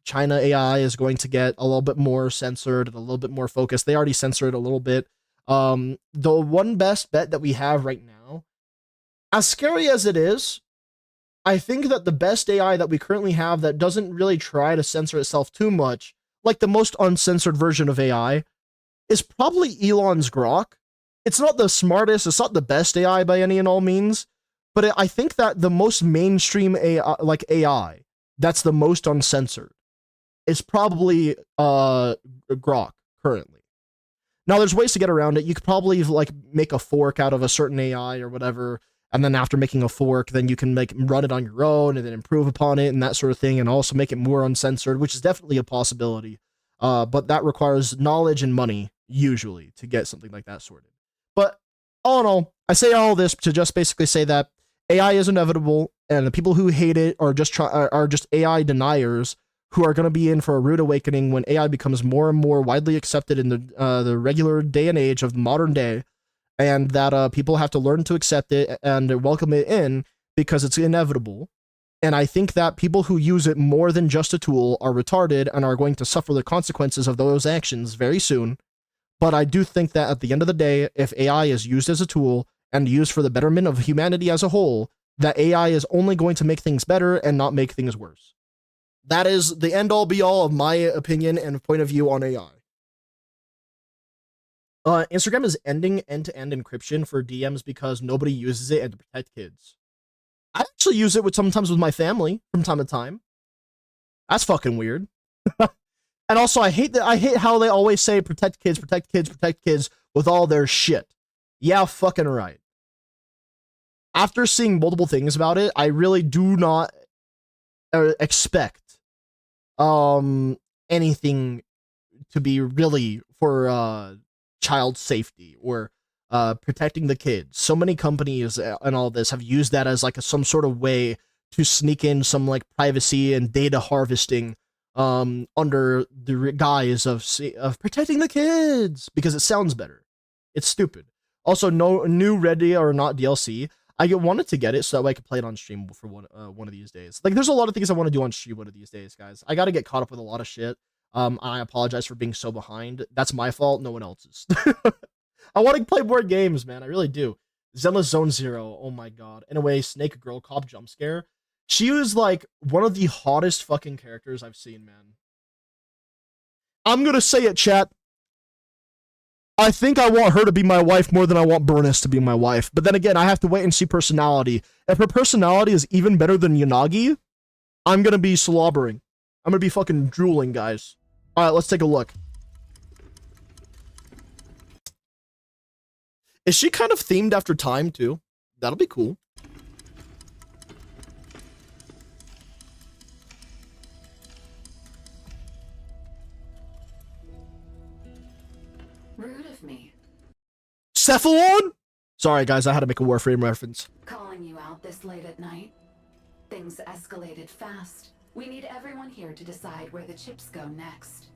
China AI is going to get a little bit more censored and a little bit more focused. They already censored a little bit. The one best bet that we have right now, as scary as it is, I think that the best AI that we currently have that doesn't really try to censor itself too much, like the most uncensored version of AI, is probably Elon's Grok. It's not the smartest, it's not the best AI by any and all means, But I think that the most mainstream AI, like AI, that's the most uncensored, is probably Grok currently. Now, there's ways to get around it. You could probably like make a fork out of a certain AI or whatever, and then after making a fork, then you can run it on your own and then improve upon it and that sort of thing, and also make it more uncensored, which is definitely a possibility. But that requires knowledge and money usually to get something like that sorted. But all in all, I say all this to just basically say that AI is inevitable, and the people who hate it are just AI deniers who are going to be in for a rude awakening when AI becomes more and more widely accepted in the regular day and age of modern day, and that people have to learn to accept it and welcome it in because it's inevitable. And I think that people who use it more than just a tool are retarded and are going to suffer the consequences of those actions very soon. But I do think that at the end of the day, if AI is used as a tool and used for the betterment of humanity as a whole, that AI is only going to make things better and not make things worse. That is the end all be all of my opinion and point of view on AI. Instagram is ending end-to-end encryption for DMs because nobody uses it and to protect kids. I actually use it sometimes with my family from time to time. That's fucking weird. And also, I hate how they always say protect kids, protect kids, protect kids with all their shit. Yeah, fucking right. After seeing multiple things about it, I really do not expect anything to be really for child safety or protecting the kids. So many companies and all this have used that as like some sort of way to sneak in some like privacy and data harvesting under the guise of protecting the kids because it sounds better. It's stupid. Also, no new Ready or Not DLC. I wanted to get it so that way I could play it on stream for one of these days. Like, there's a lot of things I want to do on stream one of these days, guys. I got to get caught up with a lot of shit. I apologize for being so behind. That's my fault, no one else's. I want to play more games, man. I really do. Zelda Zone Zero. Oh my god. Anyway, Snake Girl Cop jump scare. She was like one of the hottest fucking characters I've seen, man. I'm gonna say it, chat. I think I want her to be my wife more than I want Burness to be my wife. But then again, I have to wait and see personality. If her personality is even better than Yanagi, I'm gonna be slobbering. I'm gonna be fucking drooling, guys. Alright, let's take a look. Is she kind of themed after time, too? That'll be cool. Rude of me. Cephalon? Sorry, guys, I had to make a Warframe reference. Calling you out this late at night. Things escalated fast. We need everyone here to decide where the chips go next.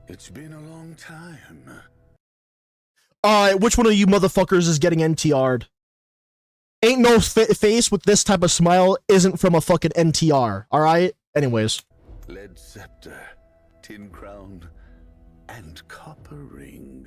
It's been a long time. Alright, which one of you motherfuckers is getting NTR'd? Ain't no face with this type of smile isn't from a fucking NTR, alright? Anyways. Lead scepter, tin crown, and copper ring.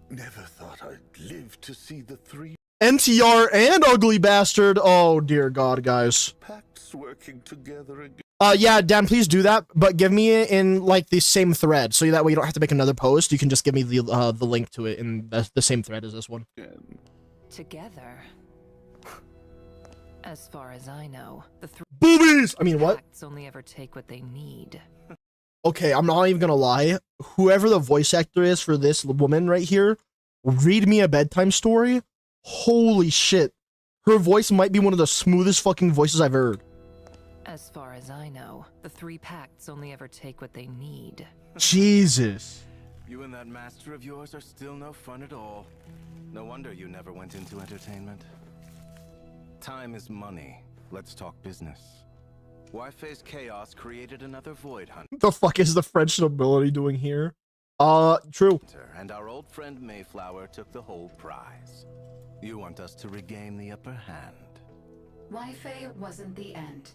Never thought I'd live to see the three NTR and Ugly Bastard. Oh, dear God, guys. pacts working together again. Yeah, Dan, please do that, but give me it in, like, the same thread, so that way you don't have to make another post. You can just give me the link to it in the same thread as this one. Together. As far as I know, the three Boobies! I mean, what? pacts only ever take what they need. Okay, I'm not even gonna lie. Whoever the voice actor is for this woman right here, read me a bedtime story. Holy shit. Her voice might be one of the smoothest fucking voices I've heard. As far as I know, the three pacts only ever take what they need. Jesus. You and that master of yours are still no fun at all. No wonder you never went into entertainment. Time is money. Let's talk business. Why face chaos created another void hunter, The fuck is the French nobility doing here? True. and our old friend Mayflower took the whole prize. You want us to regain the upper hand. Wi-Fi wasn't the end.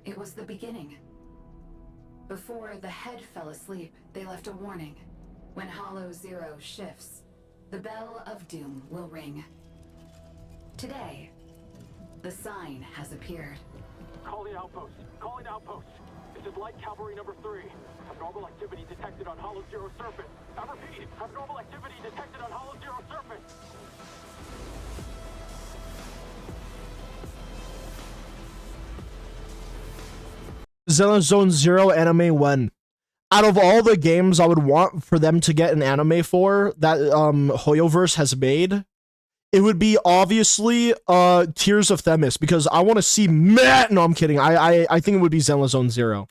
It was the beginning. Before the head fell asleep, they left a warning. When Hollow Zero shifts, the bell of doom will ring. Today, the sign has appeared. Calling outpost. Calling outpost. This is Light Cavalry number 3. Abnormal activity detected on Hollow Zero surface. I repeat, abnormal activity detected on Hollow Zero surface. Zone Zero anime when? Out of all the games I would want for them to get an anime for that Hoyoverse has made, it would be obviously Tears of Themis, because I want to see Matt. No, I'm kidding. I think it would be Zenless Zone Zero.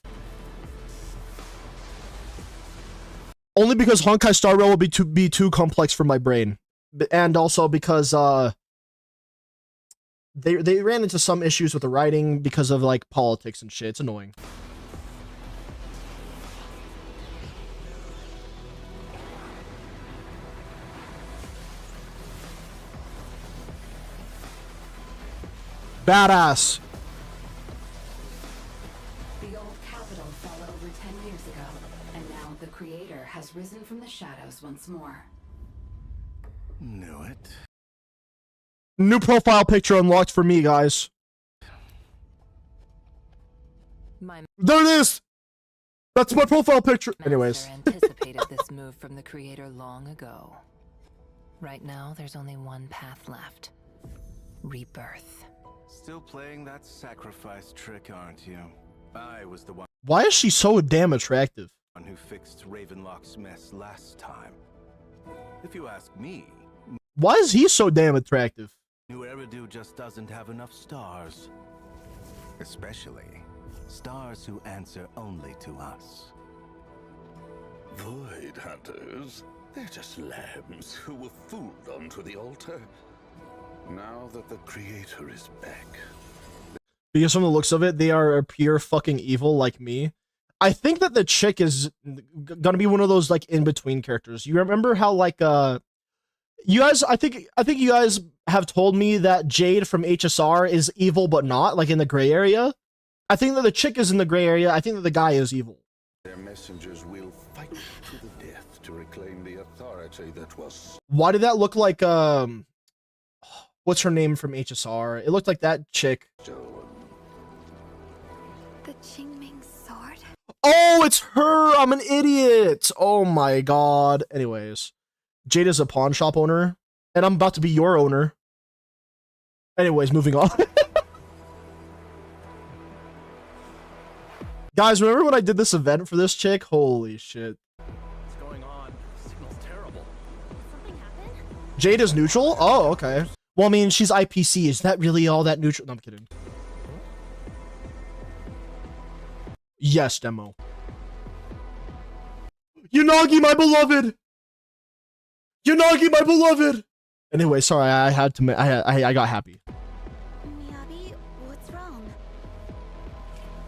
Only because Honkai Star Rail will be too complex for my brain, and also because they ran into some issues with the writing because of like politics and shit. It's annoying. Badass. The old capital fell over 10 years ago, and now the creator has risen from the shadows once more. Knew it. New profile picture unlocked for me, guys. There it is. That's my profile picture. Anyways. Anticipated this move from the creator long ago. Right now, there's only one path left. Rebirth. Still playing that sacrifice trick, aren't you? I was the one Why is she so damn attractive? who fixed Ravenlock's mess last time. If you ask me, Why is he so damn attractive? New Eridu just doesn't have enough stars. Especially stars who answer only to us. Void hunters? They're just lambs who were fooled onto the altar. Now that the creator is back. Because from the looks of it, they are pure fucking evil like me. I think that the chick is gonna be one of those like in-between characters. You remember how like you guys, I think you guys have told me that Jade from HSR is evil but not, like in the gray area. I think that the chick is in the gray area. I think that the guy is evil. Their messengers will fight to the death to reclaim the authority that was. Why did that look like what's her name from HSR? It looked like that chick. stolen. The Qingming sword? Oh, it's her. I'm an idiot. Oh my god. Anyways, Jade is a pawn shop owner, and I'm about to be your owner. Anyways, moving on. Guys, remember when I did this event for this chick? Holy shit. What's going on? Signal's terrible. Something happened? Jade is neutral? Oh, okay. Well, I mean, she's IPC. Is that really all that neutral? No, I'm kidding. Yes, demo. Unagi, my beloved! Unagi, my beloved! Anyway, sorry, I had to. I got happy. Miyabi, what's wrong?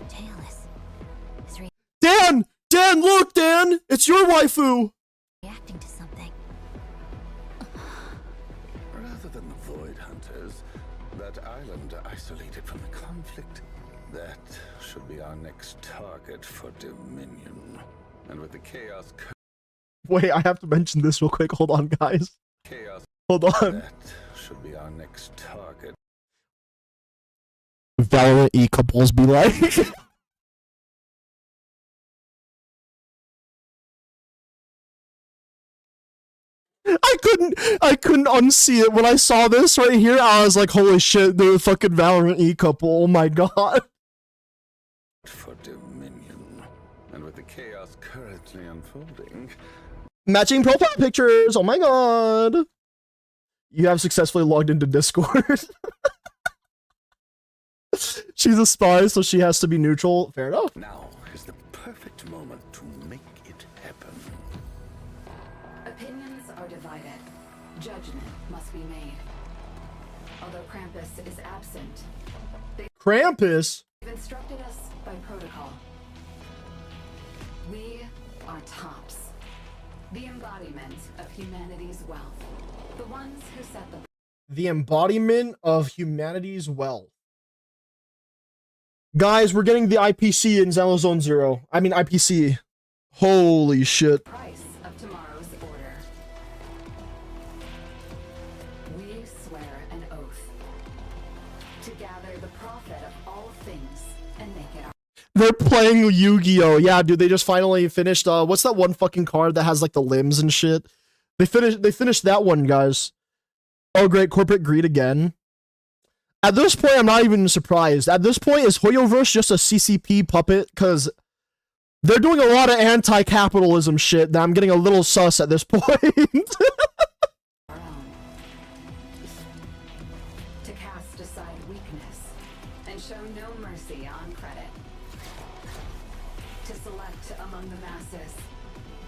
Tailless is Dan! Dan, look, Dan! It's your waifu! reacting to something. Rather than the Void Hunters, that island isolated from the conflict, that should be our next target for Dominion. And with the chaos Wait, I have to mention this real quick. Hold on, guys. Hold on. that should be our next target. Valorant e-couples be like. I couldn't unsee it when I saw this right here. I was like, holy shit, they're a fucking Valorant e-couple. Oh my god. For Dominion. And with the chaos currently unfolding, Matching profile pictures. Oh my god. You have successfully logged into Discord. She's a spy, so she has to be neutral. Fair enough. now is the perfect moment to make it happen. Opinions are divided. Judgment must be made. Although Krampus is absent, Krampus? they've instructed us by protocol. We are tops. The embodiment of humanity's wealth. The ones who set the The embodiment of humanity's wealth. Guys, we're getting the IPC in Zone Zero. I mean IPC. Holy shit. price of tomorrow's order. We swear an oath to gather the profit of all things and make it our. They're playing Yu-Gi-Oh! Yeah, dude, they just finally finished what's that one fucking card that has like the limbs and shit? They finished that one, guys. Oh great, corporate greed again. At this point, I'm not even surprised. At this point, is Hoyoverse just a CCP puppet? Because they're doing a lot of anti-capitalism shit that I'm getting a little sus at this point. To cast aside weakness and show no mercy on credit. To select among the masses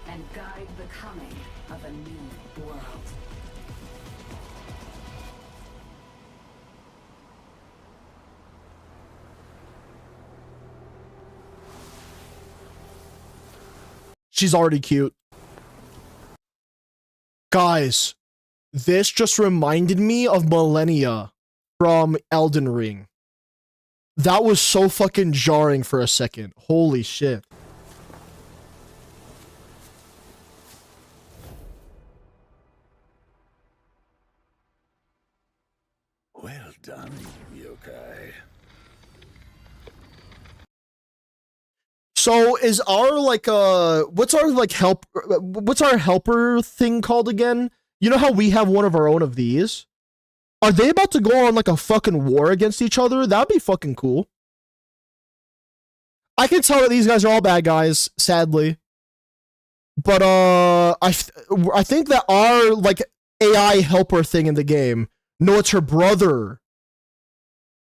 and guide the coming of a new world. She's already cute. Guys, this just reminded me of Millennia from Elden Ring. That was so fucking jarring for a second. Holy shit. Well done, yokai. So is our like what's our like what's our helper thing called again? You know how we have one of our own of these? Are they about to go on like a fucking war against each other? That'd be fucking cool. I can tell that these guys are all bad guys, sadly. But I think that our like AI helper thing in the game, no, it's her brother.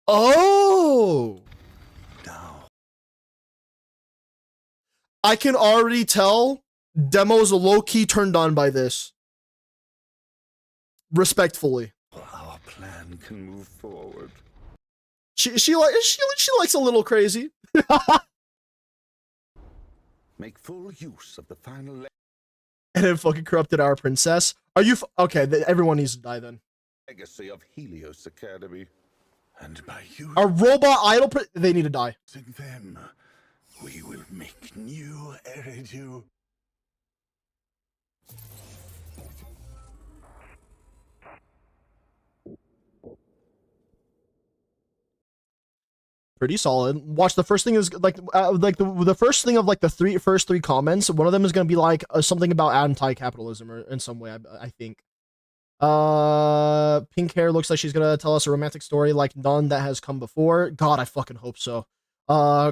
Oh. I can already tell Demo's low-key turned on by this. Respectfully. Our plan can move forward. She likes a little crazy. Make full use of the final And then fucking corrupted our princess. Are you okay? Everyone needs to die then. legacy of Helios Academy. And by Our robot idol, they need to die. using them, we will make new Eridu. Pretty solid. Watch, the first thing is like the first thing of like the first three comments. One of them is gonna be like something about anti-capitalism or in some way. I think. Pink hair looks like she's gonna tell us a romantic story like none that has come before. God, I fucking hope so.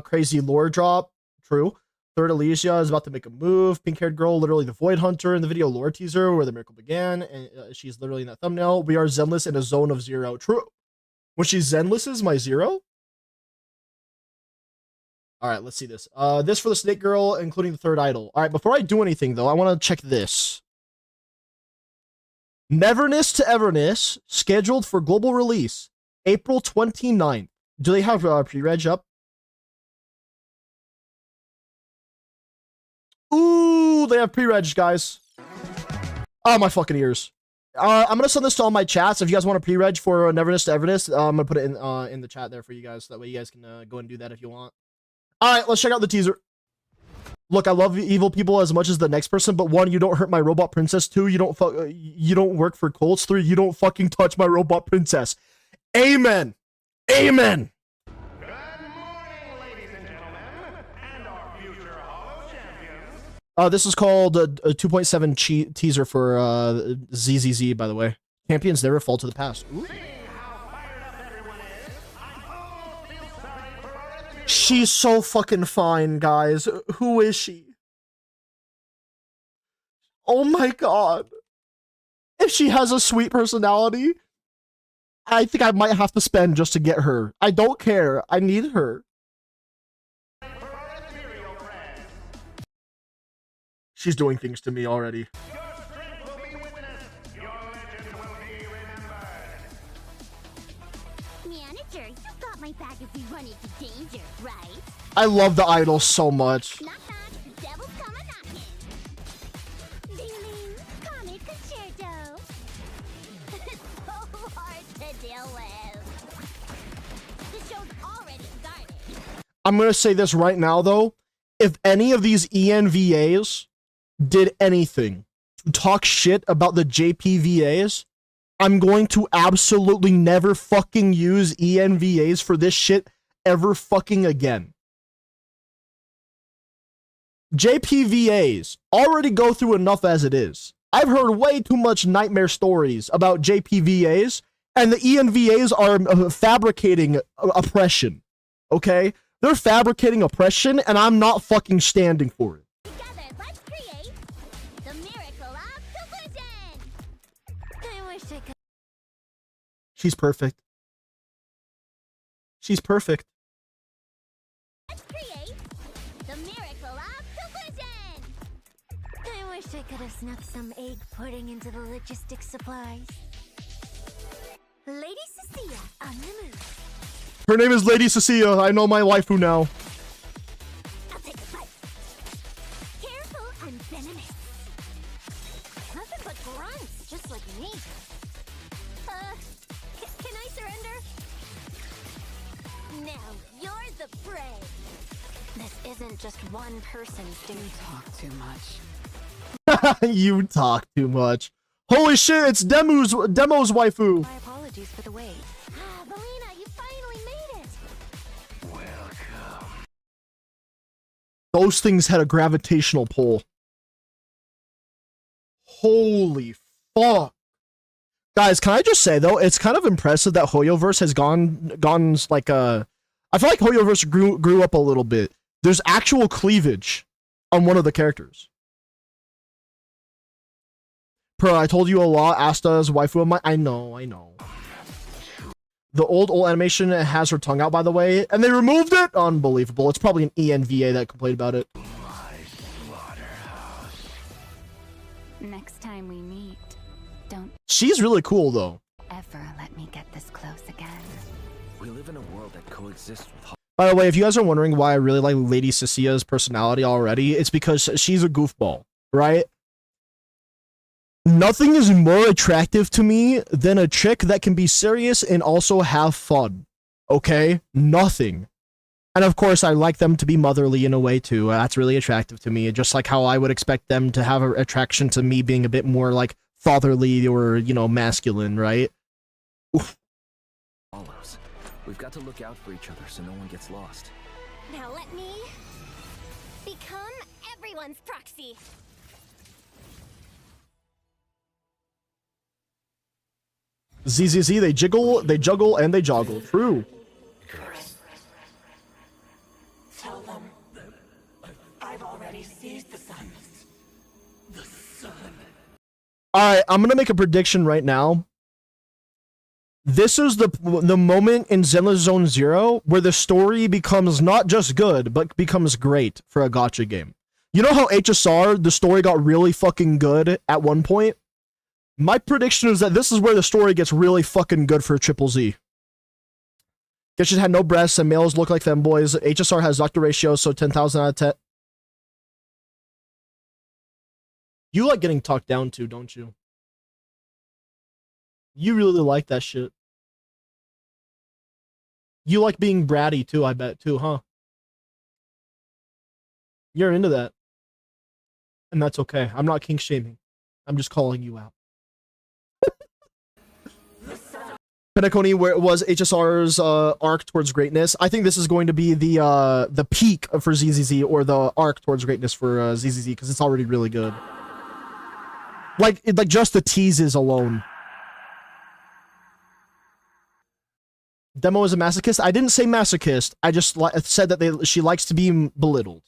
Crazy lore drop. True. Third Elysia is about to make a move. Pink-haired girl, literally the Void Hunter in the video lore teaser where the miracle began, and she's literally in that thumbnail. We are zenless in a zone of zero. True. When she's zenless is my zero. All right, let's see this. This for the Snake Girl, including the third idol. All right, before I do anything though, I want to check this. Neverness to Everness, scheduled for global release, April 29th. Do they have pre-reg up? Ooh, they have pre-reg, guys. Oh, my fucking ears. I'm gonna send this to all my chats. If you guys want a pre-reg for Neverness to Everness, I'm gonna put it in the chat there for you guys. That way you guys can go and do that if you want. All right, let's check out the teaser. Look, I love evil people as much as the next person, but one, you don't hurt my robot princess. Two, you don't work for cults. Three, you don't fucking touch my robot princess. Amen. Amen. Good morning, ladies and gentlemen, and our future Hollow champions. This is called a 2.7 teaser for ZZZ, by the way. Champions never fall to the past. Ooh. She's so fucking fine, guys. Who is she? Oh my god. If she has a sweet personality, I think I might have to spend just to get her. I don't care. I need her. She's doing things to me already. Manager, you got my back if we run into danger, right? I love the idol so much. Knock knock, the devil's coming knocking. Ding ding, comic concerto. So hard to deal with. The show's already started. I'm gonna say this right now, though. If any of these ENVAs did anything to talk shit about the JPVAs, I'm going to absolutely never fucking use ENVAs for this shit ever fucking again. JPVAs already go through enough as it is. I've heard way too much nightmare stories about JPVAs, And the ENVAs are fabricating oppression. Okay? They're fabricating oppression, and I'm not fucking standing for it. Together, let's create the miracle of collision. I wish I could. She's perfect. She's perfect. Let's create the miracle of collision. I wish I could have snuck some egg pudding into the logistics supplies. Lady Cecilia on the move. Her name is Lady Cecilia. I know my waifu now. I'll take a bite. Careful and venomous. Nothing but grunts, just like me. Can I surrender? Now you're the prey. This isn't just one person's doing. Talk too much. You talk too much. Holy shit, it's Demo's waifu. My apologies for the wait. Ah, Belina, you finally made it. Those things had a gravitational pull. Holy fuck. Guys, can I just say though, it's kind of impressive that Hoyoverse has gone like I feel like Hoyoverse grew up a little bit. There's actual cleavage on one of the characters. Pro, I told you a lot. Asta's waifu of mine. I know. The old animation has her tongue out, by the way, and they removed it. Unbelievable. It's probably an ENVA that complained about it. Next time we meet, don't She's really cool though. ever let me get this close again. We live in a world that coexists with. By the way, if you guys are wondering why I really like Lady Cecilia's personality already, it's because she's a goofball, right? Nothing is more attractive to me than a chick that can be serious and also have fun. Okay? Nothing. And of course, I like them to be motherly in a way too. That's really attractive to me. Just like how I would expect them to have an attraction to me being a bit more like fatherly or, you know, masculine, right? Oof. Follows. We've got to look out for each other so no one gets lost. Now let me become everyone's proxy. ZZZ, they juggle, and they joggle. True. Tell them I've already seized the sun. The sun. Alright, I'm gonna make a prediction right now. This is the moment in Zenless Zone Zero where the story becomes not just good, but becomes great for a gacha game. You know how HSR, the story got really fucking good at one point? My prediction is that this is where the story gets really fucking good for Triple Z. Genshin had no breasts and males look like femboys. HSR has doctor ratio, so 10,000 out of 10. You like getting talked down to, don't you? You really like that shit. You like being bratty too, I bet, too, huh? You're into that. And that's okay. I'm not kink shaming. I'm just calling you out. Penacony, where it was HSR's arc towards greatness. I think this is going to be the peak for ZZZ, or the arc towards greatness for ZZZ, because it's already really good. Like just the teases alone. Demo is a masochist. I didn't say masochist. I just said that she likes to be belittled.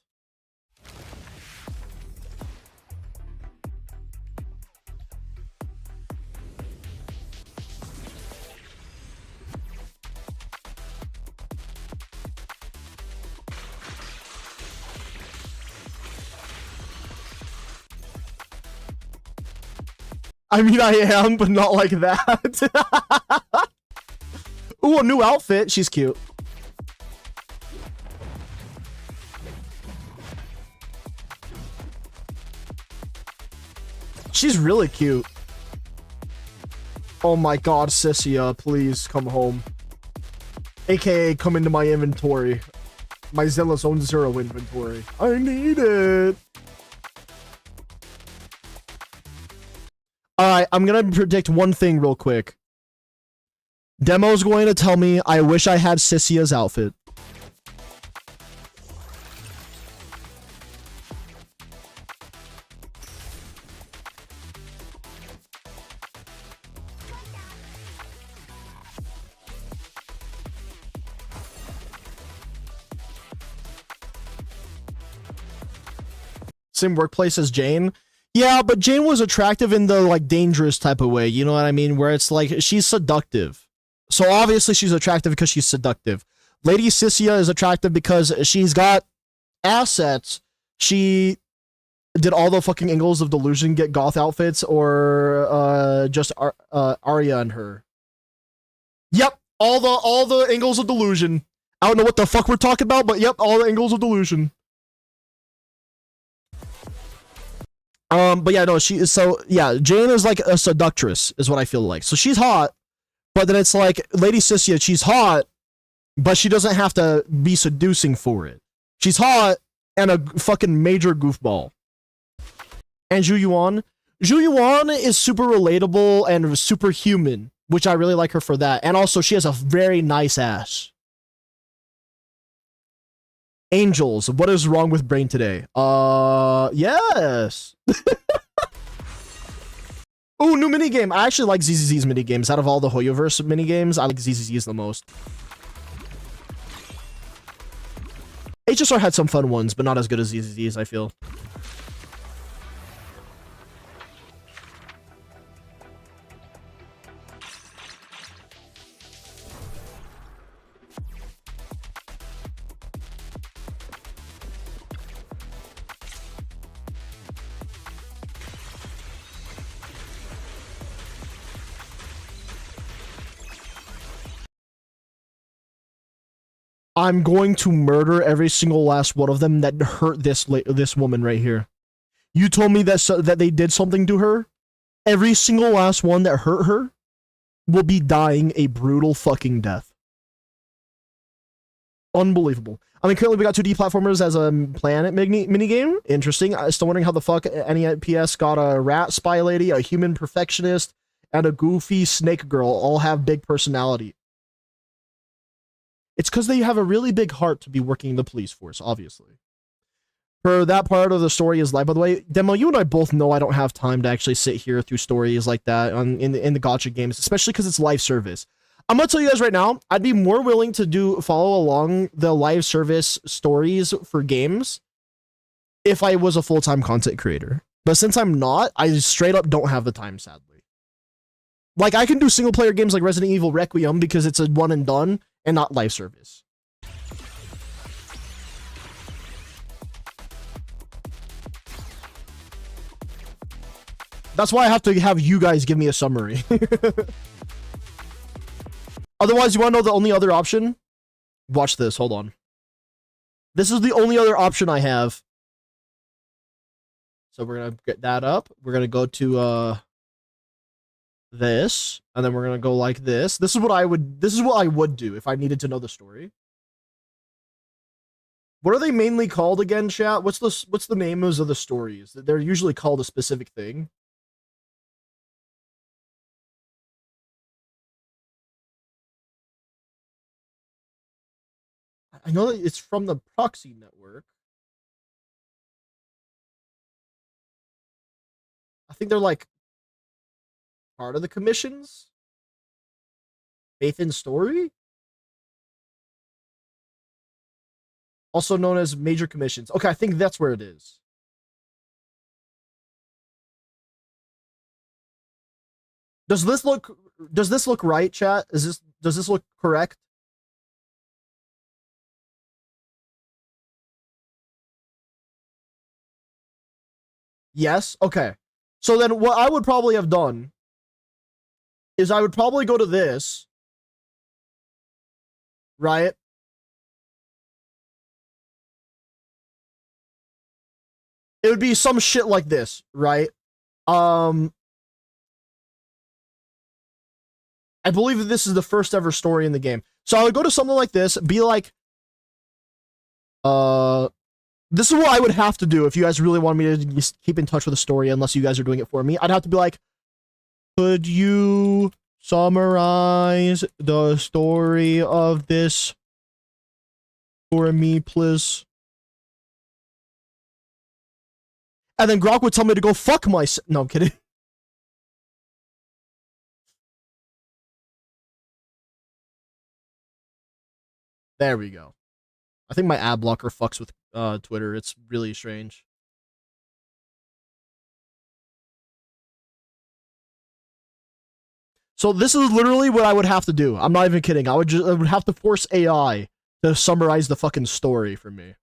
I mean, I am, but not like that. Ooh, a new outfit. She's cute. She's really cute. Oh my god, Cecilia, please come home. AKA, come into my inventory. My Zenless Zone Zero inventory. I need it. Alright, I'm gonna predict one thing real quick. Demo's going to tell me I wish I had Cecia's outfit. same workplace as Jane. Yeah, but Jane was attractive in the like dangerous type of way. You know what I mean? Where it's like she's seductive. So obviously she's attractive because she's seductive. Lady Sissia is attractive because she's got assets. She did all the fucking Angles of Delusion get goth outfits, or just Arya and her? Yep, all the Angles of Delusion. I don't know what the fuck we're talking about, but yep, all the Angles of Delusion. But yeah, no, she is so yeah. Jane is like a seductress, is what I feel like. So she's hot, but then it's like Lady Sissia. She's hot, but she doesn't have to be seducing for it. She's hot and a fucking major goofball. And Zhu Yuan is super relatable and super human, which I really like her for that. And also, she has a very nice ass. Angels, what is wrong with Brain today? Yes. Ooh, new minigame. I actually like ZZZ's minigames. Out of all the Hoyoverse minigames, I like ZZZ's the most. HSR had some fun ones, but not as good as ZZZ's, I feel. I'm going to murder every single last one of them that hurt this woman right here. You told me that they did something to her. Every single last one that hurt her will be dying a brutal fucking death. Unbelievable. I mean, currently we got 2D platformers as a planet minigame. Interesting. I'm still wondering how the fuck NES got a rat spy lady, a human perfectionist, and a goofy snake girl all have big personality. It's because they have a really big heart to be working in the police force, obviously. For that part of the story is live, by the way. Demo, you and I both know I don't have time to actually sit here through stories like that in the gacha games, especially because it's live service. I'm going to tell you guys right now, I'd be more willing to follow along the live service stories for games if I was a full-time content creator. But since I'm not, I straight up don't have the time, sadly. Like, I can do single-player games like Resident Evil Requiem because it's a one and done, and not live service. That's why I have to have you guys give me a summary. Otherwise, you want to know the only other option? Watch this, hold on. This is the only other option I have. So we're going to get that up. We're going to go to this, and then we're going to go like this. This is what I would do if I needed to know the story. What are they mainly called again, chat? What's the names of the stories? They're usually called a specific thing. I know that it's from the proxy network. I think they're like part of the commissions. Faith in Story? Also known as major commissions. Okay, I think that's where it is. Does this look right, chat? Does this look correct? Yes? Okay. So then what I would probably have done is I would probably go to this. Right? It would be some shit like this, right? I believe that this is the first ever story in the game. So I would go to something like this, be like, this is what I would have to do if you guys really want me to keep in touch with the story, unless you guys are doing it for me. I'd have to be like, could you summarize the story of this for me, please? And then Grok would tell me to go fuck myself. No, I'm kidding. There we go. I think my ad blocker fucks with Twitter. It's really strange. So this is literally what I would have to do. I'm not even kidding. I would have to force AI to summarize the fucking story for me.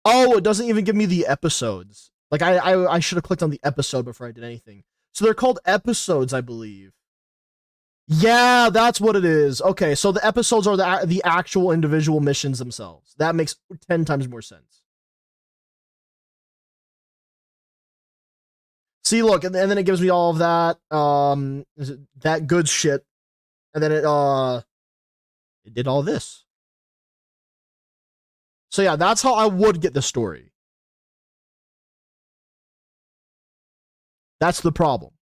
Oh, it doesn't even give me the episodes. Like I should have clicked on the episode before I did anything. So they're called episodes, I believe. Yeah, that's what it is. Okay, so the episodes are the actual individual missions themselves. That makes 10 times more sense. See, look, and then it gives me all of that, that good shit, and then it did all this. So yeah, that's how I would get the story. That's the problem.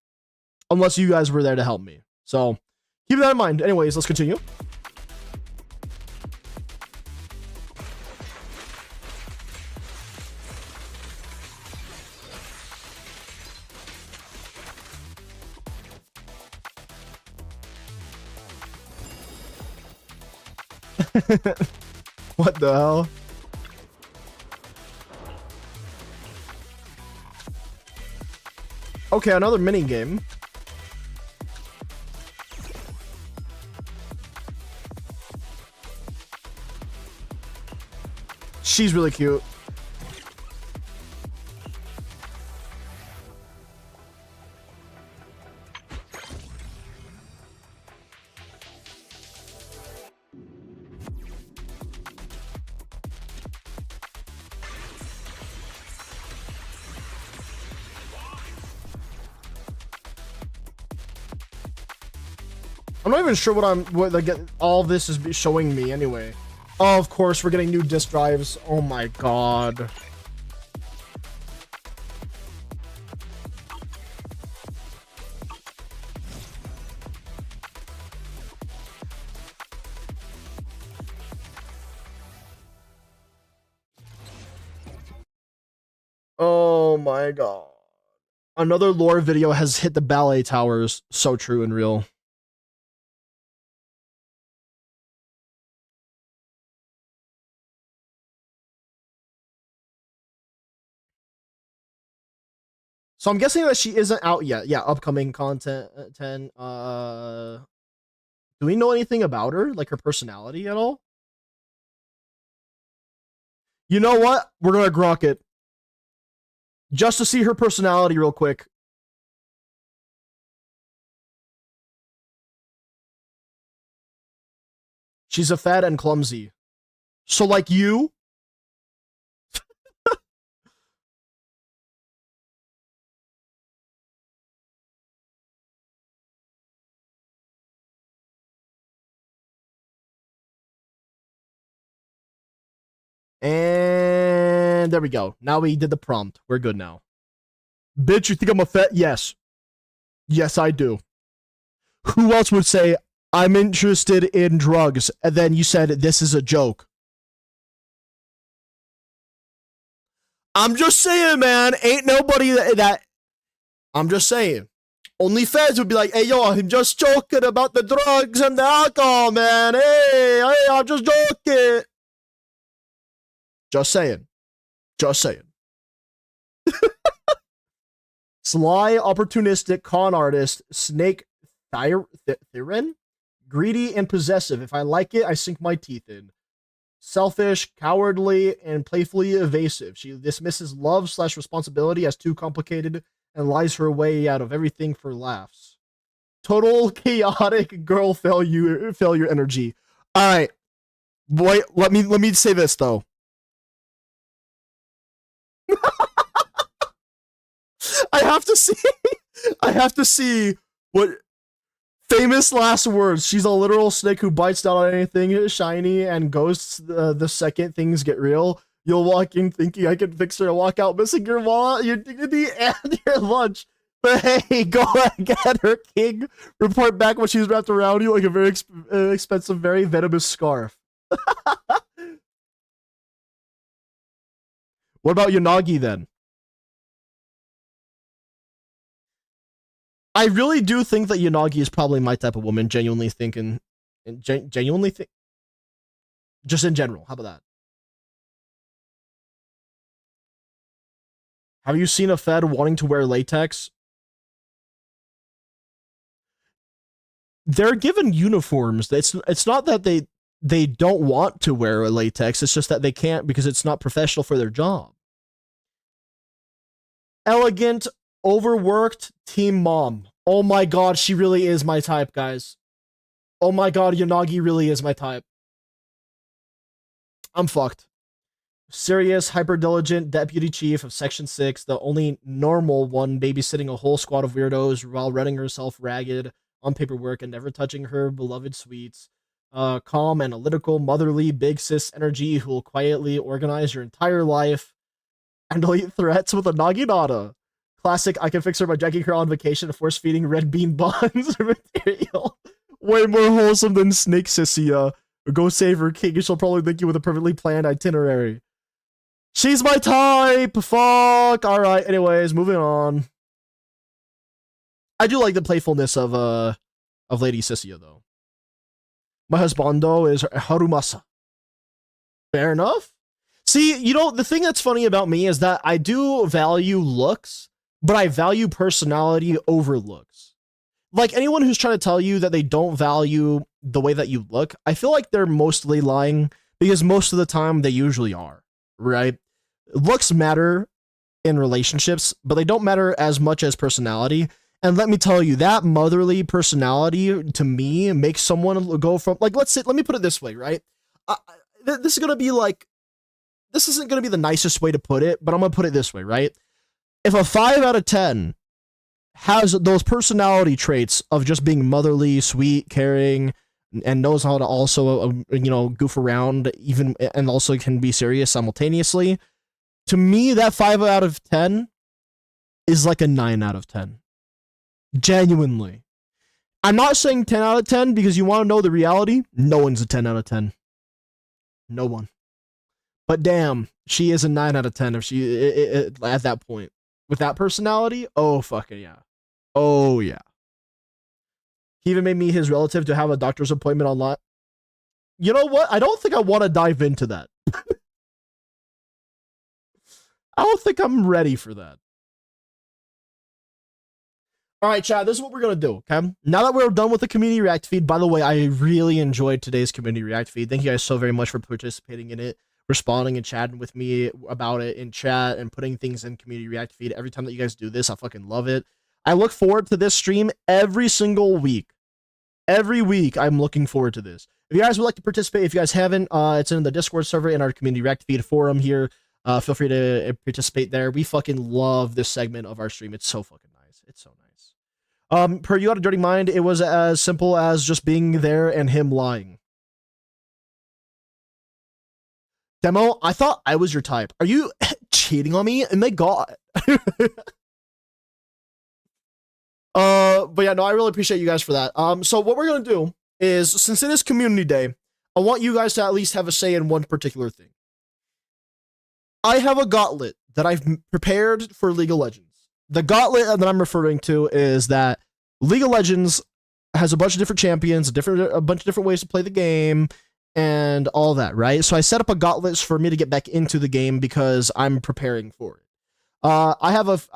Unless you guys were there to help me. So, keep that in mind. Anyways, let's continue. What the hell? Okay, another mini game. She's really cute. I'm not even sure what like all this is showing me anyway. Oh, of course, we're getting new disk drives. Oh my god. Oh my god. Another lore video has hit the ballet towers. So true and real. So I'm guessing that she isn't out yet. Yeah, upcoming content 10. Do we know anything about her? Like her personality at all? You know what? We're gonna grok it. Just to see her personality real quick. She's a fat and clumsy. So like you? And there we go. Now we did the prompt. We're good now. Bitch, you think I'm a fat? Yes. Yes, I do. Who else would say, I'm interested in drugs, and then you said, this is a joke? I'm just saying, man. Ain't nobody that I'm just saying. Only fans would be like, hey, yo, I'm just joking about the drugs and the alcohol, man. Hey, I'm just joking. Just saying. Just saying. Sly, opportunistic, con artist, snake, Thiren? Greedy and possessive. If I like it, I sink my teeth in. Selfish, cowardly, and playfully evasive. She dismisses love / responsibility as too complicated and lies her way out of everything for laughs. Total chaotic girl failure energy. All right. Boy, let me say this though. I have to see what famous last words. She's a literal snake who bites down on anything shiny and ghosts the second things get real. You'll walk in thinking I can fix her and walk out missing your wallet, your dignity, and your lunch. But hey, go and get her, king. Report back when she's wrapped around you like a very expensive, very venomous scarf. What about Yanagi then? I really do think that Yanagi is probably my type of woman, genuinely thinking. Genuinely think. Just in general. How about that? Have you seen a Fed wanting to wear latex? they're given uniforms. It's not that they don't want to wear a latex. It's just that they can't because it's not professional for their job. Elegant, overworked team mom. Oh my god, she really is my type, guys. Oh my god, Yanagi really is my type. I'm fucked. Serious, hyper-diligent deputy chief of Section 6, the only normal one babysitting a whole squad of weirdos while running herself ragged on paperwork and never touching her beloved sweets. Calm, analytical, motherly, big sis energy who will quietly organize your entire life and delete threats with a naginata. Classic, I can fix her by dragging her on vacation and force-feeding red bean buns material. Way more wholesome than Snake Sissy. Go save her king and she'll probably thank you with a perfectly planned itinerary. She's my type! Fuck! Alright, anyways, moving on. I do like the playfulness of Lady Sissia, though. My husbando is Harumasa. Fair enough. See, you know, the thing that's funny about me is that I do value looks, but I value personality over looks. Like, anyone who's trying to tell you that they don't value the way that you look, I feel like they're mostly lying, because most of the time they usually are, right? Looks matter in relationships, but they don't matter as much as personality. And let me tell you, that motherly personality to me makes someone go from, like, let me put it this way, right? This is going to be like, this isn't going to be the nicest way to put it, but I'm going to put it this way, right? If a 5 out of 10 has those personality traits of just being motherly, sweet, caring, and knows how to also, goof around, even, and also can be serious simultaneously, to me, that 5 out of 10 is like a 9 out of 10. Genuinely. I'm not saying 10 out of 10 because you want to know the reality. No one's a 10 out of 10. No one. But damn, she is a 9 out of 10 if she at that point. With that personality, oh fucking yeah. Oh yeah. He even made me his relative to have a doctor's appointment online. You know what? I don't think I want to dive into that. I don't think I'm ready for that. All right, Chad, this is what we're going to do, okay? Now that we're done with the community react feed, by the way, I really enjoyed today's community react feed. Thank you guys so very much for participating in it, responding and chatting with me about it in chat and putting things in community react feed. Every time that you guys do this, I fucking love it. I look forward to this stream every single week. Every week, I'm looking forward to this. If you guys would like to participate, if you guys haven't, it's in the Discord server in our community react feed forum here. Feel free to participate there. We fucking love this segment of our stream. It's so fucking nice. It's so nice. Per You Got a Dirty Mind, it was as simple as just being there and him lying. Demo, I thought I was your type. Are you cheating on me? Oh my god. But yeah, no, I really appreciate you guys for that. So what we're gonna do is, since it is community day, I want you guys to at least have a say in one particular thing. I have a gauntlet that I've prepared for League of Legends. The gauntlet that I'm referring to is that League of Legends has a bunch of different champions, a bunch of different ways to play the game, and all that, right? So I set up a gauntlet for me to get back into the game because I'm preparing for it. I have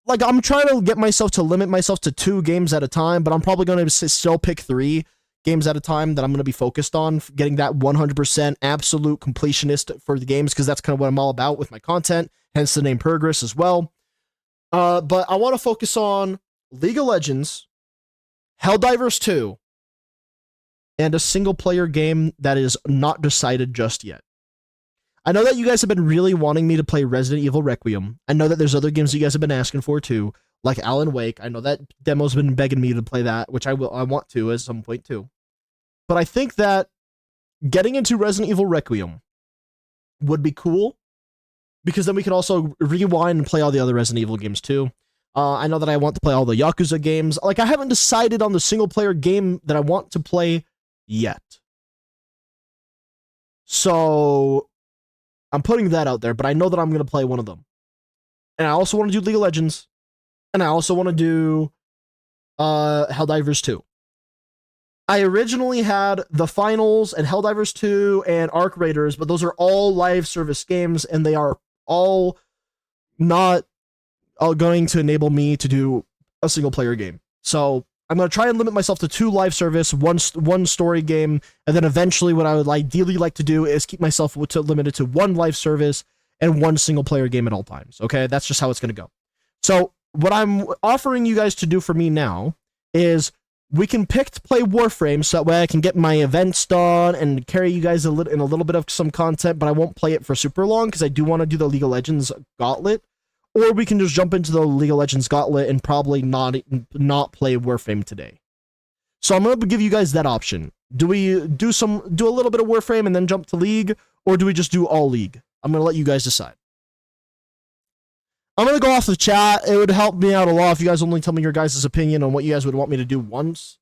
I'm trying to get myself to limit myself to 2 games at a time, but I'm probably going to still pick 3 games at a time that I'm going to be focused on, getting that 100% absolute completionist for the games, because that's kind of what I'm all about with my content, hence the name Progress as well. But I want to focus on League of Legends, Helldivers 2, and a single-player game that is not decided just yet. I know that you guys have been really wanting me to play Resident Evil Requiem. I know that there's other games you guys have been asking for too, like Alan Wake. I know that Demo's been begging me to play that, which I want to at some point too. But I think that getting into Resident Evil Requiem would be cool, because then we could also rewind and play all the other Resident Evil games too. I know that I want to play all the Yakuza games. Like, I haven't decided on the single-player game that I want to play yet. So I'm putting that out there, but I know that I'm going to play one of them. And I also want to do League of Legends, and I also want to do Helldivers 2. I originally had the Finals and Helldivers 2 and Arc Raiders, but those are all live service games, and they are all not going to enable me to do a single player game. So I'm going to try and limit myself to 2 live service, one story game, and then eventually what I would ideally like to do is keep myself limited to 1 live service and 1 single player game at all times. Okay, that's just how it's going to go. So what I'm offering you guys to do for me now is we can pick to play Warframe so that way I can get my events done and carry you guys in a little bit of some content, but I won't play it for super long because I do want to do the League of Legends Gauntlet. Or we can just jump into the League of Legends Gauntlet and probably not play Warframe today. So I'm going to give you guys that option. Do we do a little bit of Warframe and then jump to League, or do we just do all League? I'm going to let you guys decide. I'm going to go off the chat. It would help me out a lot if you guys only tell me your guys' opinion on what you guys would want me to do once.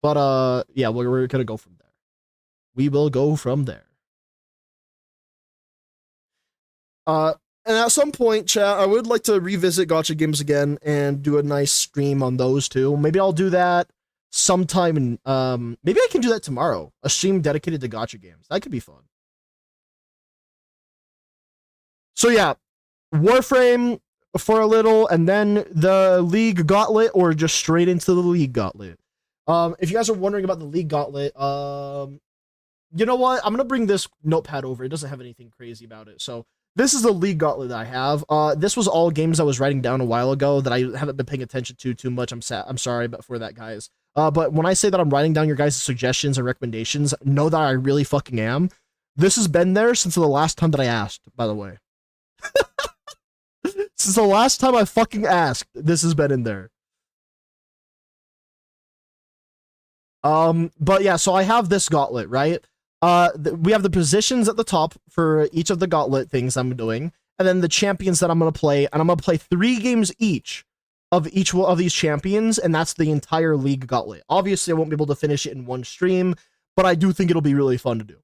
But yeah, we're going to go from there. We will go from there. And at some point, chat, I would like to revisit gacha games again and do a nice stream on those too. Maybe I'll do that sometime in, maybe I can do that tomorrow. A stream dedicated to gacha games. That could be fun. So yeah, Warframe for a little, and then the League Gauntlet, or just straight into the League Gauntlet. If you guys are wondering about the League Gauntlet, you know what? I'm going to bring this notepad over. It doesn't have anything crazy about it. So this is the League Gauntlet that I have. This was all games I was writing down a while ago that I haven't been paying attention to too much. I'm sorry for that, guys. But when I say that I'm writing down your guys' suggestions and recommendations, know that I really fucking am. This has been there since the last time that I asked, by the way. Since the last time I fucking asked, this has been in there. But yeah, so I have this gauntlet, right? We have the positions at the top for each of the gauntlet things I'm doing, and then the champions that I'm going to play, and I'm going to play 3 games each of these champions, and that's the entire League Gauntlet. Obviously, I won't be able to finish it in one stream, but I do think it'll be really fun to do.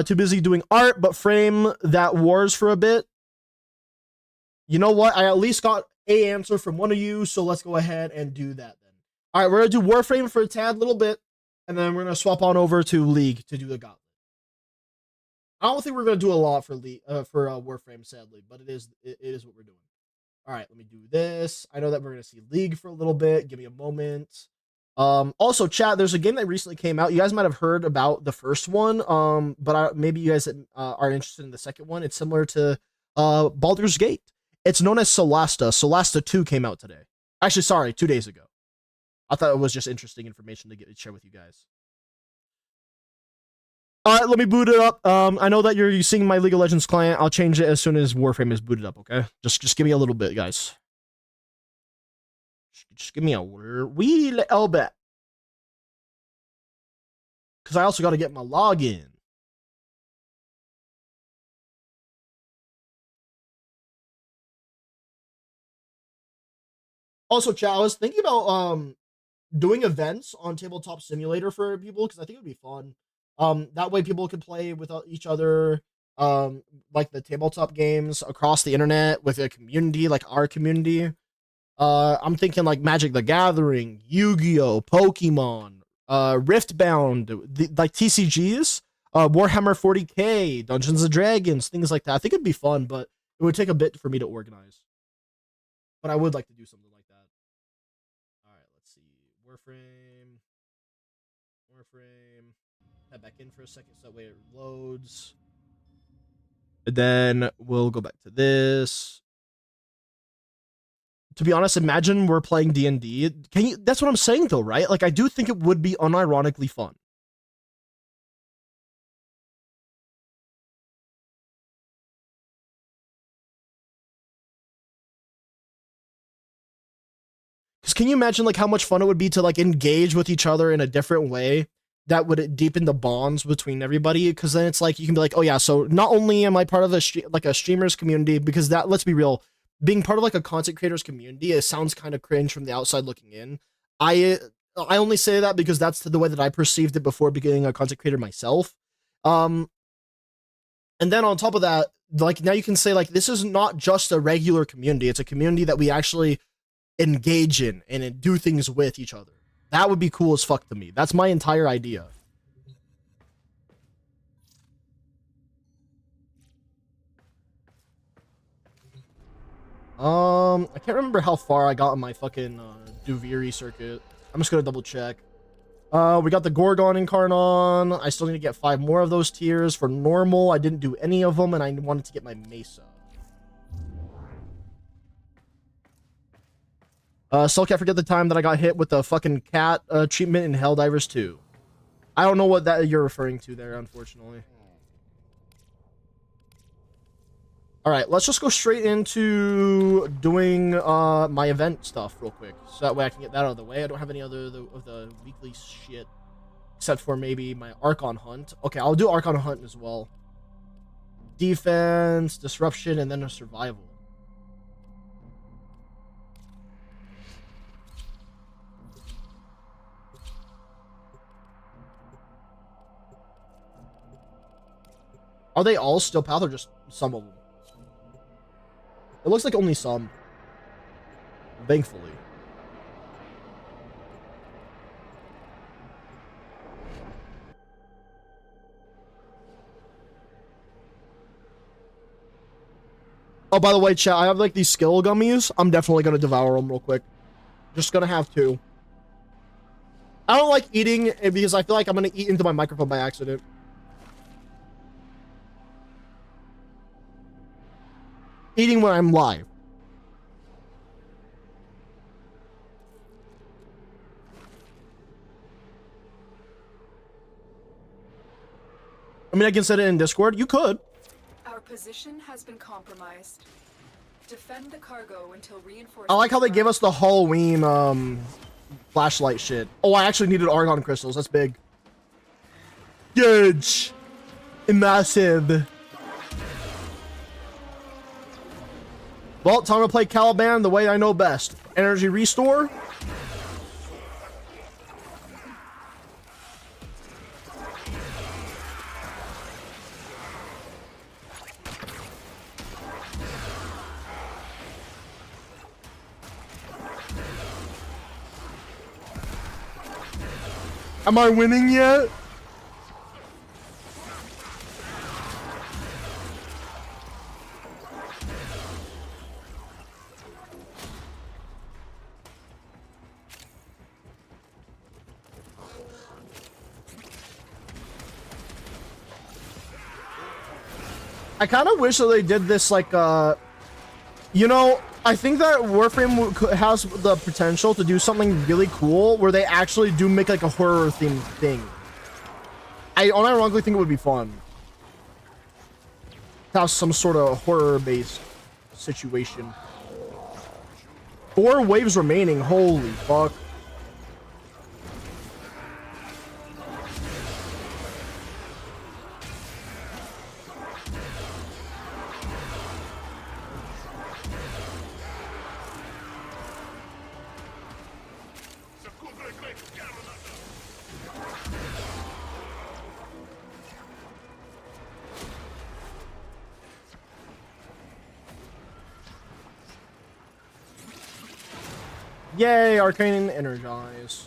Too busy doing art, but frame that wars for a bit. You know what? I at least got a answer from one of you, so let's go ahead and do that then. All right, we're going to do Warframe for a tad little bit, and then we're going to swap on over to League to do the Gauntlet. I don't think we're going to do a lot for Warframe, sadly, but it is what we're doing. All right, let me do this. I know that we're going to see League for a little bit. Give me a moment. Also, chat, there's a game that recently came out. You guys might have heard about the first one, but maybe you guys are interested in the second one. It's similar to Baldur's Gate. It's known as Solasta. Solasta 2 came out today. Actually, sorry, 2 days ago. I thought it was just interesting information to share with you guys. All right, let me boot it up. I know that you're seeing my League of Legends client. I'll change it as soon as Warframe is booted up, okay? Just give me a little bit, guys. Just give me a wee little bit. Because I also got to get my login. Also, chat, I was thinking about doing events on Tabletop Simulator for people, because I think it would be fun. That way people could play with each other, like the tabletop games across the internet with a community, like our community. I'm thinking like Magic the Gathering, Yu-Gi-Oh, Pokemon, Riftbound, like TCGs, Warhammer 40k, Dungeons and Dragons, things like that. I think it'd be fun, but it would take a bit for me to organize. But I would like to do something like that. All right, let's see. Warframe. Head back in for a second so that way it loads. And then we'll go back to this. To be honest, imagine we're playing D&D. That's what I'm saying though, right? Like, I do think it would be unironically fun. Because can you imagine like how much fun it would be to like engage with each other in a different way that would deepen the bonds between everybody? Because then it's like you can be like, oh yeah, so not only am I part of a streamers community, because that, let's be real, being part of like a content creators community, it sounds kind of cringe from the outside looking in. I only say that because that's the way that I perceived it before becoming a content creator myself. And then on top of that, like now you can say like this is not just a regular community, it's a community that we actually engage in and do things with each other. That would be cool as fuck to me. That's my entire idea. I can't remember how far I got in my fucking Duviri circuit. I'm just gonna double check. We got the Gorgon Incarnon. I still need to get 5 more of those tiers. For normal, I didn't do any of them, and I wanted to get my Mesa. Still can't forget the time that I got hit with the fucking cat treatment in Helldivers 2. I don't know what that you're referring to there, unfortunately. Alright, let's just go straight into doing my event stuff real quick. So that way I can get that out of the way. I don't have any other of the weekly shit. Except for maybe my Archon Hunt. Okay, I'll do Archon Hunt as well. Defense, Disruption, and then a Survival. Are they all Steel Path or just some of them? It looks like only some. Thankfully. Oh, by the way, chat, I have like these skill gummies. I'm definitely gonna devour them real quick. Just gonna have 2. I don't like eating because I feel like I'm gonna eat into my microphone by accident. Eating when I'm live. I mean, I can set it in Discord. You could. Our position has been compromised. Defend the cargo until reinforcements. I like how they give us the Halloween flashlight shit. Oh, I actually needed argon crystals. That's big. Huge. Massive. Well, time to play Caliban the way I know best. Energy restore. Am I winning yet? I kind of wish that they did this like, you know, I think that Warframe has the potential to do something really cool where they actually do make like a horror themed thing. I unironically think it would be fun to have some sort of horror based situation. 4 waves remaining, holy fuck. Yay, Arcane Energize.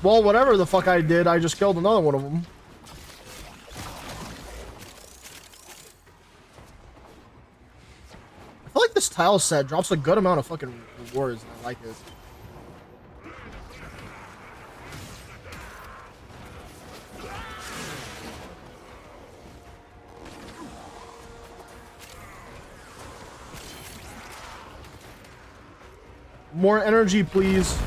Well, whatever the fuck I did, I just killed another one of them. I feel like this tile set drops a good amount of fucking rewards, and I like it. More energy, please.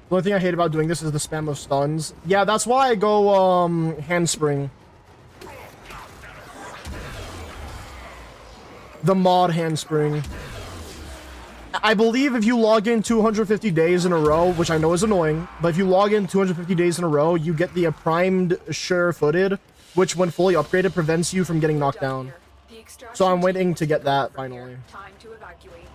The only thing I hate about doing this is the spam of stuns. Yeah, that's why I go, handspring. The mod handspring. I believe if you log in 250 days in a row, which I know is annoying, but if you log in 250 days in a row, you get the primed sure-footed, which when fully upgraded prevents you from getting knocked down. So I'm waiting to get that finally. Time to evacuate.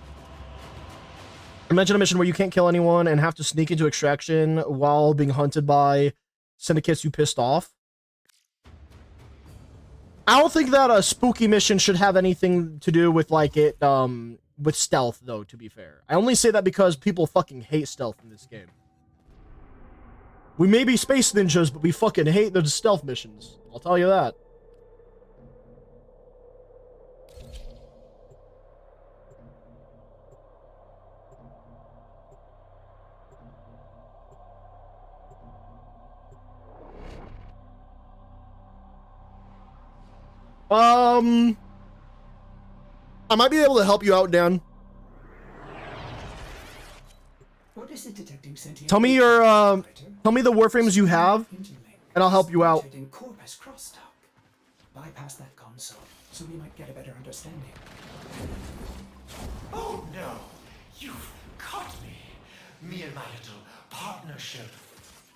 I mentioned a mission where you can't kill anyone and have to sneak into extraction while being hunted by syndicates you pissed off. I don't think that a spooky mission should have anything to do with like it with stealth though, to be fair. I only say that because people fucking hate stealth in this game. We may be space ninjas, but we fucking hate the stealth missions. I'll tell you that. I might be able to help you out, Dan. What is it detecting sentient? Tell me your tell me the warframes you have, and I'll help you out. Corpus crosstalk. Bypass that console, so we might get a better understanding. Oh no! You've caught me! Me and my little partnership.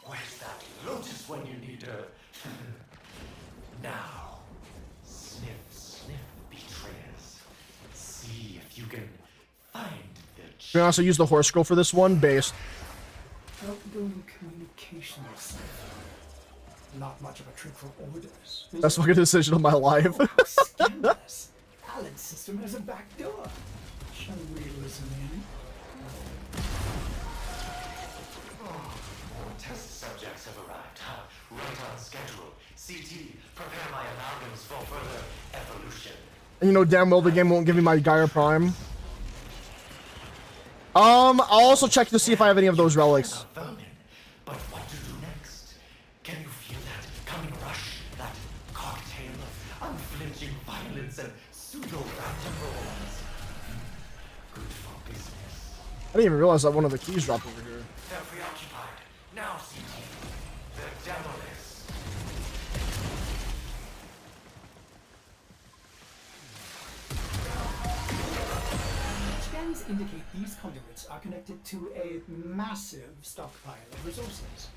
Where's that Lotus when you need her? Now, sniff, sniff, betrayers. See if you can find the. You can also use the horse scroll for this one, based. Outgoing communications. Not much of a trick for orders. Best fucking decision of my life. Scandalous. Alan's system has a back door. Shall we listen in? More test subjects have arrived. Right on schedule. CT, prepare my amalgams for further evolution. And you know damn well the game won't give me my Gaia Prime. I'll also check to see if I have any of those relics. But what to do next? Can you feel that coming rush? That cocktail of unflinching violence and pseudo-random romance? Good for business. I didn't even realize that one of the keys dropped over here. They're preoccupied. Now, CT. The Demolist. Scans indicate these conduits are connected to a massive stockpile of resources.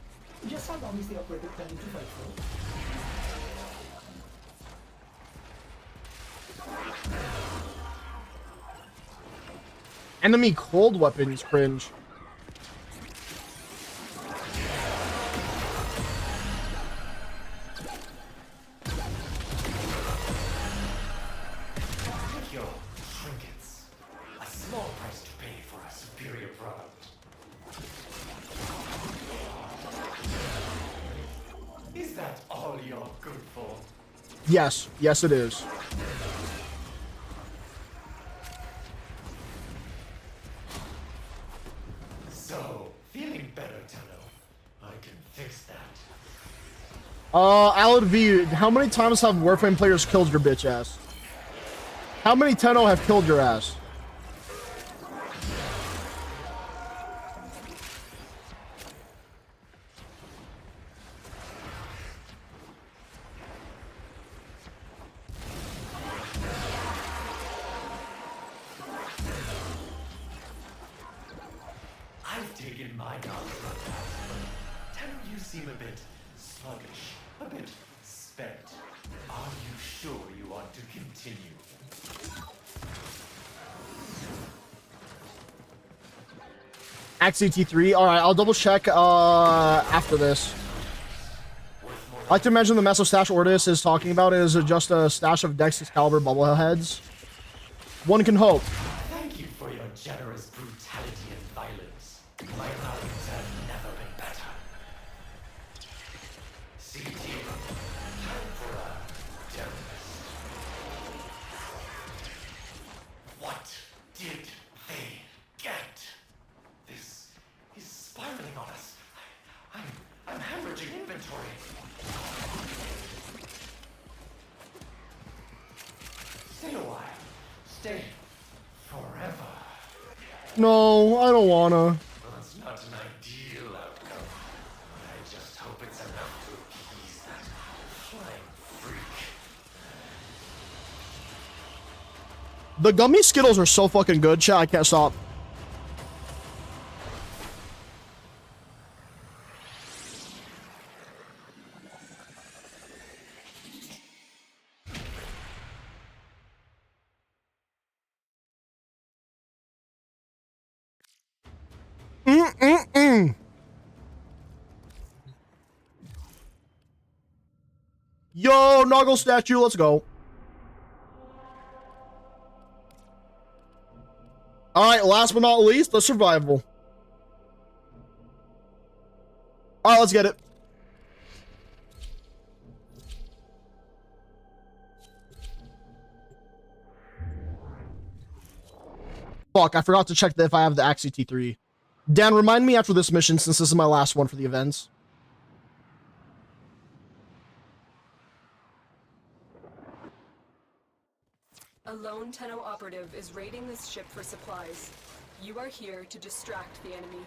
Just how long is the operator planning to fight for? Enemy cold weapons cringe. Take your trinkets. A small price to pay for a superior product. Is that all you're good for? Yes, yes it is. So, feeling better, Tenno. I can fix that. Alad V, how many times have Warframe players killed your bitch ass? How many Tenno have killed your ass? I've taken my knowledge from that, but Tenno, you seem a bit sluggish, a bit spent. Are you sure you want to continue? Axe CT3. Alright, I'll double check after this. I like to imagine the massive stash Ordis is talking about is just a stash of Dex Excalibur bubbleheads. One can hope. Thank you for your generous brutality and violence. My values have never been better. CT, time for a terrorist. What did they get? This is spiraling on us. I'm hemorrhaging inventory. Stay a while. Stay forever. No, I don't wanna. Well, it's not an ideal outcome. I just hope it's enough to appease that flying freak. The gummy Skittles are so fucking good, chat. I can't stop. Yo, Noggle statue, let's go. Alright, last but not least, the survival. Alright, let's get it. Fuck, I forgot to check if I have the Axie T3. Dan, remind me after this mission, since this is my last one for the events. A lone Tenno operative is raiding this ship for supplies. You are here to distract the enemy.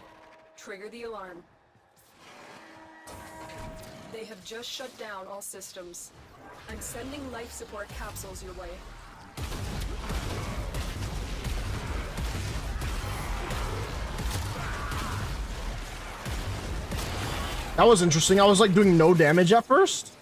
Trigger the alarm. They have just shut down all systems. I'm sending life support capsules your way. That was interesting. I was like doing no damage at first.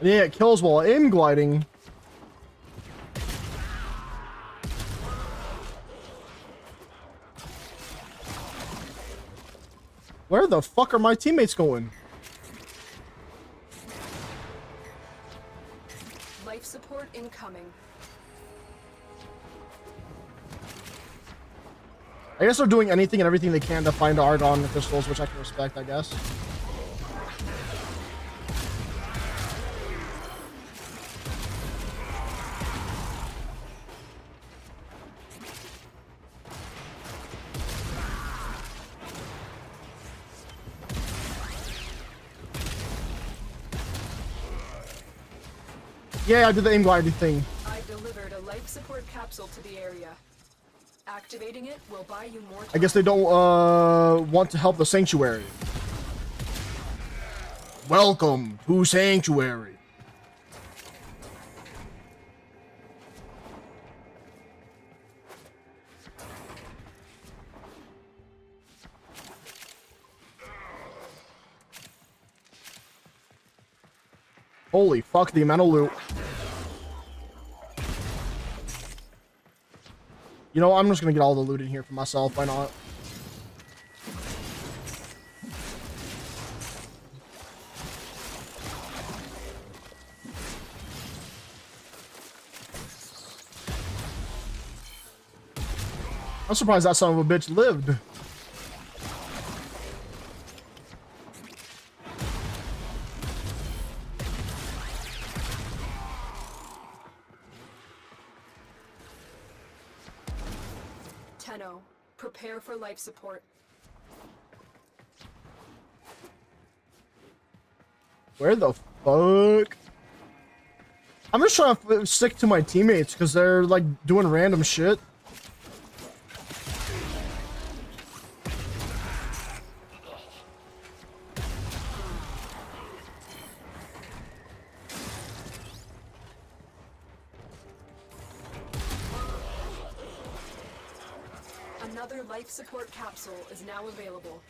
Yeah, it kills while aim gliding. Where the fuck are my teammates going? Life support incoming. I guess they're doing anything and everything they can to find Argon crystals, which I can respect, I guess. Yeah, I did the aim gliding thing. I delivered a life support capsule to the area. Activating it will buy you more time. I guess they don't want to help the Sanctuary. Welcome to Sanctuary. Holy fuck, the amount of loot. You know, I'm just gonna get all the loot in here for myself. Why not? I'm surprised that son of a bitch lived. Tenno, prepare for life support. Where the fuck? I'm just trying to stick to my teammates because they're like doing random shit. Another life support capsule is now available.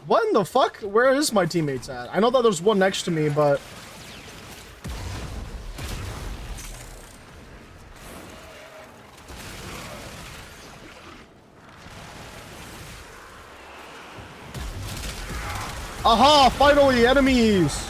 What in the fuck? Where is my teammates at? I know that there's one next to me, but... Aha! Finally, enemies!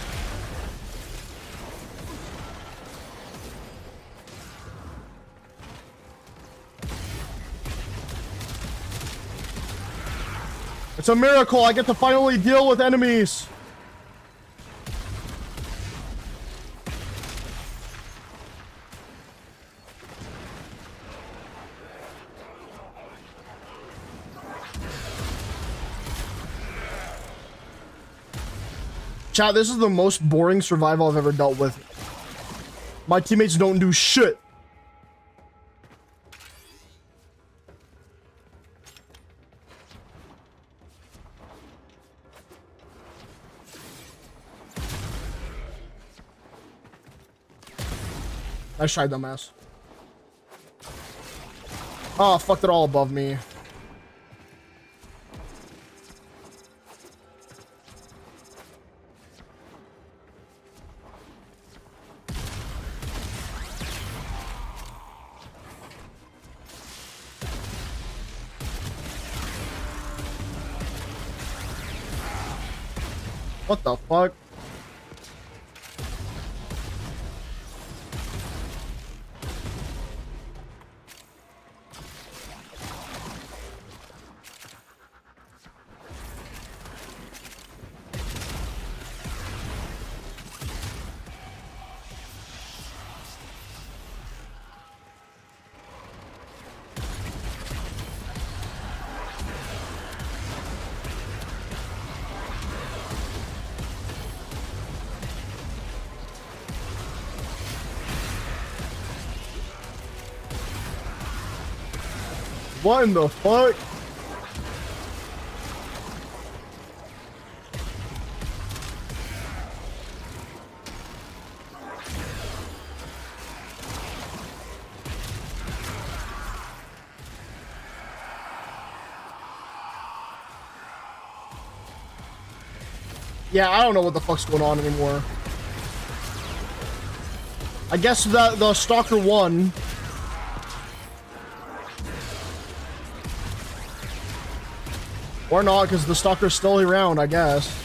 It's a miracle, I get to finally deal with enemies! Chat, this is the most boring survival I've ever dealt with. My teammates don't do shit. Nice try, dumbass. Oh, fucked it all above me. What the fuck? What in the fuck? Yeah, I don't know what the fuck's going on anymore. I guess that the Stalker won. Or not, because the Stalker's still around, I guess.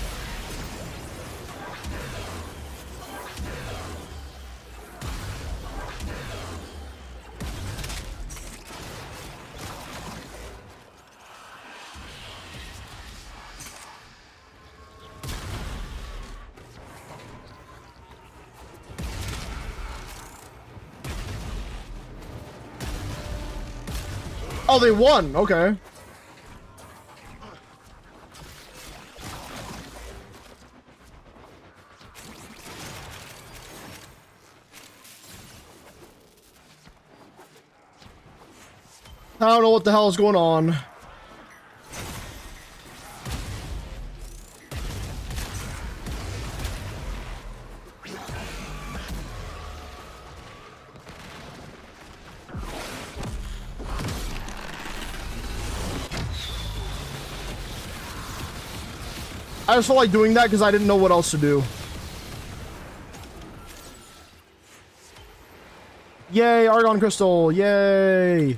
Oh, they won. Okay. I don't know what the hell is going on. I just felt like doing that because I didn't know what else to do. Yay, Argon Crystal. Yay.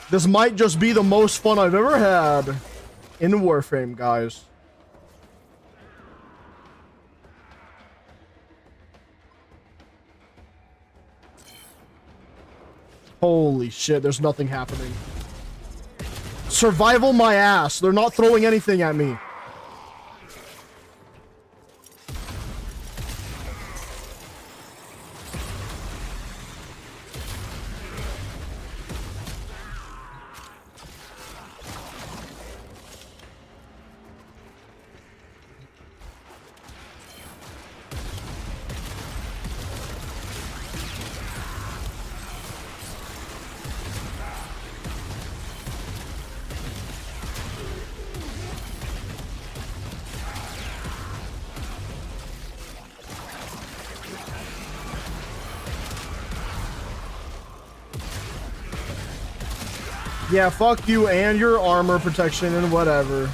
This might just be the most fun I've ever had in Warframe, guys. Holy shit, there's nothing happening. Survival my ass. They're not throwing anything at me. Yeah, fuck you and your armor protection and whatever.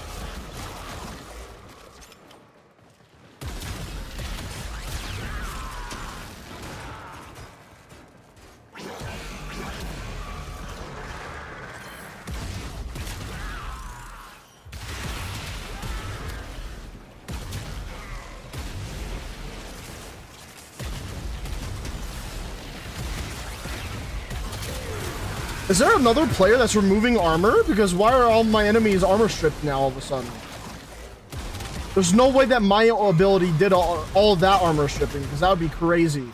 Is there another player that's removing armor? Because why are all my enemies armor stripped now all of a sudden? There's no way that my ability did all of that armor stripping, because that would be crazy.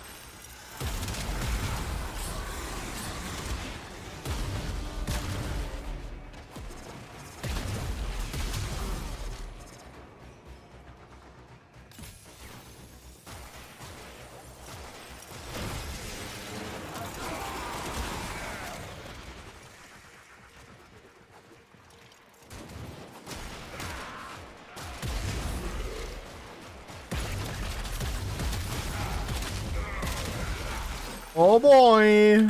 Oh boy.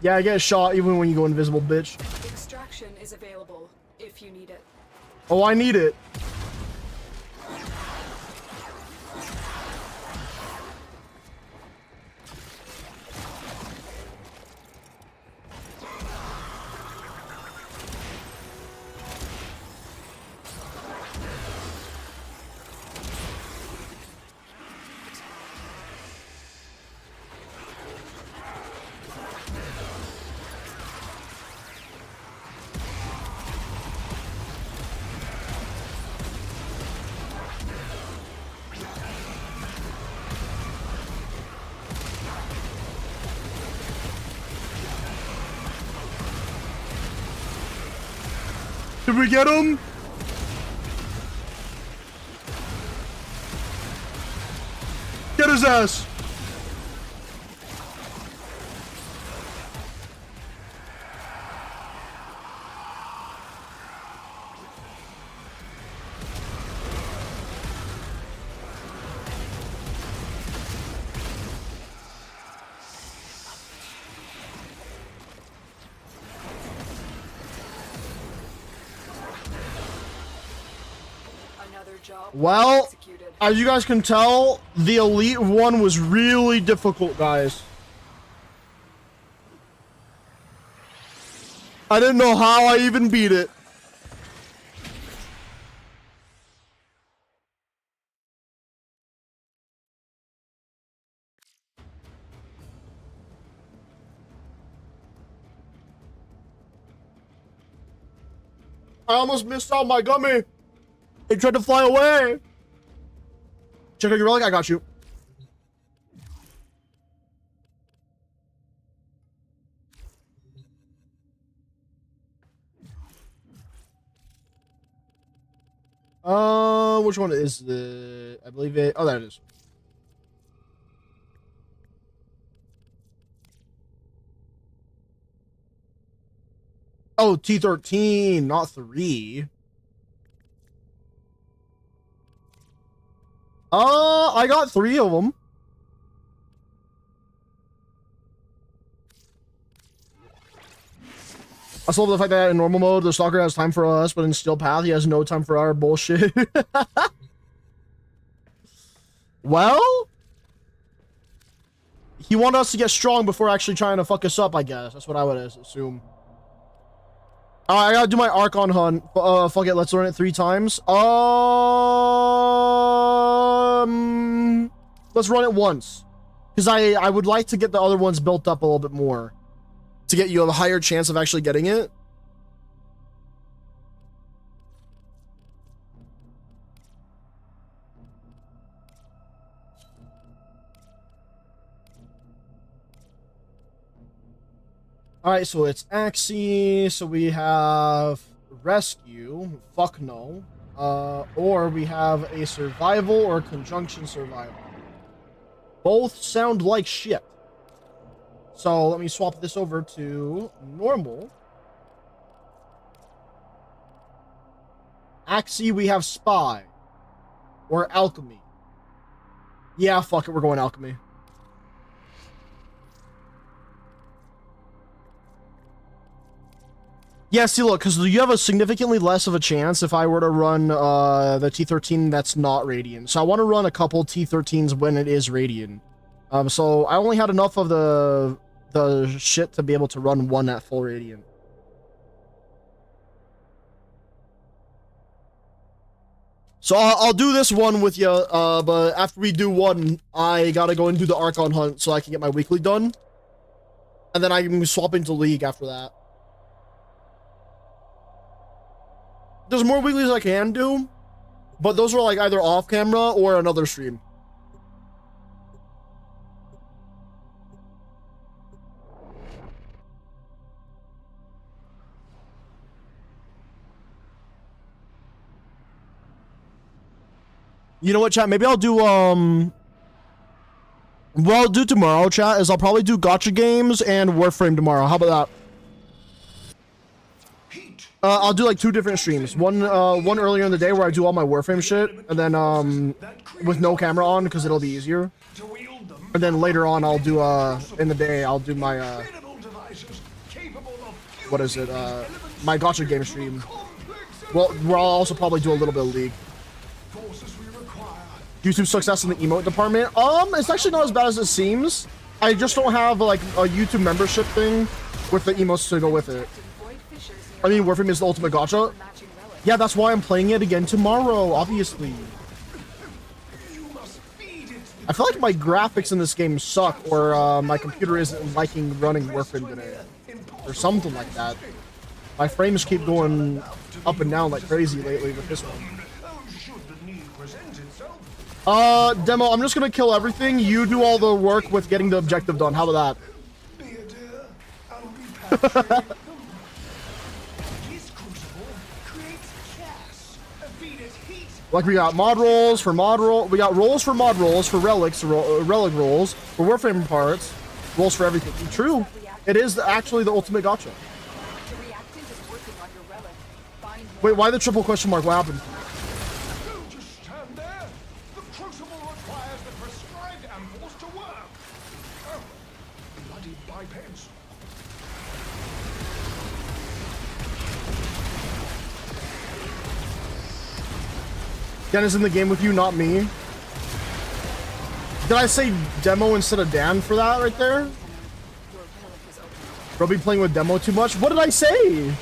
Yeah, I get shot even when you go invisible, bitch. Extraction is available if you need it. Oh, I need it. Did we get him? Get his ass. Well, as you guys can tell, the Elite one was really difficult, guys. I didn't know how I even beat it. I almost missed out my gummy. It tried to fly away. Check out your relic. I got you. Which one is the? I believe it. Oh, there it is. Oh, T13, not 3. I got 3 of them. I still love the fact that in normal mode, the stalker has time for us, but in Steel Path, he has no time for our bullshit. Well, he wanted us to get strong before actually trying to fuck us up, I guess. That's what I would assume. I gotta do my Archon hunt. Fuck it, let's learn it 3 times. Let's run it once. Because I would like to get the other ones built up a little bit more. To get you a higher chance of actually getting it. Alright, so it's Axie, so we have Rescue, fuck no. Or we have a Survival or Conjunction Survival. Both sound like shit. So let me swap this over to normal. Axie, we have Spy. Or Alchemy. Yeah, fuck it, we're going Alchemy. Yeah, see, look, because you have a significantly less of a chance if I were to run the T13 that's not Radiant. So I want to run a couple T13s when it is Radiant. So I only had enough of the shit to be able to run one at full Radiant. So I'll do this one with you, but after we do one, I gotta go and do the Archon hunt so I can get my weekly done. And then I can swap into League after that. There's more weeklies I can do, but those are like either off camera or another stream. You know what, chat? Maybe I'll do, what I'll do tomorrow, chat, is I'll probably do gacha games and Warframe tomorrow. How about that? I'll do like 2 different streams. One earlier in the day where I do all my Warframe shit, and then, with no camera on, because it'll be easier. And then later on, I'll do, in the day, I'll do my, what is it, my gacha game stream. Well, where I'll also probably do a little bit of League. YouTube success in the emote department. It's actually not as bad as it seems. I just don't have like a YouTube membership thing with the emotes to go with it. I mean, Warframe is the ultimate gacha. Yeah, that's why I'm playing it again tomorrow, obviously. I feel like my graphics in this game suck, or my computer isn't liking running Warframe today, or something like that. My frames keep going up and down like crazy lately with this one. Demo, I'm just gonna kill everything. You do all the work with getting the objective done. How about that? Like, we got mod rolls for mod roll. We got rolls for mod rolls, for relics, relic rolls, for Warframe parts, rolls for everything. True. It is actually the ultimate gacha. Wait, why the triple question mark? What happened? Dan is in the game with you, not me. Did I say Demo instead of Dan for that right there? Bro, be playing with Demo too much? What did I say?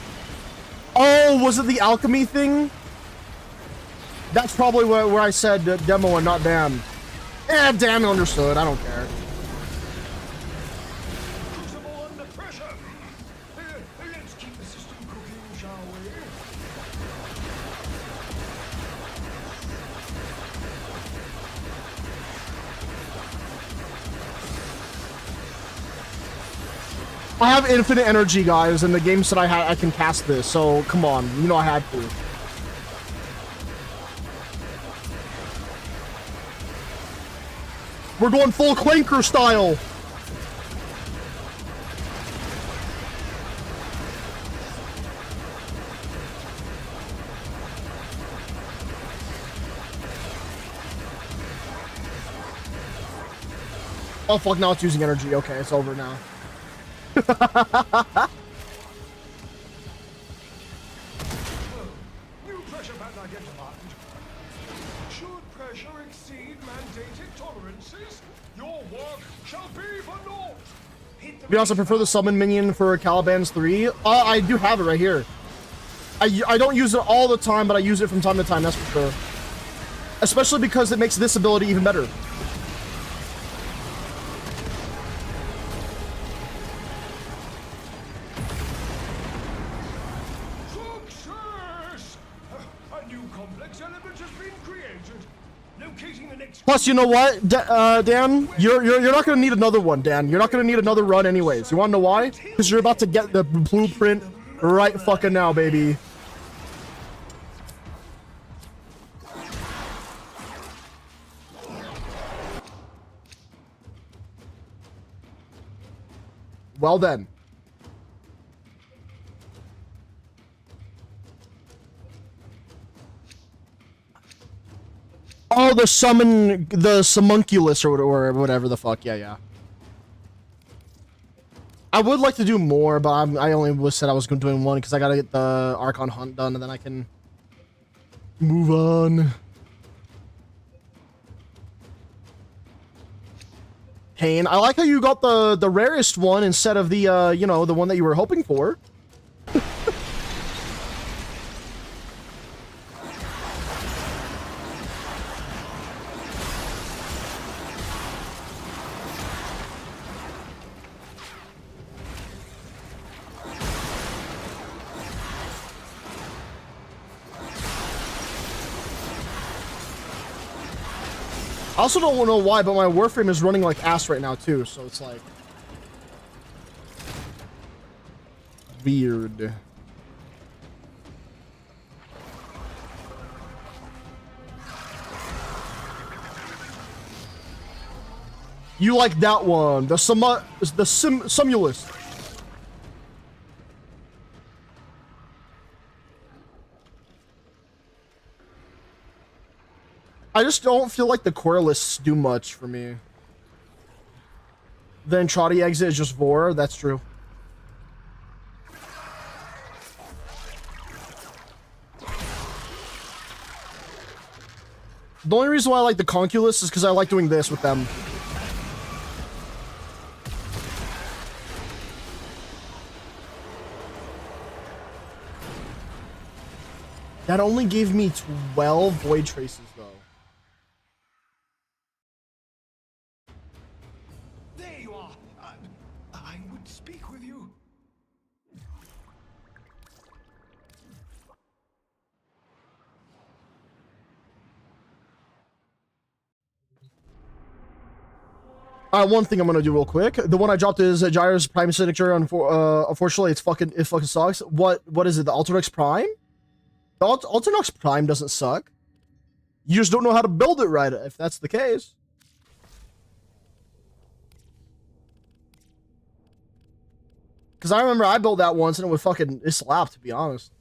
Oh, was it the alchemy thing? That's probably where I said Demo and not Dan. Eh, Dan understood. I don't care. I have infinite energy, guys, and the games that I can cast this, so come on, you know I had to. We're going full clanker style. Oh fuck, now it's using energy. Okay, it's over now. New pressure pattern identified. Should pressure exceed mandated tolerances, your work shall be for naught. We also prefer the summon minion for Caliban's 3. I do have it right here. I don't use it all the time, but I use it from time to time, that's for sure. Especially because it makes this ability even better. Plus, you know what, Dan? You're not gonna need another one, Dan. You're not gonna need another run anyways. You wanna know why? Because you're about to get the blueprint right fucking now, baby. Well then. Oh, the summon, the Sumunculus or whatever the fuck. Yeah, yeah. I would like to do more, but I only said I was doing one because I gotta get the Archon hunt done and then I can move on. Kane, I like how you got the rarest one instead of the you know, the one that you were hoping for. I also don't know why, but my Warframe is running like ass right now too, so it's like weird. You like that one, the Sumulus. I just don't feel like the core lists do much for me. Then Trotty exit is just Vor, that's true. The only reason why I like the Conculus is because I like doing this with them. That only gave me 12 Void Traces, though. There you are. I would speak with you. One thing I'm gonna do real quick. The one I dropped is Gyro's Prime signature. Unfortunately, it fucking sucks. What is it? The Alternox Prime? The Alternox Prime doesn't suck. You just don't know how to build it right, if that's the case. Because I remember I built that once and it slapped, to be honest.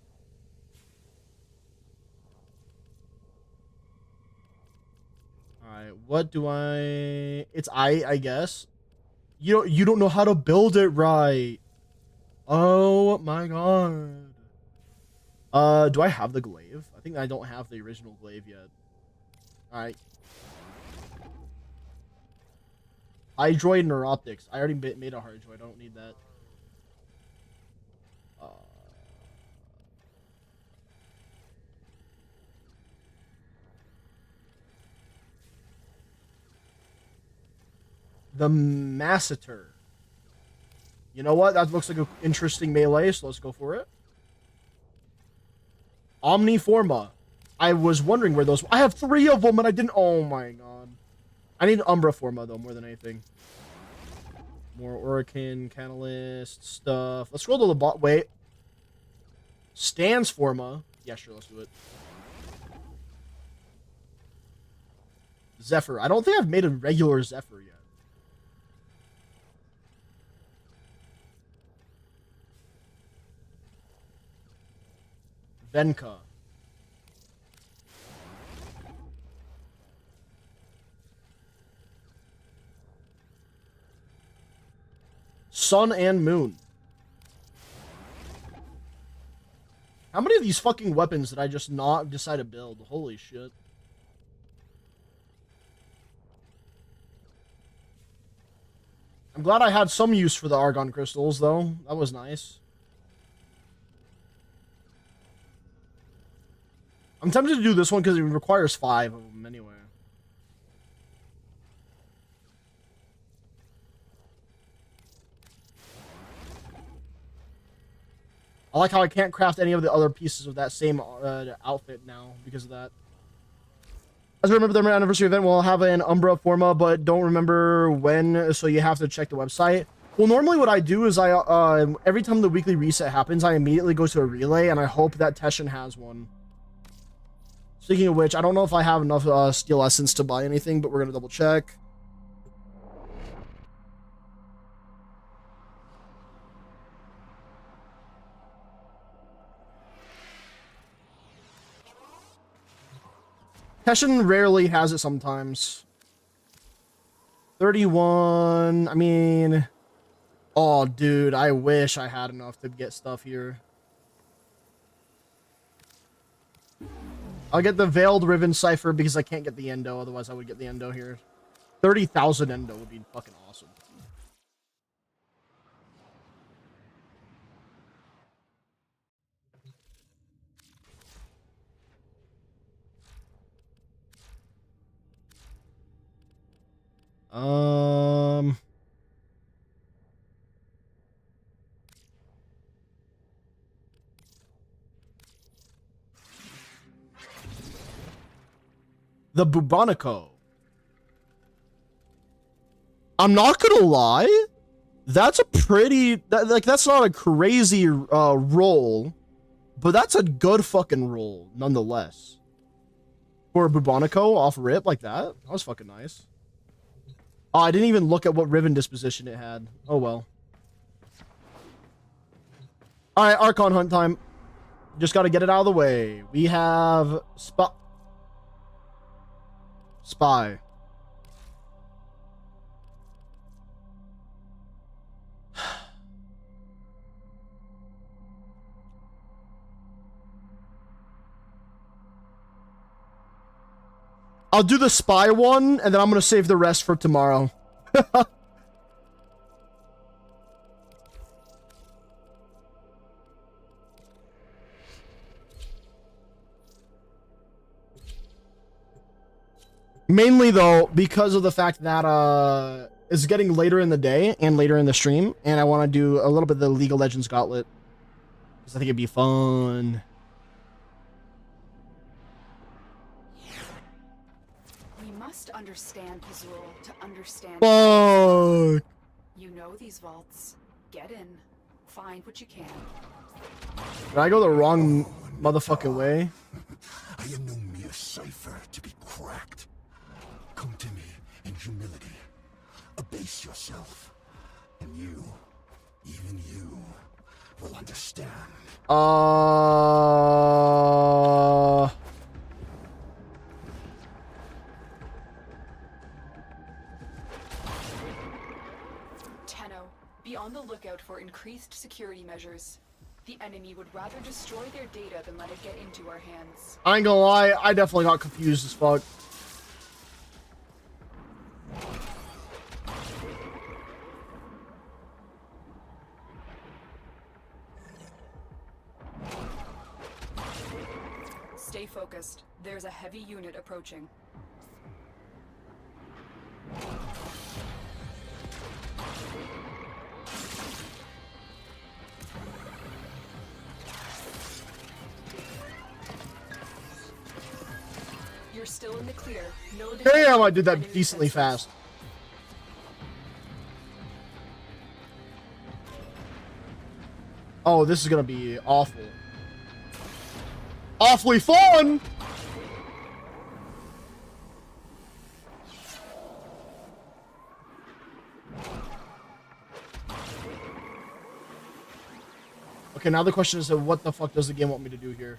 Alright, what do it's I guess. You don't know how to build it right. Oh my god. Do I have the glaive? I think I don't have the original glaive yet. Alright. Hydroid Neuroptics. I already made a Hydroid. I don't need that. The Masseter. You know what? That looks like an interesting melee, so let's go for it. Omniforma. I was wondering where those... I have 3 of them and I didn't... Oh my god. I need Umbra Forma, though, more than anything. More Orakin, Catalyst, stuff. Let's scroll to the bot... Wait. Stance Forma. Yeah, sure, let's do it. Zephyr. I don't think I've made a regular Zephyr yet. Venka. Sun and Moon. How many of these fucking weapons did I just not decide to build? Holy shit. I'm glad I had some use for the Argon crystals, though. That was nice. I'm tempted to do this one because it requires 5 of them anyway. I like how I can't craft any of the other pieces of that same outfit now because of that. As I remember, the anniversary event will have an Umbra Forma, but don't remember when, so you have to check the website. Well, normally what I do is every time the weekly reset happens, I immediately go to a relay, and I hope that Teshin has one. Speaking of which, I don't know if I have enough Steel Essence to buy anything, but we're going to double check. Teshin rarely has it sometimes. 31, I mean... Oh, dude, I wish I had enough to get stuff here. I'll get the Veiled Riven Cipher because I can't get the Endo. Otherwise, I would get the Endo here. 30,000 Endo would be fucking awesome. The Bubonico. I'm not gonna lie. That's a pretty... that's not a crazy roll. But that's a good fucking roll, nonetheless. For a Bubonico off rip like that. That was fucking nice. Oh, I didn't even look at what Riven disposition it had. Oh, well. Alright, Archon hunt time. Just gotta get it out of the way. We have... Spy. I'll do the spy one, and then I'm gonna save the rest for tomorrow. Mainly, though, because of the fact that it's getting later in the day and later in the stream, and I want to do a little bit of the League of Legends Gauntlet. Because I think it'd be fun. We must understand his role to understand. Fuck. You know these vaults. Get in. Find what you can. Did I go the wrong motherfucking way? I am no mere cipher to be cracked. Come to me in humility. Abase yourself. And you, even you, will understand. Tenno, be on the lookout for increased security measures. The enemy would rather destroy their data than let it get into our hands. I ain't gonna lie, I definitely got confused as fuck. Stay focused. There's a heavy unit approaching. You're still in the clear. Damn, I did that decently fast. Oh, this is gonna be awful. Awfully fun! Okay, now the question is, what the fuck does the game want me to do here?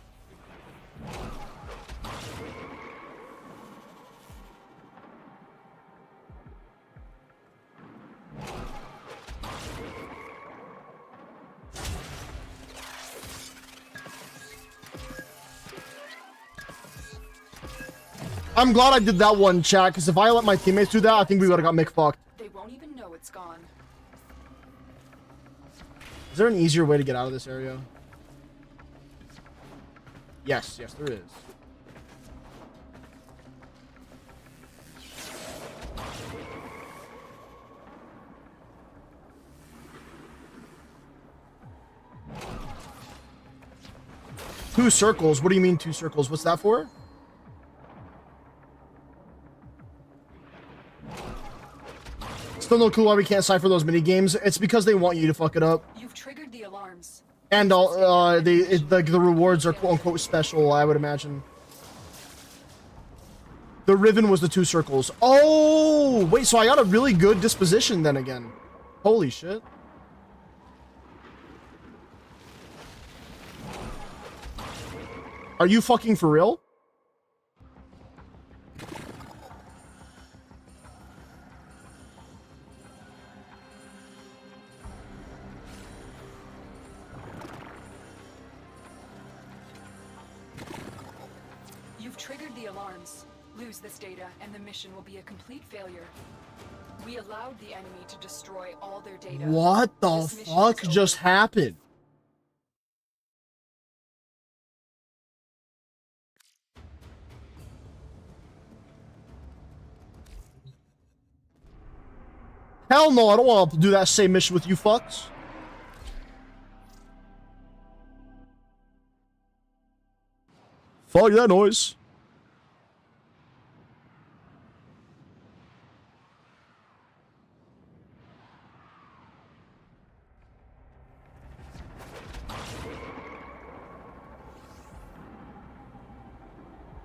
I'm glad I did that one, chat, because if I let my teammates do that, I think we would have got McFucked. They won't even know it's gone. Is there an easier way to get out of this area? Yes, yes, there is. Two circles? What do you mean two circles? What's that for? Still no clue why we can't cipher those mini games. It's because they want you to fuck it up. You've triggered the alarms. And all the rewards are quote unquote special, I would imagine. The Riven was the two circles. Oh, wait, so I got a really good disposition then again. Holy shit. Are you fucking for real? triggered the alarms. Lose this data, and the mission will be a complete failure. We allowed the enemy to destroy all their data. What the This mission fuck is just happened? Hell no, I don't want to do that same mission with you fucks. Fuck that noise.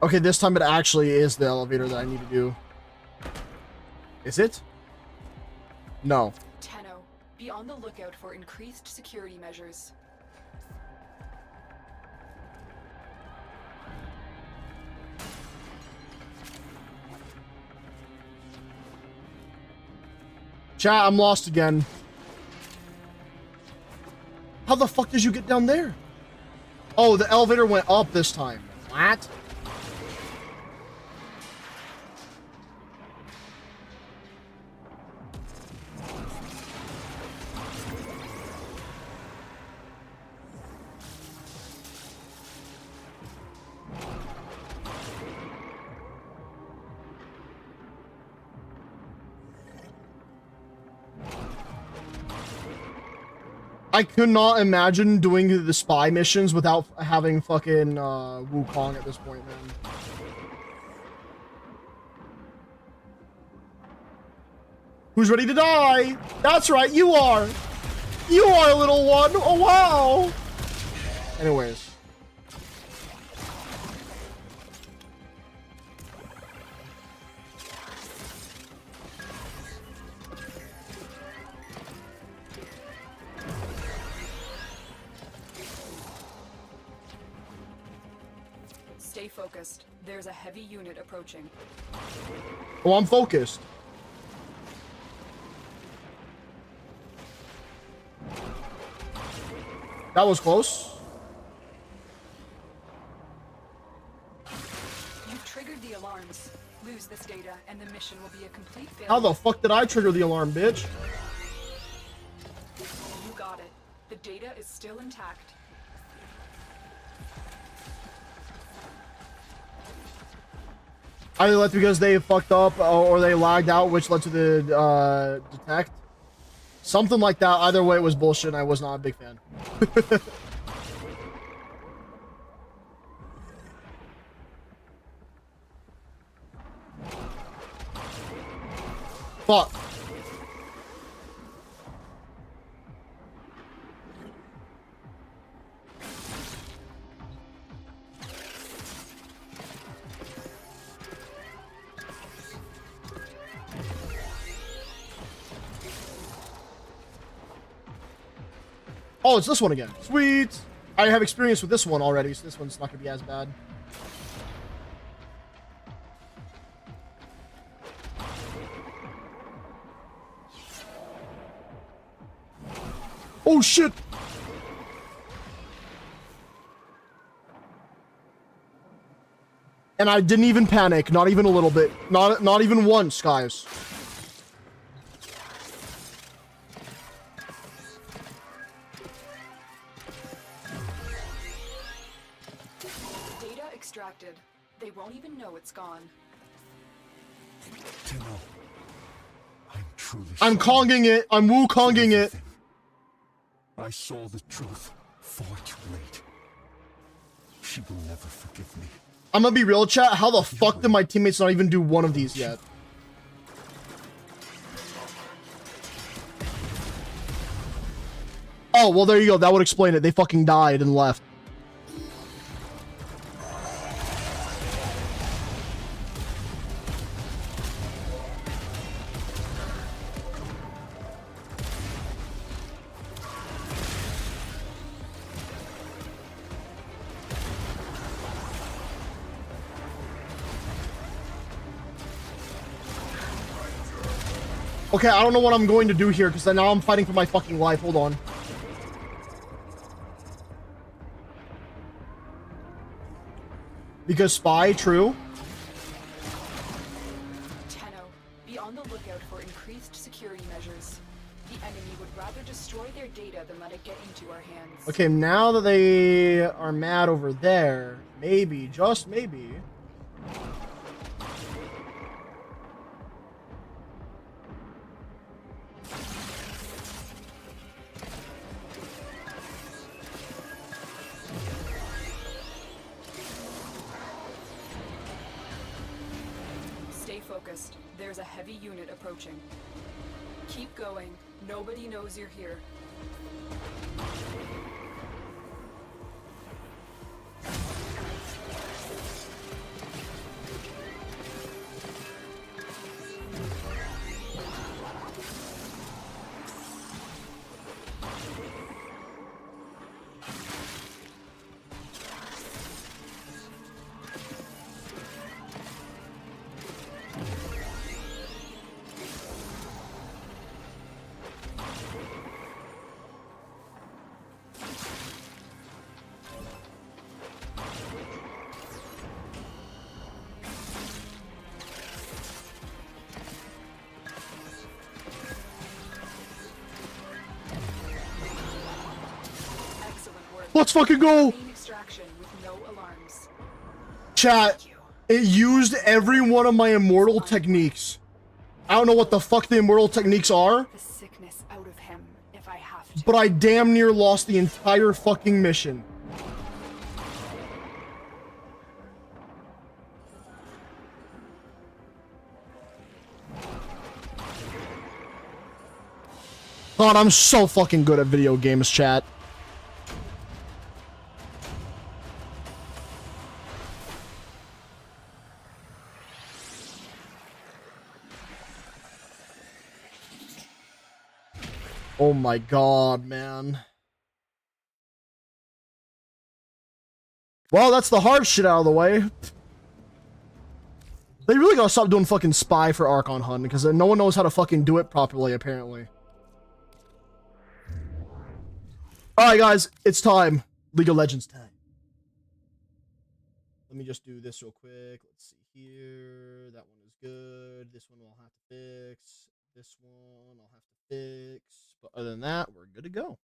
Okay, this time it actually is the elevator that I need to do. Is it? No. Tenno, be on the lookout for increased security measures. Chat, I'm lost again. How the fuck did you get down there? Oh, the elevator went up this time. What? I could not imagine doing the spy missions without having fucking Wukong at this point, man. Who's ready to die? That's right, you are! You are, little one! Oh, wow! Anyways. Stay focused. There's a heavy unit approaching. Oh, I'm focused. That was close. You've triggered the alarms. Lose this data, and the mission will be a complete failure. How the fuck did I trigger the alarm, bitch? You got it. The data is still intact. Either that's because they fucked up or they lagged out, which led to the detect. Something like that. Either way, it was bullshit, and I was not a big fan. Fuck. Oh, it's this one again. Sweet. I have experience with this one already, so this one's not gonna be as bad. Oh shit! And I didn't even panic, not even a little bit. Not even once, guys. Data extracted. They won't even know it's gone. Tenno, I'm truly I'm Konging it. I'm Wukonging it. I saw the truth far too late. She will never forgive me. I'm gonna be real, chat. How the fuck did my teammates not even do one of these yet? Oh, well, there you go. That would explain it. They fucking died and left. Okay, I don't know what I'm going to do here because now I'm fighting for my fucking life. Hold on. Because spy, true. Tenno, be on the lookout for increased security measures. The enemy would rather destroy their data than let it get into our hands. Okay, now that they are mad over there, maybe, just maybe. Stay focused. There's a heavy unit approaching. Keep going. Nobody knows you're here. Let's fucking go! Extraction with no alarms. Chat, it used every one of my immortal techniques. I don't know what the fuck the immortal techniques are, The sickness out of him, if I have to. but I damn near lost the entire fucking mission. God, I'm so fucking good at video games, chat. Oh my god, man. Well, that's the hard shit out of the way. They really gotta stop doing fucking spy for Archon Hunt, because no one knows how to fucking do it properly, apparently. Alright, guys, it's time. League of Legends time. Let me just do this real quick. Let's see here. That one is good. This one I'll have to fix. This one I'll have to fix. But other than that, we're good to go.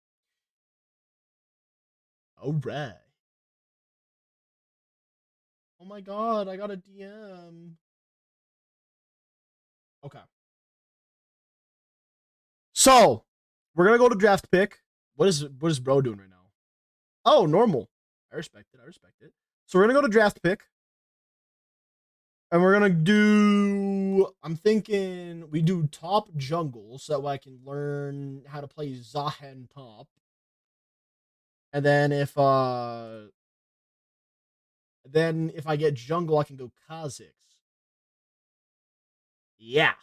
Alright. Oh my god, I got a DM. Okay. So, we're gonna go to draft pick. What is bro doing right now? Oh, normal. I respect it. I respect it. So we're gonna go to draft pick. And we're gonna do, I'm thinking we do top jungle so that way I can learn how to play Zahen top. And then if I get jungle, I can go Kha'Zix. Yeah.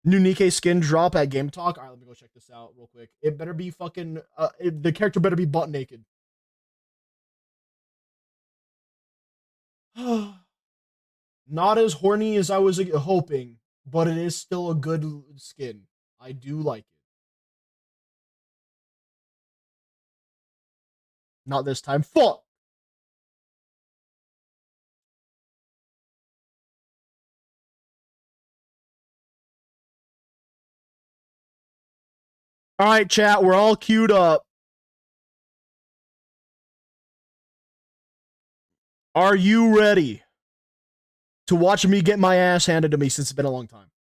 New Nikke skin drop at Game Talk. All right, let me go check this out real quick. It better be fucking, the character better be butt naked. Not as horny as I was hoping, but it is still a good skin. I do like it. Not this time. Fuck! Alright, chat, we're all queued up. Are you ready to watch me get my ass handed to me since it's been a long time?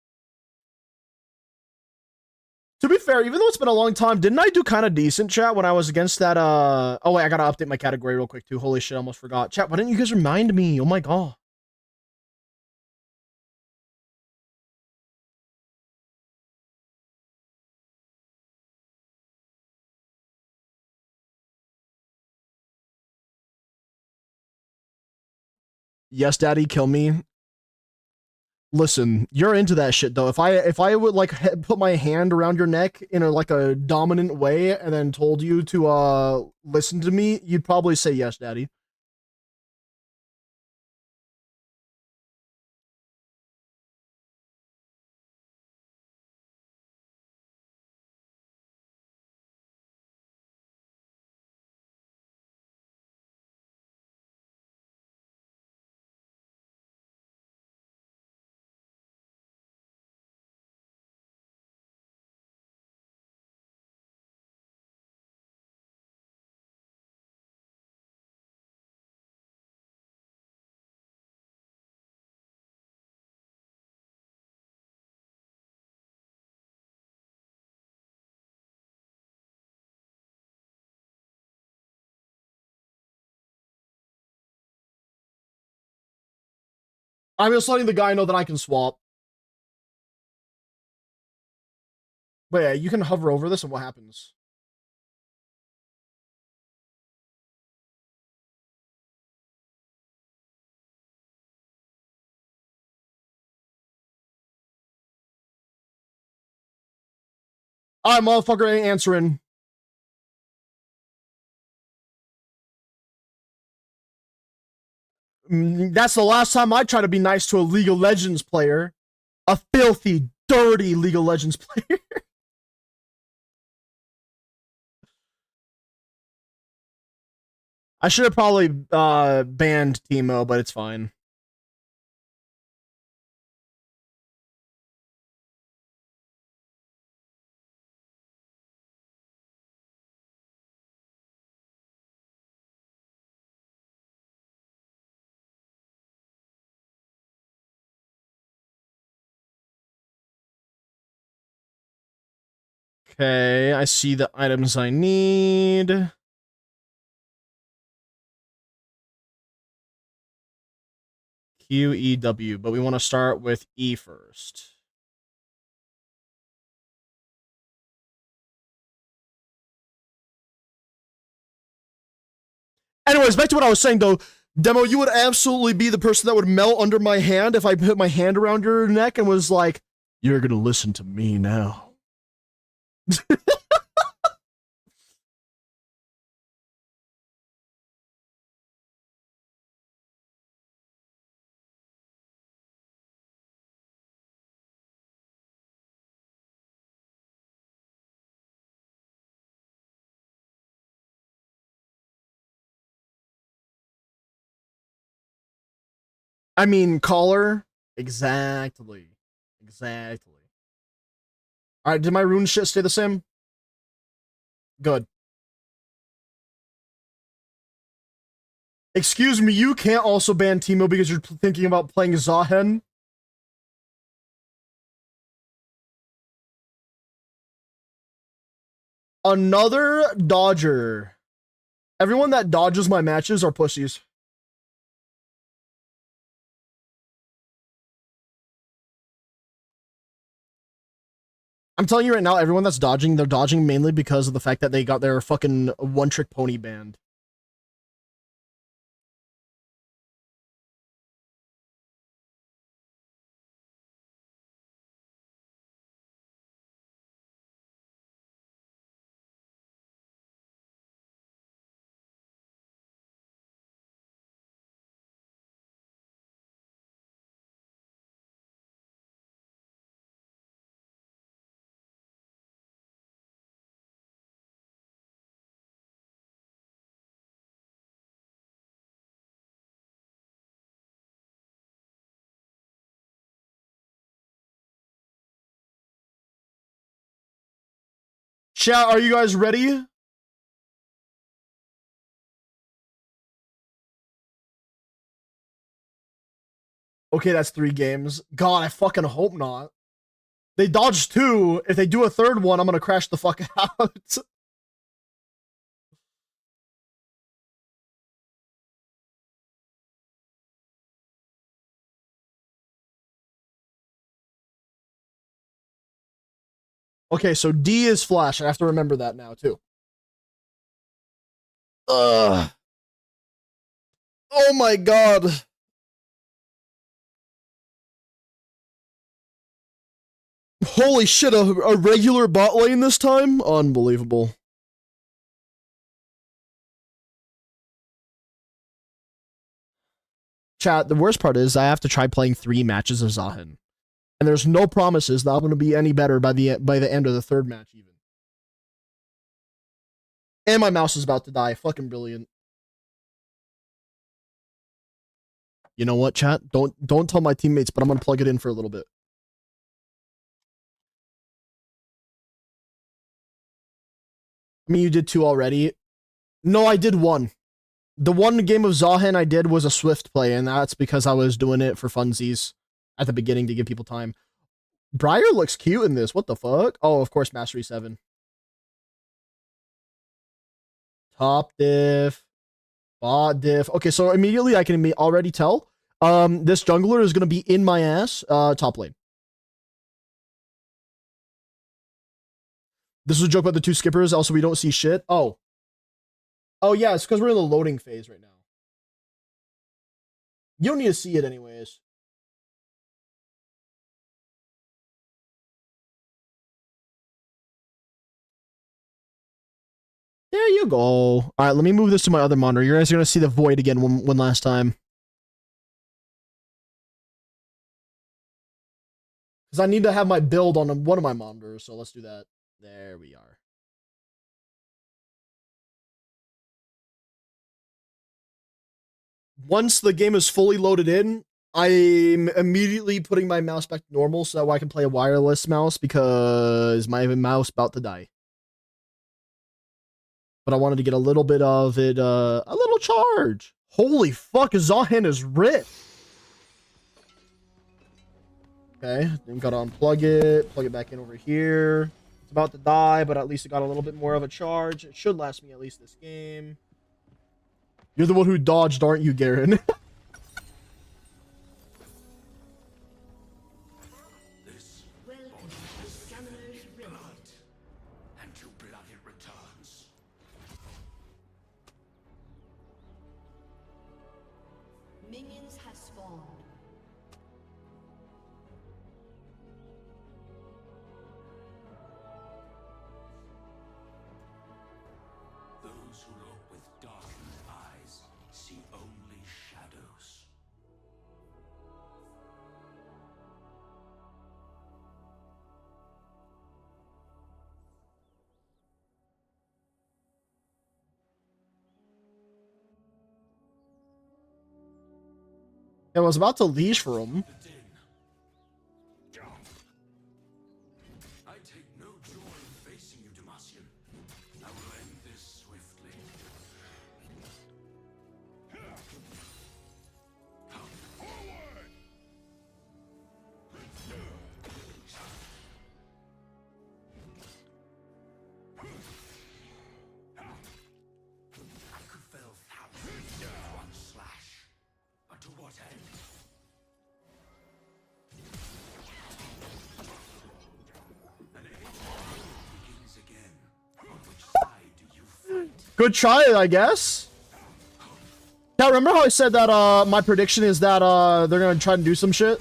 To be fair, even though it's been a long time, didn't I do kind of decent, chat, when I was against that, Oh, wait, I gotta update my category real quick, too. Holy shit, I almost forgot. Chat, why didn't you guys remind me? Oh my god. Yes, daddy, kill me. Listen, you're into that shit though. If I would like put my hand around your neck in a dominant way and then told you to listen to me, you'd probably say yes, daddy. I'm just letting the guy know that I can swap. But yeah, you can hover over this and what happens? Alright, motherfucker ain't answering. That's the last time I try to be nice to a League of Legends player. A filthy, dirty League of Legends player. I should have probably banned Teemo, but it's fine. Okay, I see the items I need. Q, E, W, but we want to start with E first. Anyways, back to what I was saying though. Demo, you would absolutely be the person that would melt under my hand if I put my hand around your neck and was like, you're gonna listen to me now. I mean, caller. Exactly. Exactly. Alright, did my rune shit stay the same? Good. Excuse me, you can't also ban Teemo because you're thinking about playing Zahen? Another dodger. Everyone that dodges my matches are pussies. I'm telling you right now, everyone that's dodging, they're dodging mainly because of the fact that they got their fucking one-trick pony banned. Chat, are you guys ready? Okay, that's 3 games. God, I fucking hope not. They dodged 2. If they do a third one, I'm gonna crash the fuck out. Okay, so D is flash. I have to remember that now, too. Ugh. Oh my god. Holy shit, a regular bot lane this time? Unbelievable. Chat, the worst part is I have to try playing 3 matches of Zahen. And there's no promises that I'm going to be any better by the end of the 3rd match even. And my mouse is about to die. Fucking brilliant. You know what, chat? Don't tell my teammates, but I'm going to plug it in for a little bit. I mean, you did 2 already. No, I did 1. The one game of Zahen I did was a Swift play, and that's because I was doing it for funsies at the beginning to give people time. Briar looks cute in this. What the fuck? Oh, of course, Mastery 7. Top diff. Bot diff. Okay, so immediately I can already tell. This jungler is gonna be in my ass, top lane. This was a joke about the two skippers. Also, we don't see shit. Oh. Oh, yeah, it's because we're in the loading phase right now. You don't need to see it anyways. There you go. All right, let me move this to my other monitor. You guys are going to see the void again one last time. Because I need to have my build on one of my monitors, so let's do that. There we are. Once the game is fully loaded in, I'm immediately putting my mouse back to normal so that way I can play a wireless mouse because my mouse about to die. But I wanted to get a little bit of it, a little charge. Holy fuck, Zahan is ripped. Okay, then gotta unplug it, plug it back in over here. It's about to die, but at least it got a little bit more of a charge. It should last me at least this game. You're the one who dodged, aren't you, Garen? Minions have spawned. Those who look with darkened eyes see only shadows. I was about to leash for him. I take no joy in facing you, Demacian. I will end this swiftly. Come forward! I could fell thousands with one slash. But to what end? Begins again. On which side do you fight? Good try, I guess. Yeah, remember how I said that my prediction is that they're gonna try to do some shit?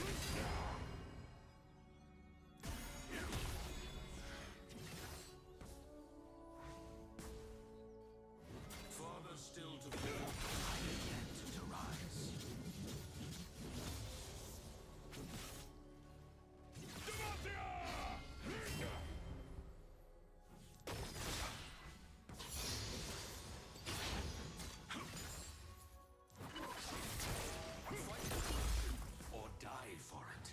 Father still to fall, higher yet to rise. Or die for it.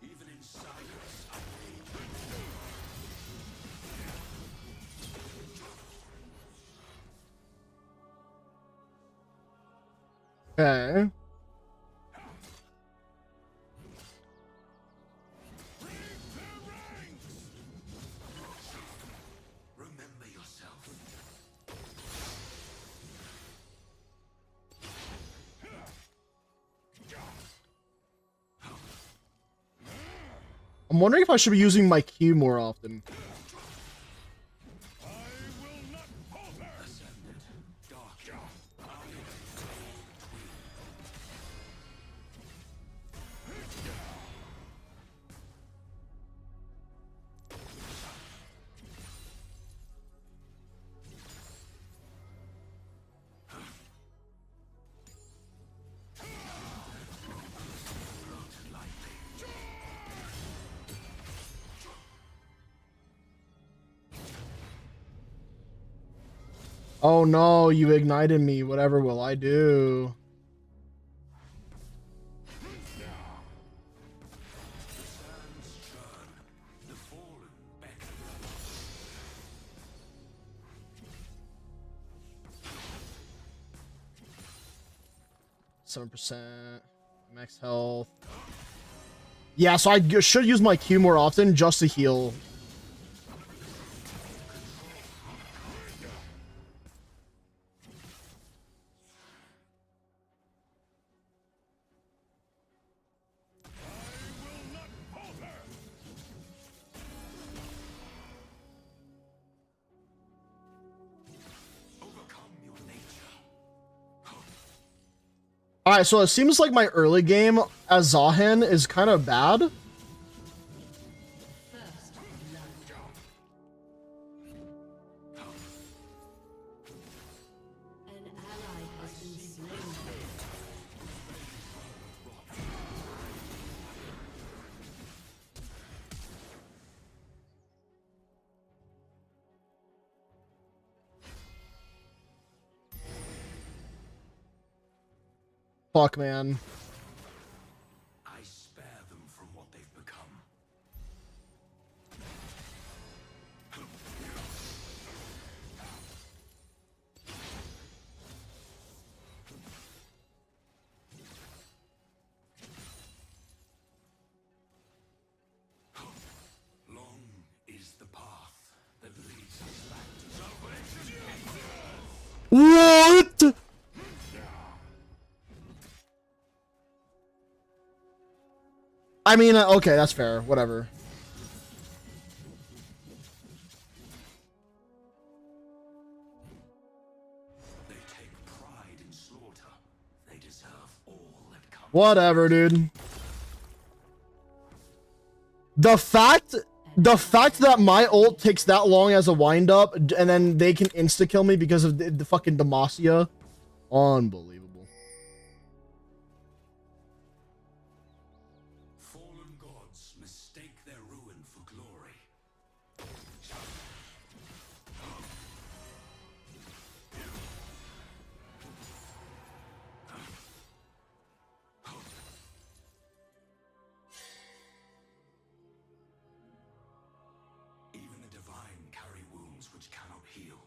Even in silence, I Okay. remember yourself. I'm wondering if I should be using my Q more often. Oh no, you ignited me. Whatever will I do? 7%. Max health. Yeah, so I should use my Q more often just to heal. Alright, so it seems like my early game as Zahen is kind of bad. Fuck, man. I spare them from what they've become. Long is the path that leads us back to salvation. What? I mean, okay, that's fair. Whatever. They take pride in slaughter. They deserve all that comes. Whatever, dude. The fact that my ult takes that long as a wind up and then they can insta kill me because of the fucking Demacia. Unbelievable. Fallen gods mistake their ruin for glory. Even the divine carry wounds which cannot heal.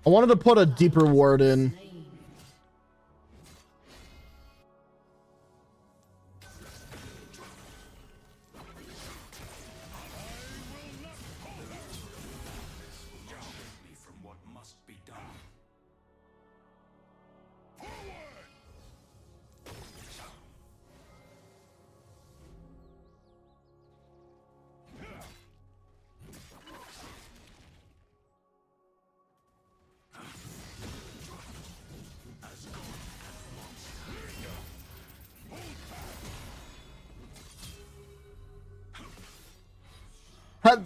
I wanted to put a deeper ward in. Me from what must be done.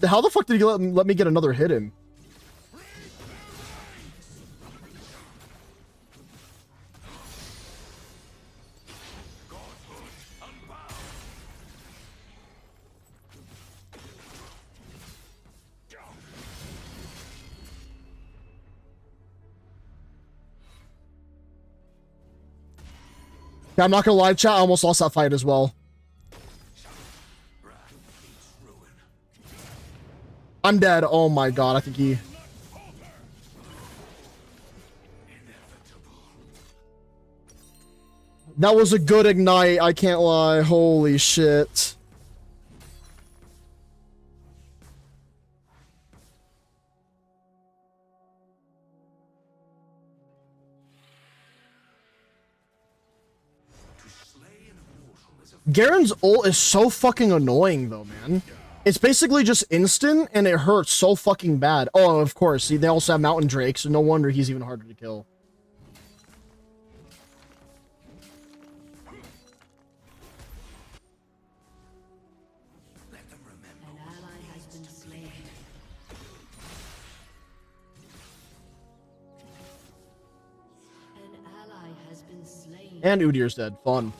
How the fuck did he let me get another hit in? Yeah, I'm not gonna lie, chat. I almost lost that fight as well. I'm dead. Oh my god, I think he... That was a good ignite, I can't lie. Holy shit. Garen's ult is so fucking annoying though, man. It's basically just instant, and it hurts so fucking bad. Oh, of course. See, they also have Mountain Drake, so no wonder he's even harder to kill. An ally has been slain. An ally has been slain. And Udyr's dead. Fun.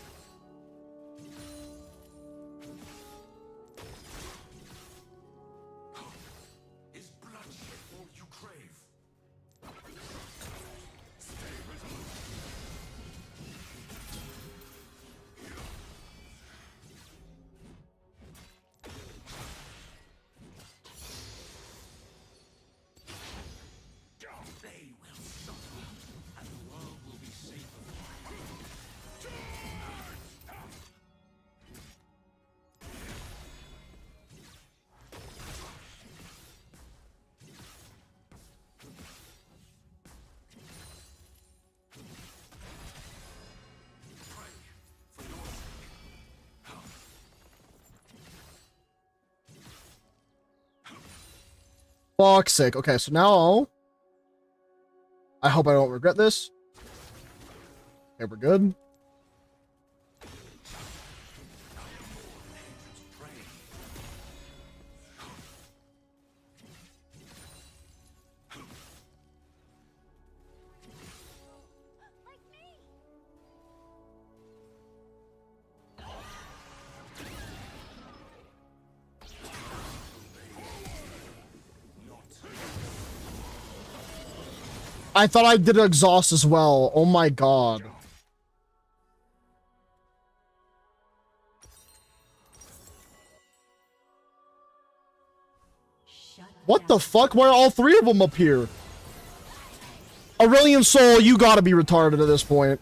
Fuck's sake. Okay, so now I hope I don't regret this. Okay, we're good. I thought I did exhaust as well. Oh my god. What the fuck? Why are all three of them up here? Aurelian Soul, you gotta be retarded at this point.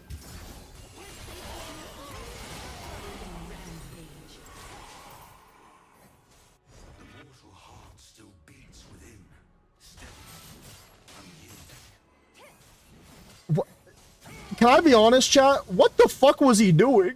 What? Can I be honest, chat? What the fuck was he doing?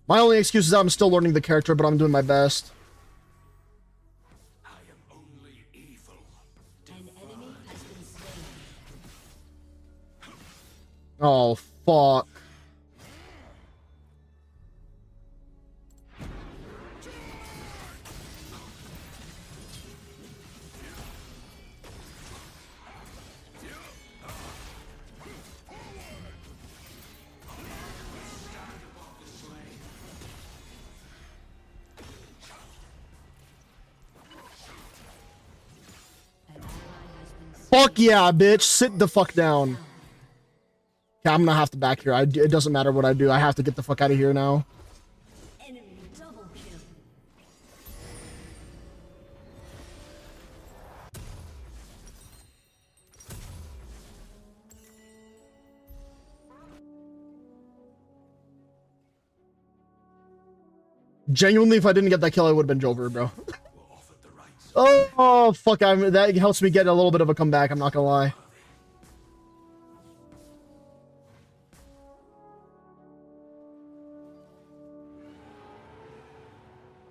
My only excuse is I'm still learning the character, but I'm doing my best. Oh, fuck. Fuck yeah, bitch. Sit the fuck down. Okay, I'm gonna have to back here. It doesn't matter what I do. I have to get the fuck out of here now. Genuinely, if I didn't get that kill, I would have been Jover, bro. Oh, fuck. That helps me get a little bit of a comeback. I'm not gonna lie.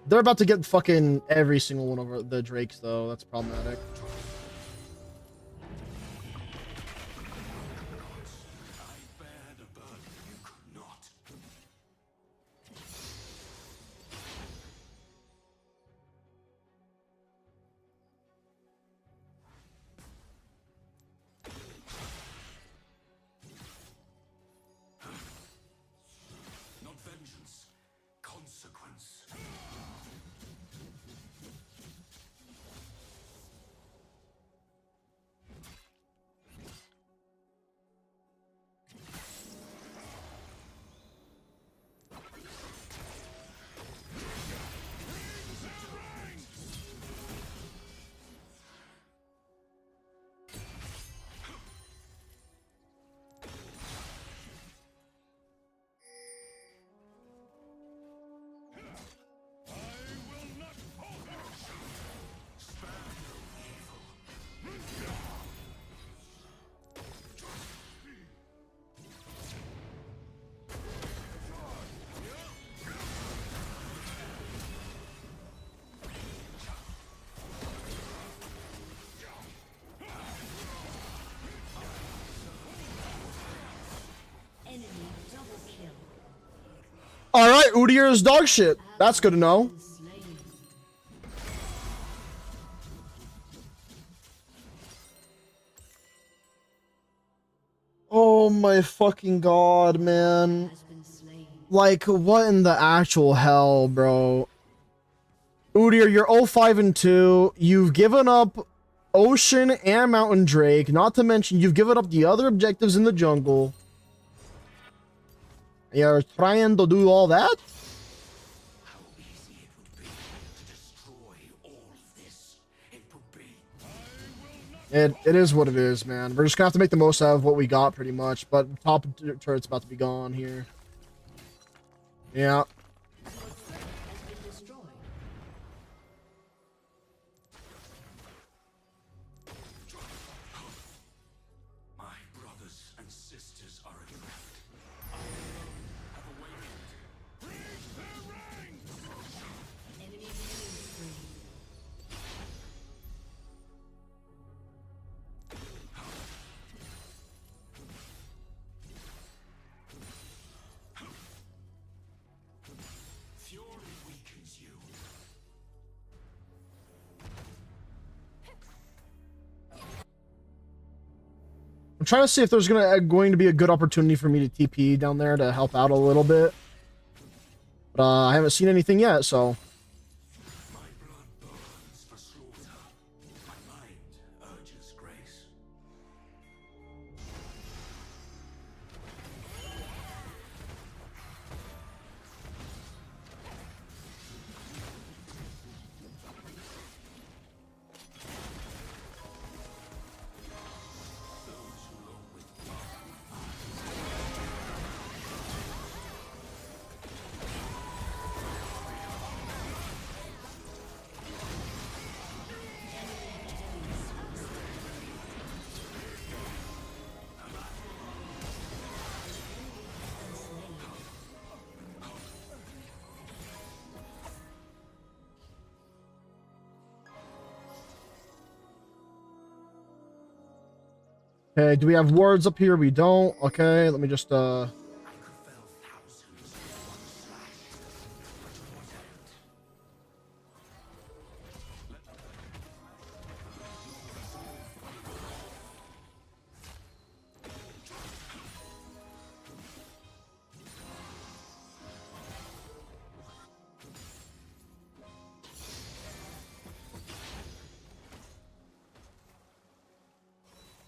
They're about to get fucking every single one of the Drakes, though. That's problematic. Alright, Udyr is dog shit. That's good to know. Oh my fucking god, man. Like, what in the actual hell, bro? Udyr, you're 0-5-2. You've given up Ocean and Mountain Drake. Not to mention, you've given up the other objectives in the jungle. You're trying to do all that? It is what it is, man. We're just gonna have to make the most out of what we got, pretty much. But top turret's about to be gone here. Yeah. My brothers and sisters are adrift. I have awakened. Freeze their ranks! Enemy killing spree. Fury weakens you. I'm trying to see if there's going to be a good opportunity for me to TP down there to help out a little bit. But I haven't seen anything yet, so. My blood burns for slaughter. My mind urges grace. Okay, do we have wards up here? We don't. Okay, let me just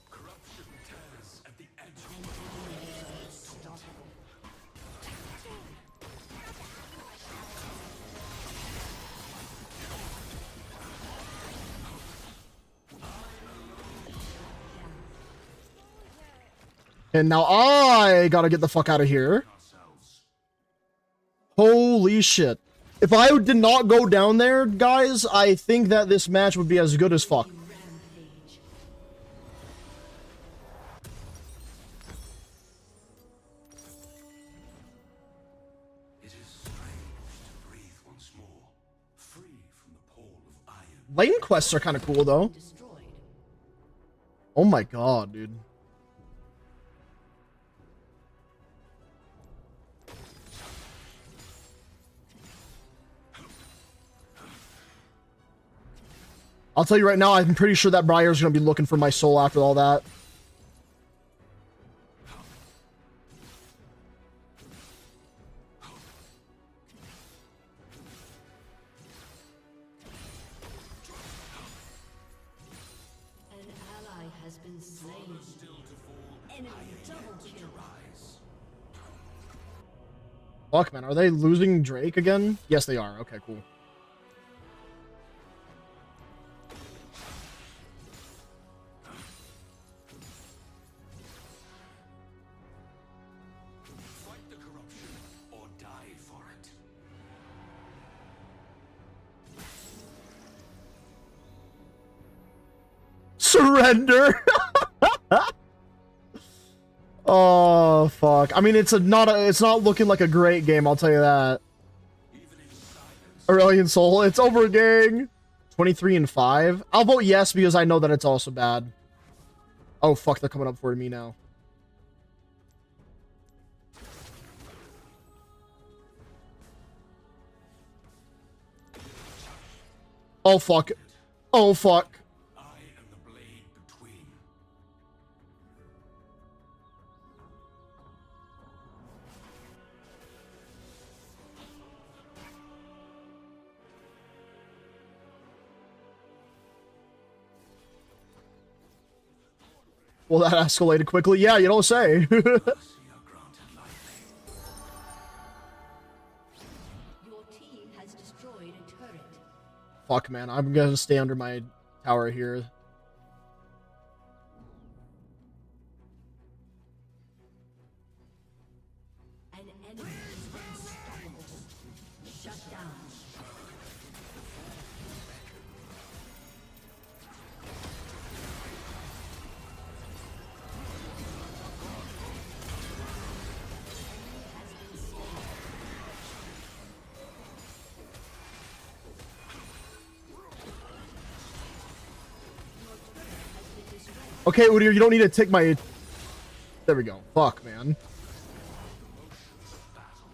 Corruption tears at the edge of And now I gotta get the fuck out of here. Holy shit. If I did not go down there, guys, I think that this match would be as good as fuck. It is strange to breathe once more, free from the pall of iron. Lane quests are kind of cool, though. Oh my god, dude. I'll tell you right now, I'm pretty sure that Briar's gonna be looking for my soul after all that. An ally has been slain. Enemy double kill. Fuck, man. Are they losing Drake again? Yes, they are. Okay, cool. Fight the corruption or die for it. Surrender. Oh fuck. I mean, it's not looking like a great game, I'll tell you that. Aurelian Soul, it's over, gang. 23-5. I'll vote yes because I know that it's also bad. Oh fuck, they're coming up for me now. Oh fuck. Oh fuck. I am the blade between. Well, that escalated quickly. Yeah, you don't say. Your team has destroyed a turret. Fuck, man. I'm gonna stay under my tower here. An enemy is unstoppable. Shut down. Okay, Udyr, you don't need to take my... There we go. Fuck, man.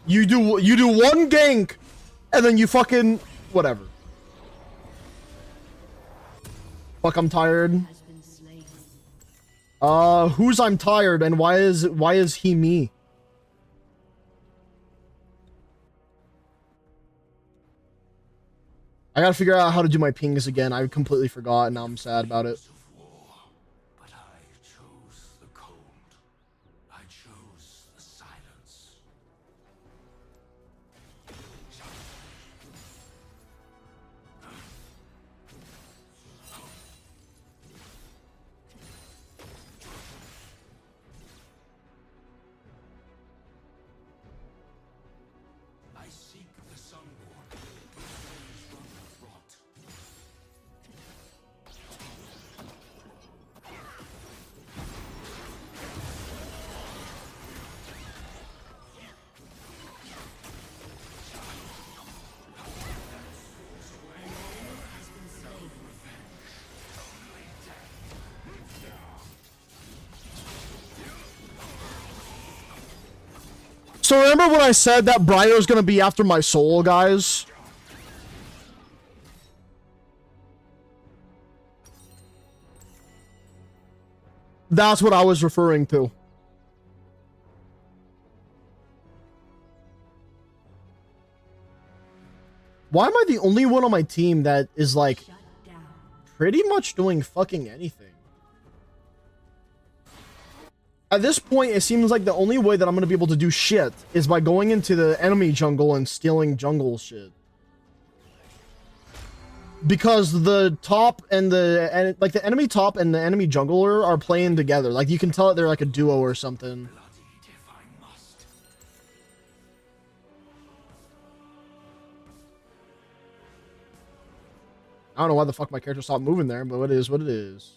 You do one gank, and then you fucking... Whatever. Fuck, I'm tired. Who's I'm tired, and why is he me? I gotta figure out how to do my pings again. I completely forgot, and now I'm sad about it. So remember when I said that Briar's gonna be after my soul, guys? That's what I was referring to. Why am I the only one on my team that is like pretty much doing fucking anything? At this point, it seems like the only way that I'm going to be able to do shit is by going into the enemy jungle and stealing jungle shit. Because the top and the enemy top and the enemy jungler are playing together. Like, you can tell that they're like a duo or something. I don't know why the fuck my character stopped moving there, but it is what it is.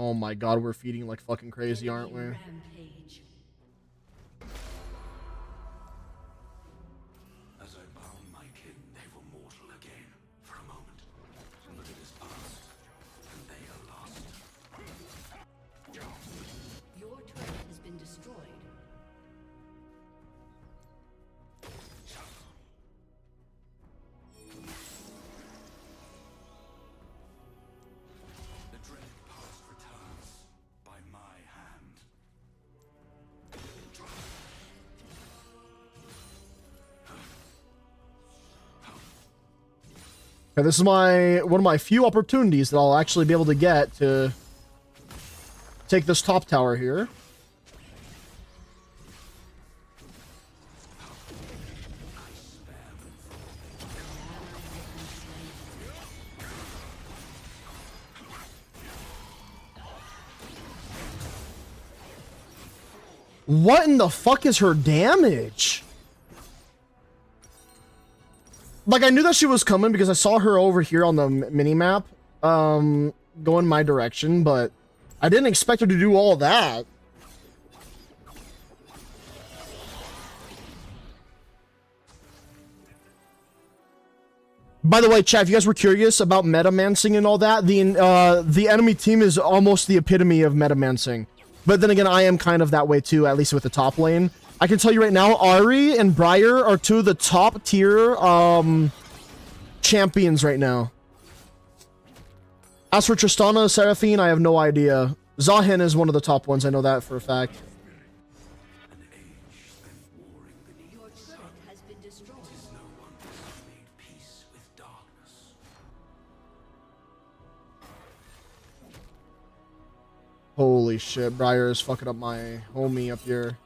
Oh my god, we're feeding like fucking crazy, aren't we? As I bound my kin, they were mortal again. For a moment. But it is past, and they are lost. Your turret has been destroyed. The dreaded past returns by my hand. Okay, this is one of my few opportunities that I'll actually be able to get to take this top tower here. What in the fuck is her damage? Like, I knew that she was coming because I saw her over here on the mini-map, going my direction, but I didn't expect her to do all that. By the way, chat, if you guys were curious about metamancing and all that, the enemy team is almost the epitome of metamancing. But then again, I am kind of that way too, at least with the top lane. I can tell you right now, Ari and Briar are two of the top tier champions right now. As for Tristana, Seraphine, I have no idea. Zahin is one of the top ones. I know that for a fact. Your turret has been destroyed. Holy shit, Briar is fucking up my homie up here.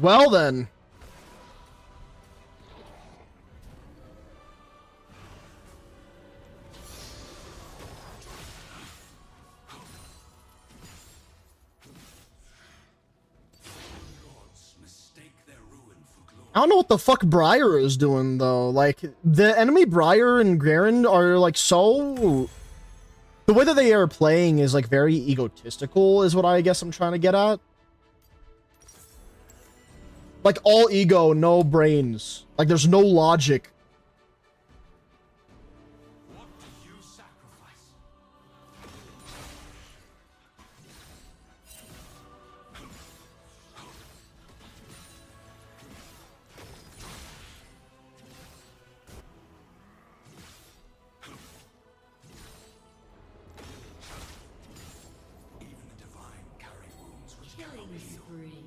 Well then. I don't know what the fuck Briar is doing though. Like the enemy Briar and Garen are like so. The way that they are playing is like very egotistical, is what I guess I'm trying to get at. Like all ego, no brains. Like there's no logic. Killing spree.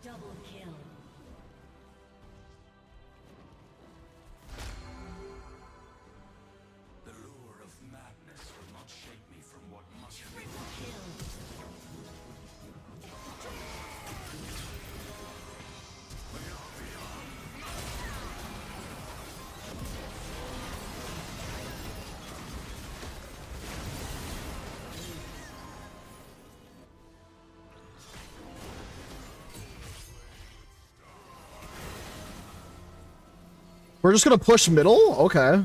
Double kill. The lure of madness will not shake me from what must be. We're just gonna push middle? Okay.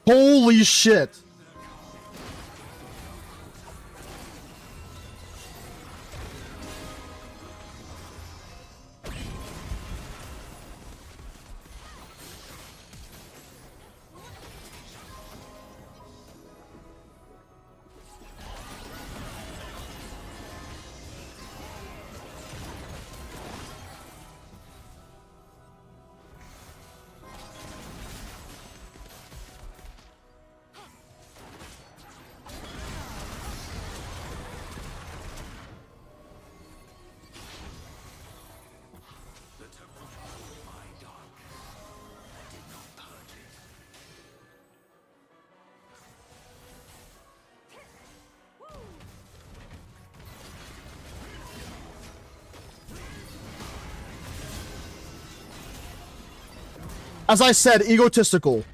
Holy shit. As I said, egotistical.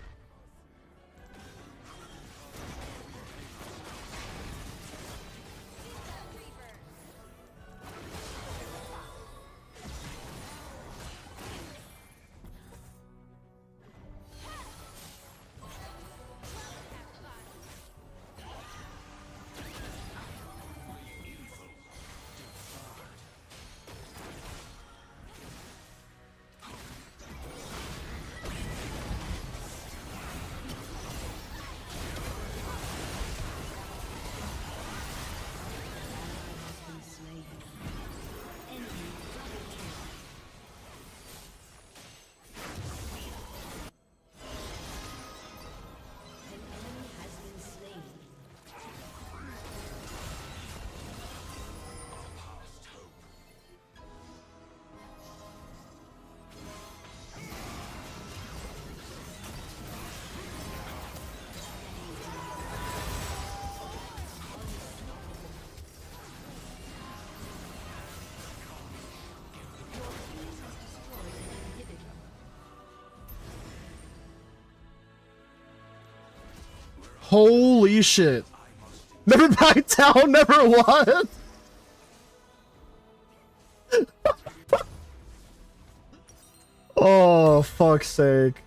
Holy shit. Never back down, never what? Oh, fuck's sake.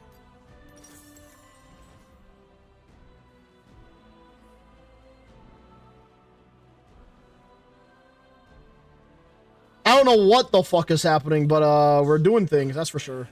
I don't know what the fuck is happening, but we're doing things, that's for sure.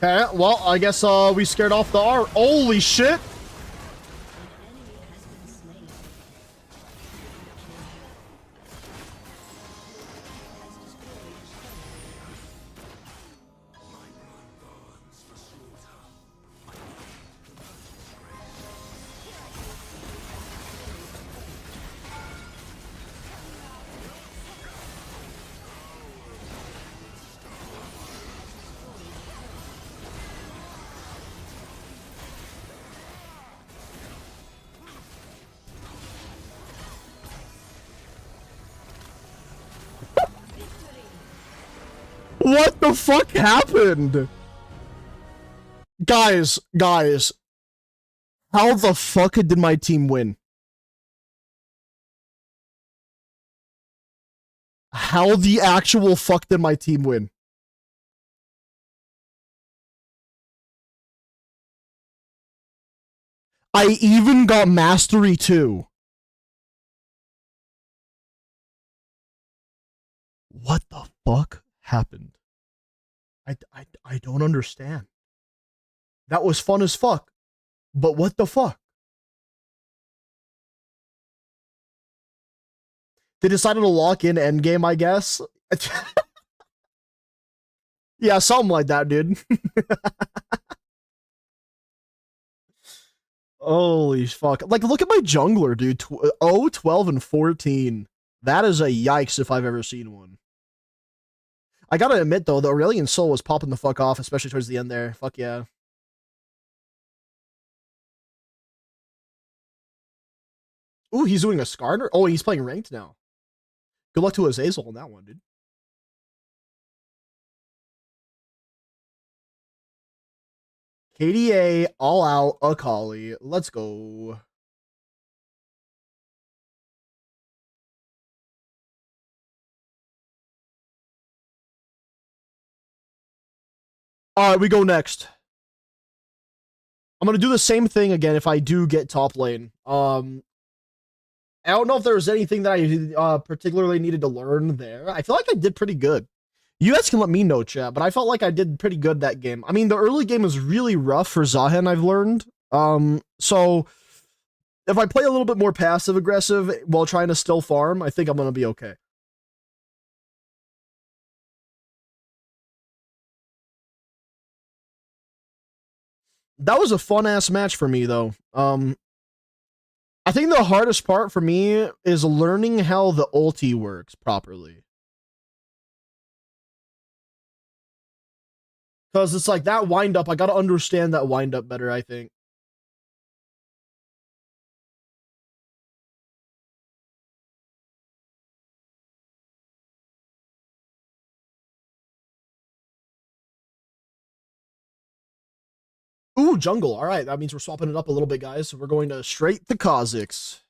Okay, well, I guess we scared off the R. Holy shit! What the fuck happened? Guys, how the fuck did my team win? How the actual fuck did my team win? I even got Mastery 2. What the fuck happened? I don't understand. That was fun as fuck. But what the fuck? They decided to lock in endgame, I guess. Yeah, something like that, dude. Holy fuck. Like, look at my jungler, dude. 0, 12, and 14. That is a yikes if I've ever seen one. I gotta admit, though, the Aurelian Soul was popping the fuck off, especially towards the end there. Fuck yeah. Ooh, he's doing a Skarner? Oh, he's playing ranked now. Good luck to Azazel on that one, dude. KDA, all out, Akali. Let's go. All right, we go next. I'm going to do the same thing again if I do get top lane. I don't know if there was anything that I particularly needed to learn there. I feel like I did pretty good. You guys can let me know, chat, but I felt like I did pretty good that game. I mean, the early game was really rough for Zahen, I've learned. So if I play a little bit more passive aggressive while trying to still farm, I think I'm going to be okay. That was a fun ass match for me though. I think the hardest part for me is learning how the ulti works properly. Because it's like that wind up, I gotta understand that wind up better, I think. Ooh, jungle. All right, that means we're swapping it up a little bit, guys. We're going to straight to Kha'Zix.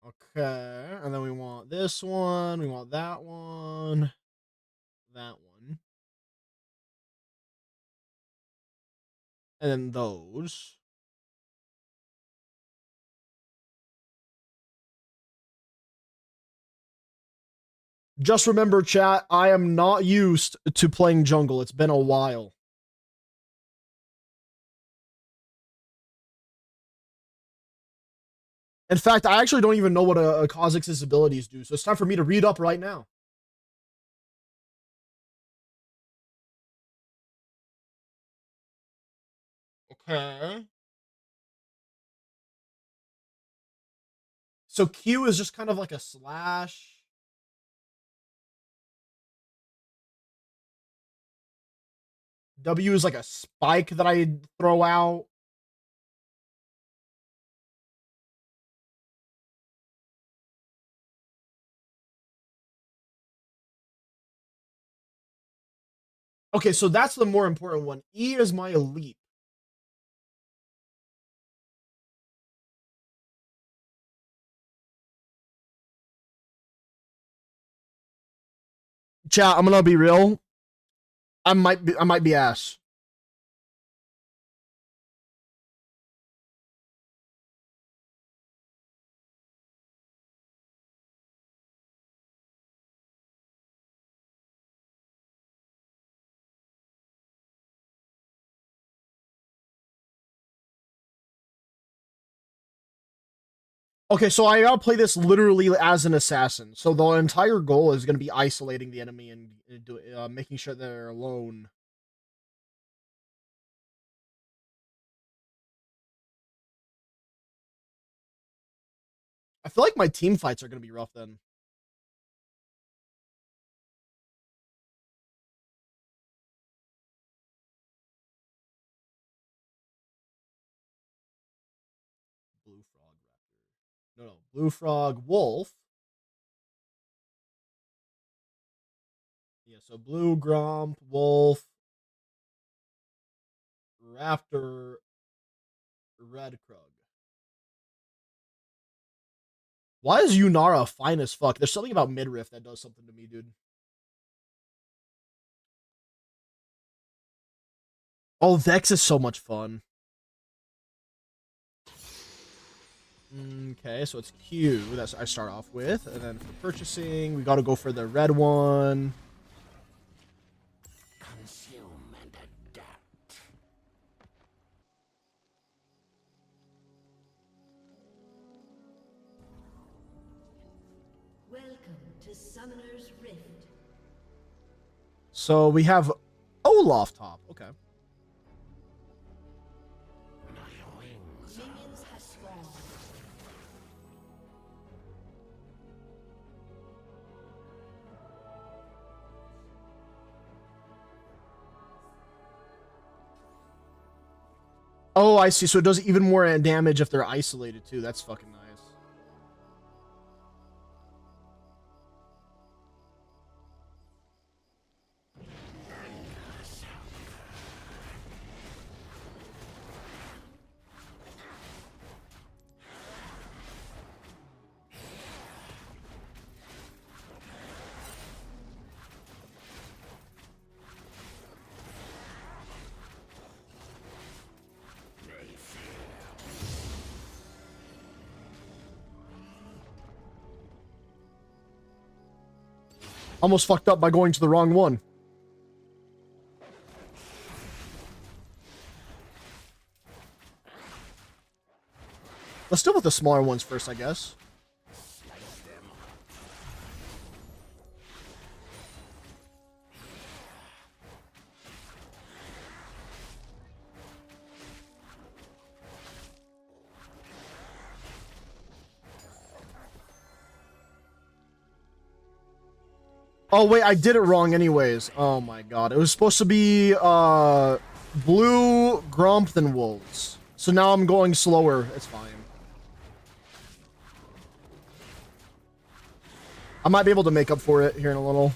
Okay, and then we want this one, we want that one, that one. And then those. Just remember, chat, I am not used to playing jungle. It's been a while. In fact, I actually don't even know what a Kha'Zix's abilities do, so it's time for me to read up right now. Okay. So Q is just kind of like a slash. W is like a spike that I throw out. Okay, so that's the more important one. E is my elite. Chat, I'm gonna be real. I might be ass. Okay, so I gotta play this literally as an assassin. So the entire goal is gonna be isolating the enemy and making sure they're alone. I feel like my team fights are gonna be rough then. Blue frog raptor. No, blue frog wolf. Yeah, so blue grump wolf raptor red krug. Why is Yunara fine as fuck? There's something about midriff that does something to me, dude. Oh, Vex is so much fun. Okay, so it's Q that I start off with. And then for purchasing, we got to go for the red one. Consume and adapt. Welcome to Summoner's Rift. So we have Olaf top. Okay. Minions have spawned. Oh, I see. So it does even more damage if they're isolated too. That's fucking nice. Almost fucked up by going to the wrong one. Let's deal with the smaller ones first, I guess. Oh wait, I did it wrong anyways. Oh my god. It was supposed to be blue grump than wolves. So now I'm going slower. It's fine. I might be able to make up for it here in a little.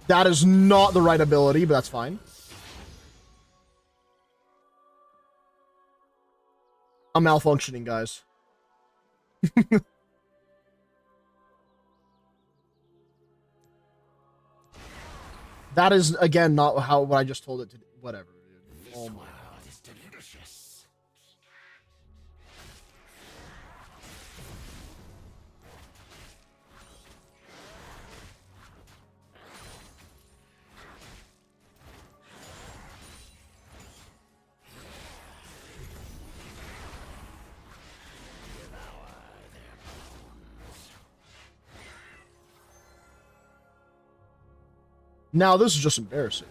That is not the right ability, but that's fine. I'm malfunctioning, guys. That is again not how what I just told it to do. Whatever. Dude. Oh my. Now this is just embarrassing.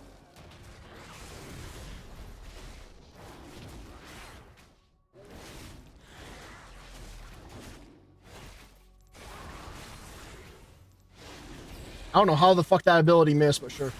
I don't know how the fuck that ability missed, but sure.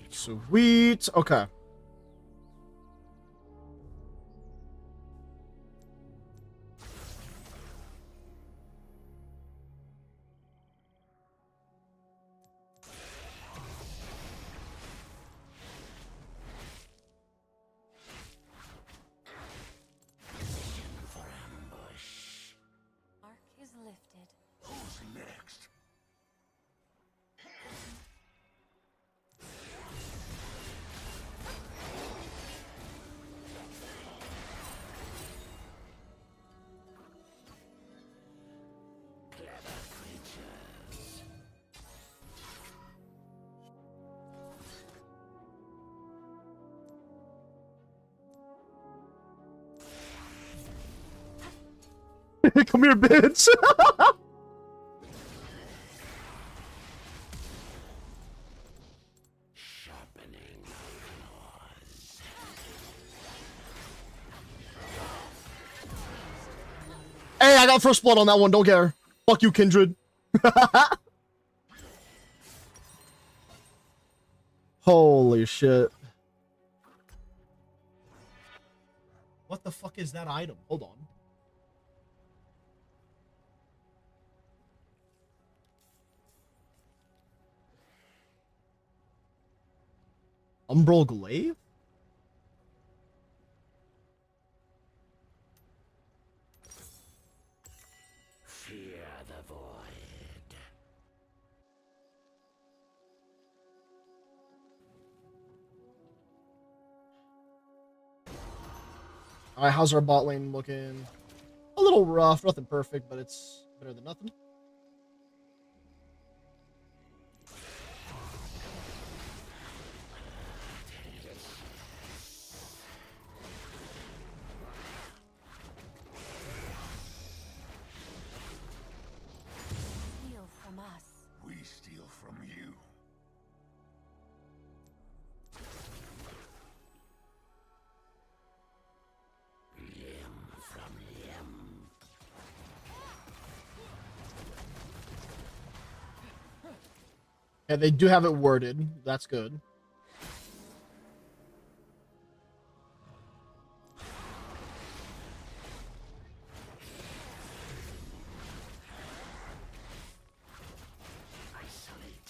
Sweet. Okay. Arc is lifted. Who's next? Come here, bitch. Hey, I got first blood on that one. Don't care. Fuck you, Kindred. Holy shit. What the fuck is that item? Hold on. Umbral Glaive? Fear the void. Alright, how's our bot lane looking? A little rough, nothing perfect, but it's better than nothing. Steal from us. We steal from you. Limb from limb. Yeah, they do have it worded. That's good.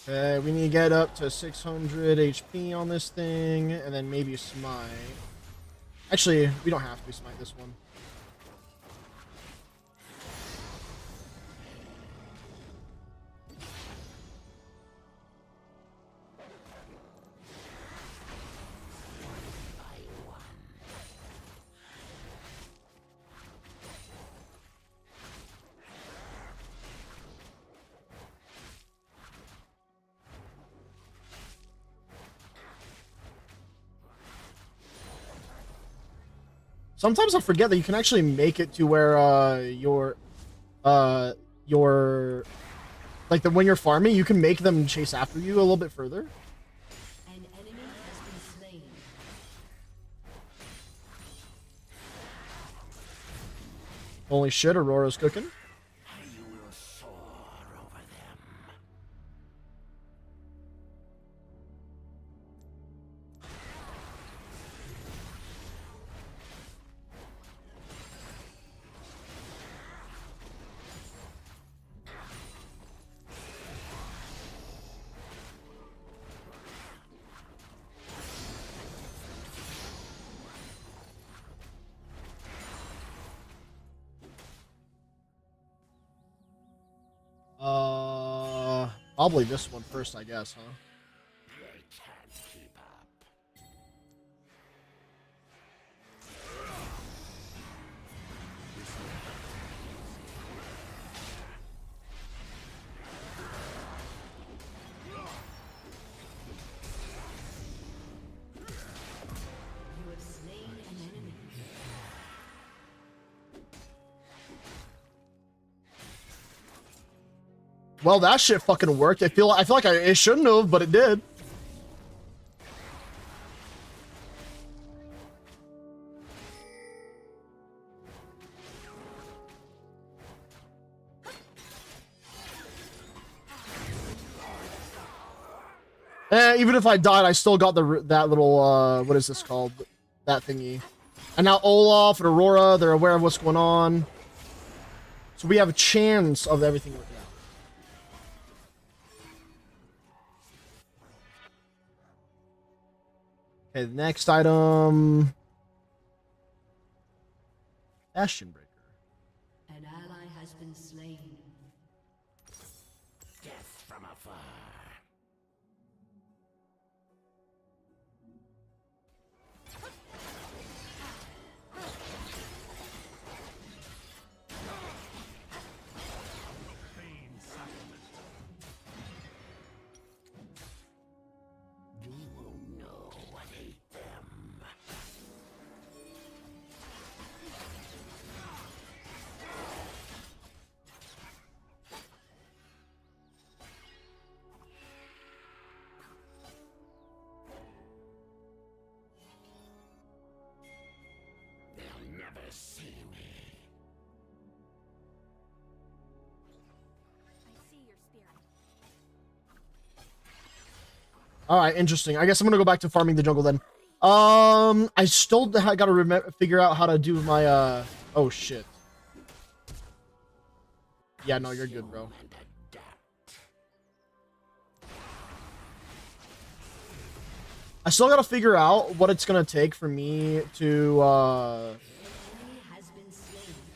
Okay, we need to get up to 600 HP on this thing, and then maybe smite. Actually, we don't have to smite this one. Sometimes I forget that you can actually make it to where your like when you're farming, you can make them chase after you a little bit further. An enemy has been slain. Holy shit, Aurora's cooking. You will soar over them. Probably this one first, I guess, huh? They can't keep up. You have slain an enemy. Well, that shit fucking worked. I feel like it shouldn't have, but it did. Even if I died, I still got that little what is this called? That thingy. And now Olaf and Aurora, they're aware of what's going on. So we have a chance of everything working out. Okay, the next item. Bastion Breaker. An ally has been slain. Death from afar. You will know and hate them. They'll never see me. I see your spirit. All right, interesting. I guess I'm gonna go back to farming the jungle then. I still gotta figure out how to do my Oh shit. Yeah, no, you're good, bro. I still gotta figure out what it's gonna take for me to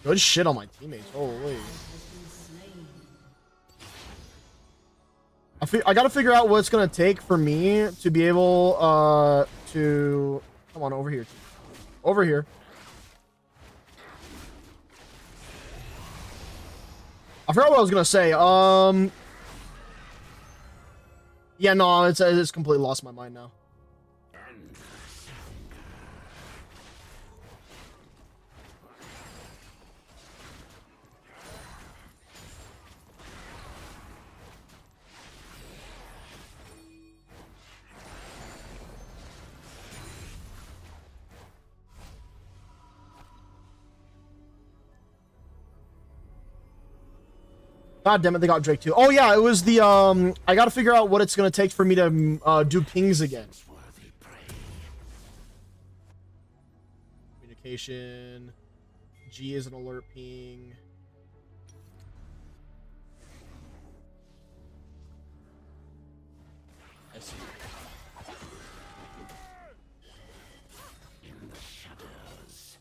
good shit on my teammates. Holy. I gotta figure out what it's gonna take for me to be able to come on over here. Over here. I forgot what I was gonna say. Yeah, no, it's completely lost my mind now. God damn it, they got Drake too. Oh yeah, it was the I gotta figure out what it's gonna take for me to do pings again. Communication. G is an alert ping. I see. In the shadows.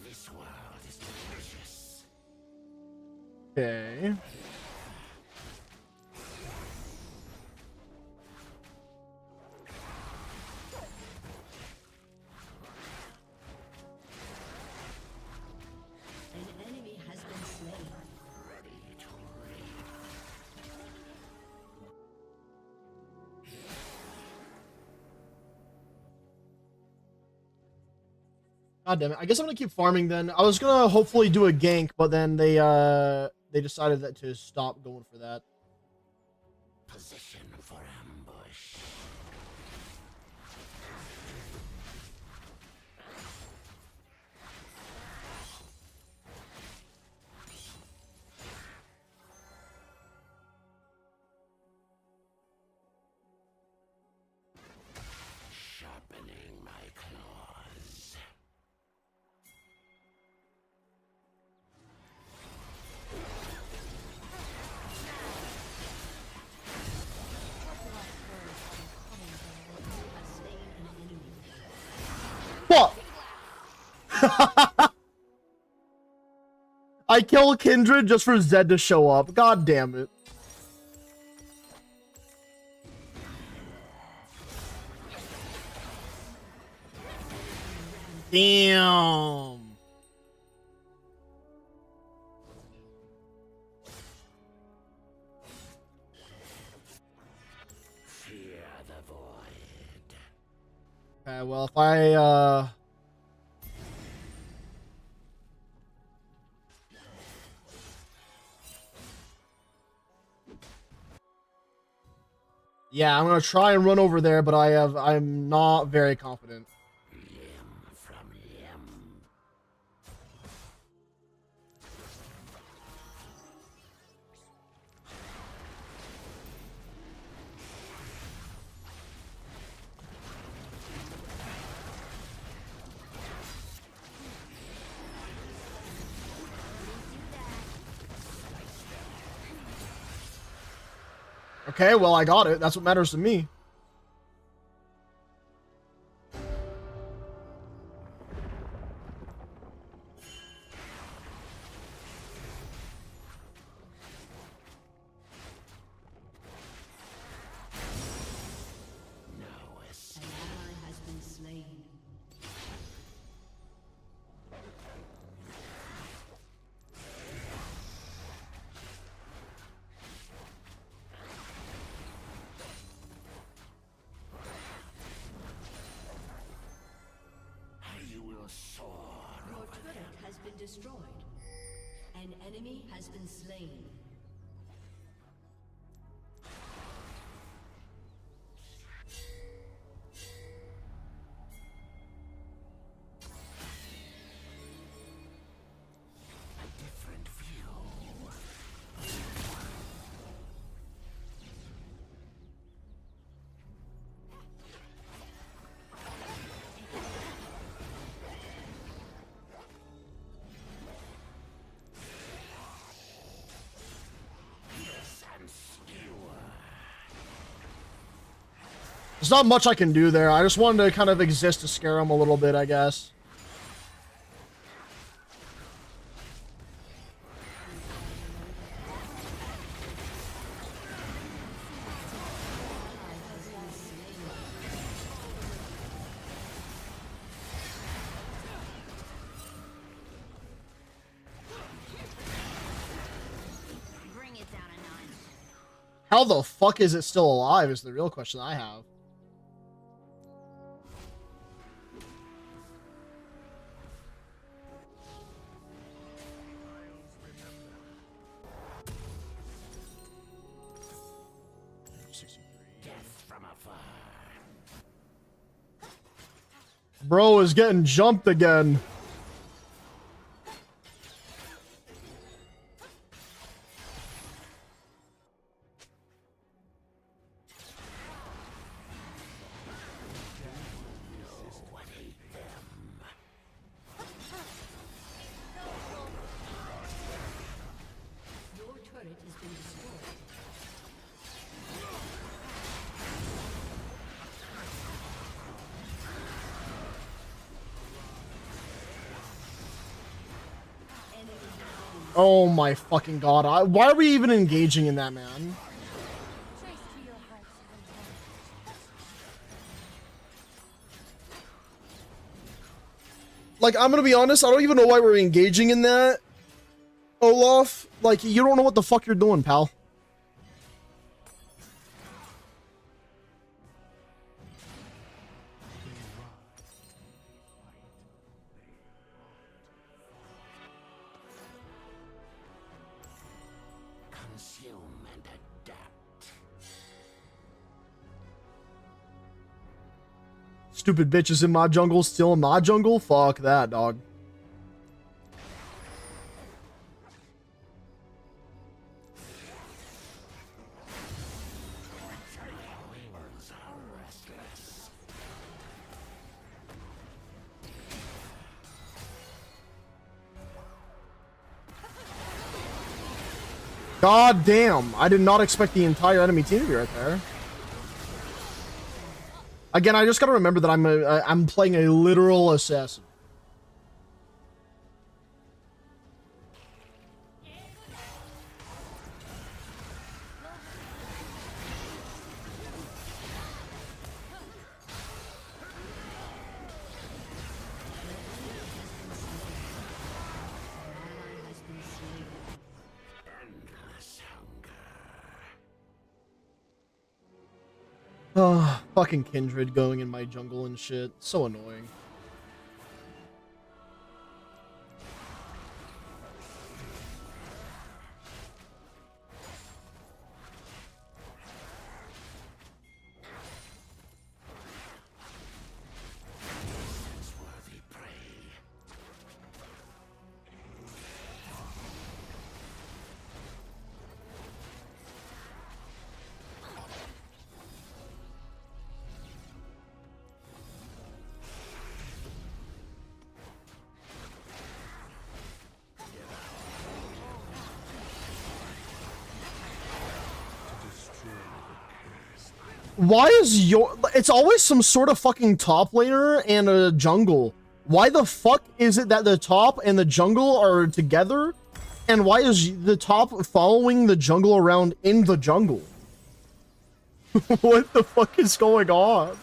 This world is delicious. Okay. God damn it. I guess I'm gonna keep farming then. I was gonna hopefully do a gank, but then they decided that to stop going for that. Position for ambush. Sharpening my claws. Fuck! I kill Kindred just for Zed to show up. God damn it. Damn. Fear the void. Okay, well, if I, yeah, I'm gonna try and run over there, but I'm not very confident. Limb from limb. Okay, well, I got it. That's what matters to me. An ally has been slain. You will soar Your over turret them. has been destroyed. An enemy has been slain. A different view. Pierce and skewer. There's not much I can do there. I just wanted to kind of exist to scare him a little bit, I guess. Bring it down a notch. How the fuck is it still alive is the real question I have. Death from afar. Bro is getting jumped again. Your turret has been destroyed. Oh my fucking god. Why are we even engaging in that, man? Like, I'm gonna be honest, I don't even know why we're engaging in that, Olaf. Like, you don't know what the fuck you're doing, pal. consume and adapt. Stupid bitches in my jungle, still in my jungle? Fuck that, dog. God damn, I did not expect the entire enemy team to be right there. Again, I just gotta remember that I'm playing a literal assassin. Oh, fucking Kindred going in my jungle and shit. So annoying. Why is your... It's always some sort of fucking top laner and a jungle. Why the fuck is it that the top and the jungle are together? And why is the top following the jungle around in the jungle? What the fuck is going on?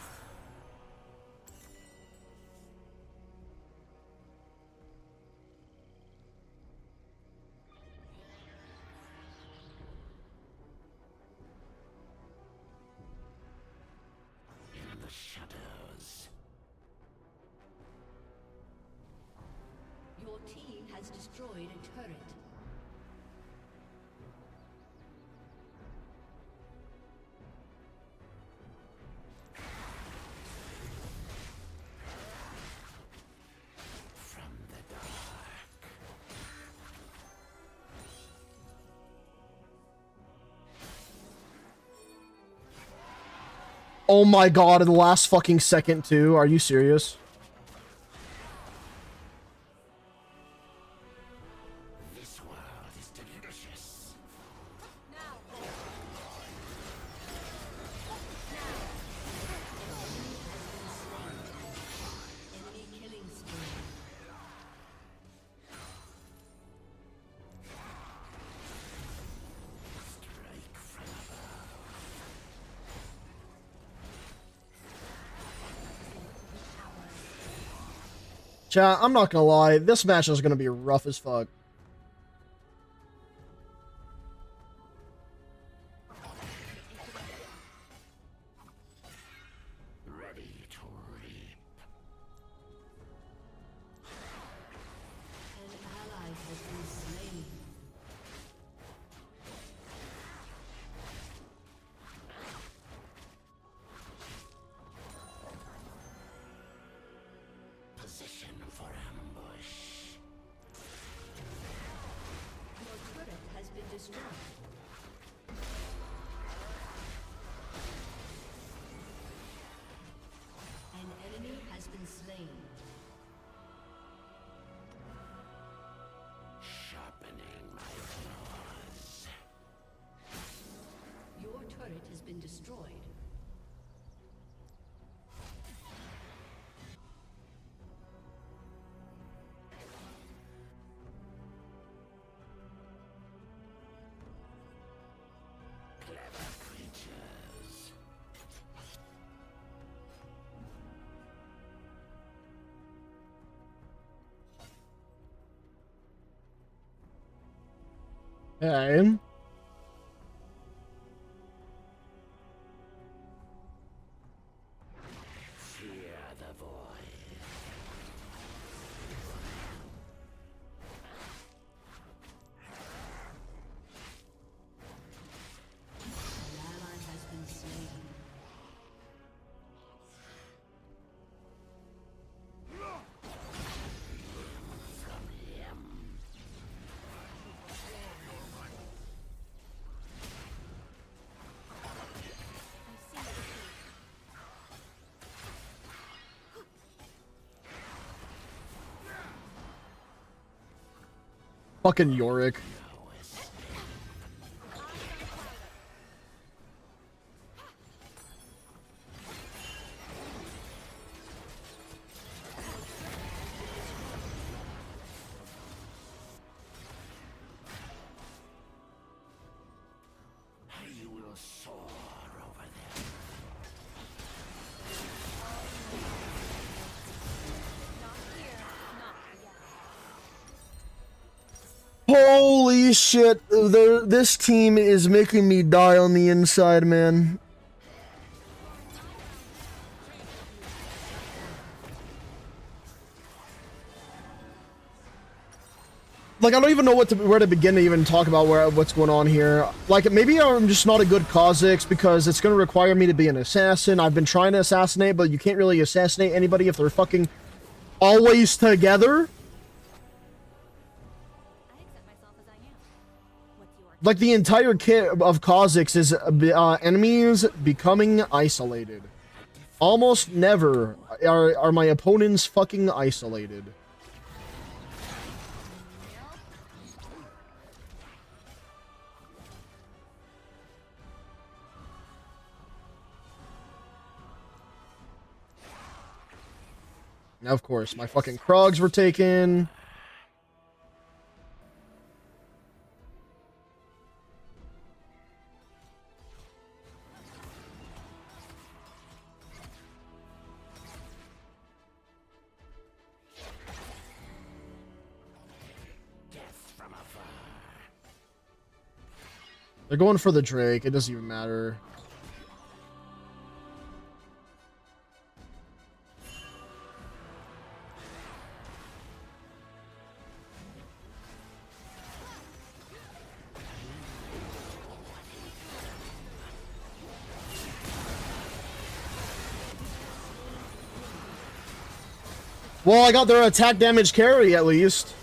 Your team has destroyed a turret. Oh my god, in the last fucking second too. Are you serious? This world is delicious. Enemy killing spree. Chat, I'm not gonna lie, this match is gonna be rough as fuck. Ready to reap. An ally has been slain. Position for ambush. Your turret has been destroyed. An enemy has been slain. Sharpening my claws. Your turret has been destroyed. Clever creatures. Okay. Fear the void. Fucking Yorick. You will soar over there. Holy shit, this team is making me die on the inside, man. Like, I don't even know where to begin to even talk about what's going on here. Like, maybe I'm just not a good Kha'Zix because it's going to require me to be an assassin. I've been trying to assassinate, but you can't really assassinate anybody if they're fucking always together. Like, the entire kit of Kha'Zix is enemies becoming isolated. Almost never are my opponents fucking isolated. Now, of course, my fucking Krogs were taken. They're going for the Drake. It doesn't even matter. Well, I got their attack damage carry at least.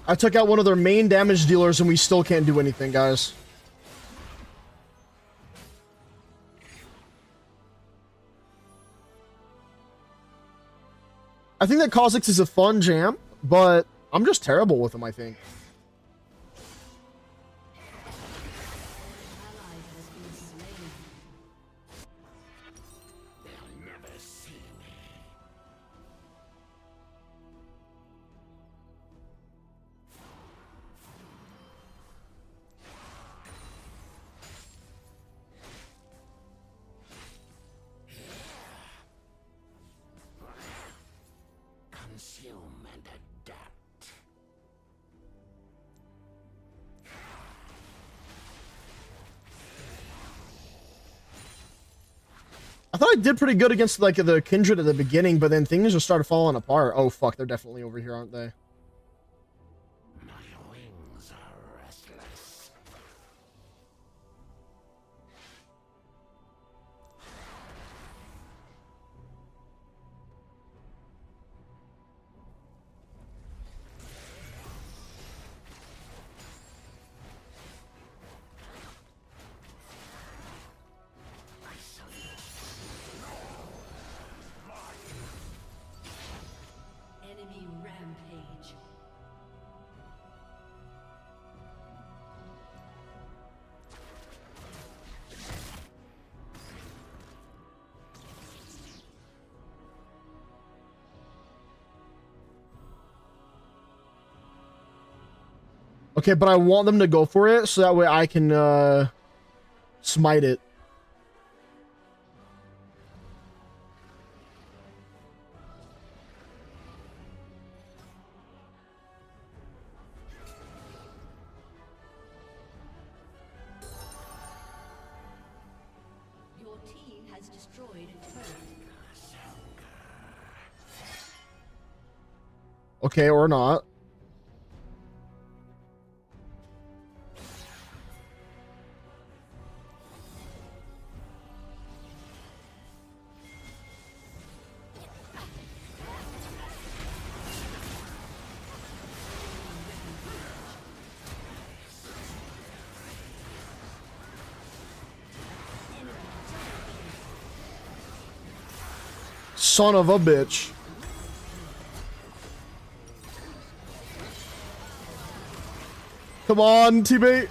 I took out one of their main damage dealers and we still can't do anything, guys. I think that Kha'Zix is a fun jam, but I'm just terrible with him, I think. Consume and adapt. I thought I did pretty good against like the Kindred at the beginning, but then things just started falling apart. Oh fuck, they're definitely over here, aren't they? My wings are restless. Enemy rampage. Okay, but I want them to go for it so that way I can smite it. Your team has destroyed a turret. Okay, or not. son of a bitch. Come on, teammate.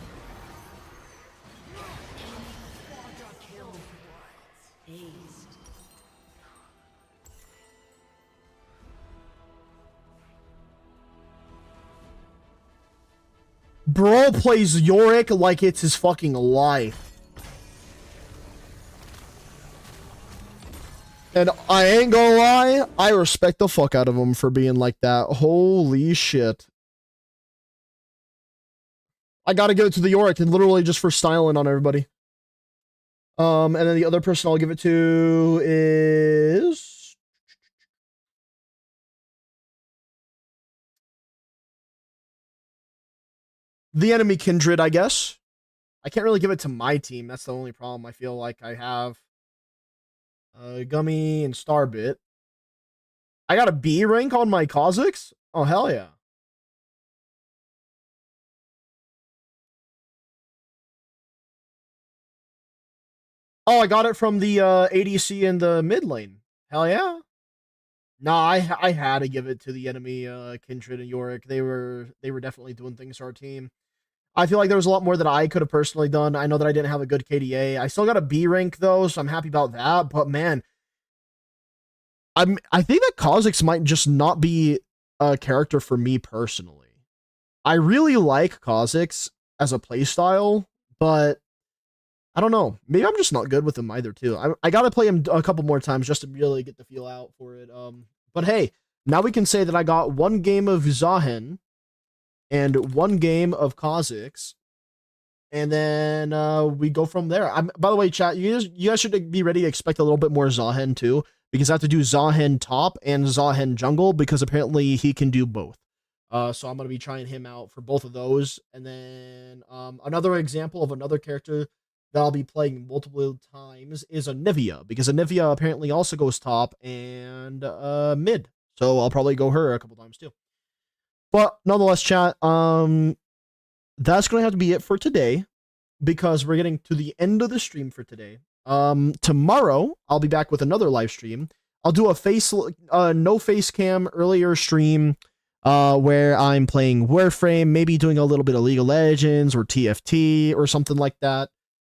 Bro plays Yorick like it's his fucking life. And I ain't gonna lie, I respect the fuck out of him for being like that. Holy shit. I gotta give it to the Yorick, and literally just for styling on everybody. And then the other person I'll give it to is... the enemy Kindred, I guess. I can't really give it to my team. That's the only problem I feel like I have. Gummy and Starbit. I got a B rank on my Kha'Zix? Oh, hell yeah. Oh, I got it from the ADC in the mid lane. Hell yeah. No, I had to give it to the enemy Kindred and Yorick. They were definitely doing things to our team. I feel like there was a lot more that I could have personally done. I know that I didn't have a good KDA. I still got a B rank though, so I'm happy about that. But man, I think that Kha'Zix might just not be a character for me personally. I really like Kha'Zix as a playstyle, but I don't know. Maybe I'm just not good with him either too. I gotta play him a couple more times just to really get the feel out for it. But hey, now we can say that I got one game of Zahen and one game of Kha'Zix, and then we go from there. By the way, chat, you guys should be ready to expect a little bit more Zahen too, because I have to do Zahen top and Zahen jungle, because apparently he can do both. So I'm going to be trying him out for both of those. And then another example of another character that I'll be playing multiple times is Anivia, because Anivia apparently also goes top and mid. So I'll probably go her a couple times too. But nonetheless, chat, that's going to have to be it for today, because we're getting to the end of the stream for today. Tomorrow, I'll be back with another live stream. I'll do a no face cam earlier stream where I'm playing Warframe, maybe doing a little bit of League of Legends or TFT or something like that.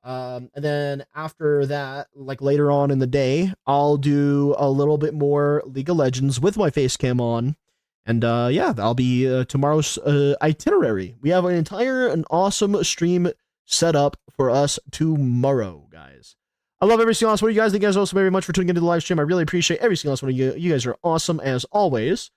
And then after that, like later on in the day, I'll do a little bit more League of Legends with my face cam on. And yeah, that'll be tomorrow's itinerary. We have an awesome stream set up for us tomorrow, guys. I love every single last one of you guys. Thank you guys all so very much for tuning into the live stream. I really appreciate every single last one of you. You guys are awesome as always.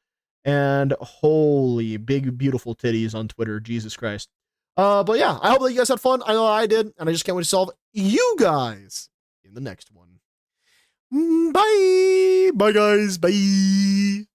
And holy big beautiful titties on Twitter, Jesus Christ. But yeah, I hope that you guys had fun. I know I did, and I just can't wait to solve you guys in the next one. Bye. Bye, guys. Bye.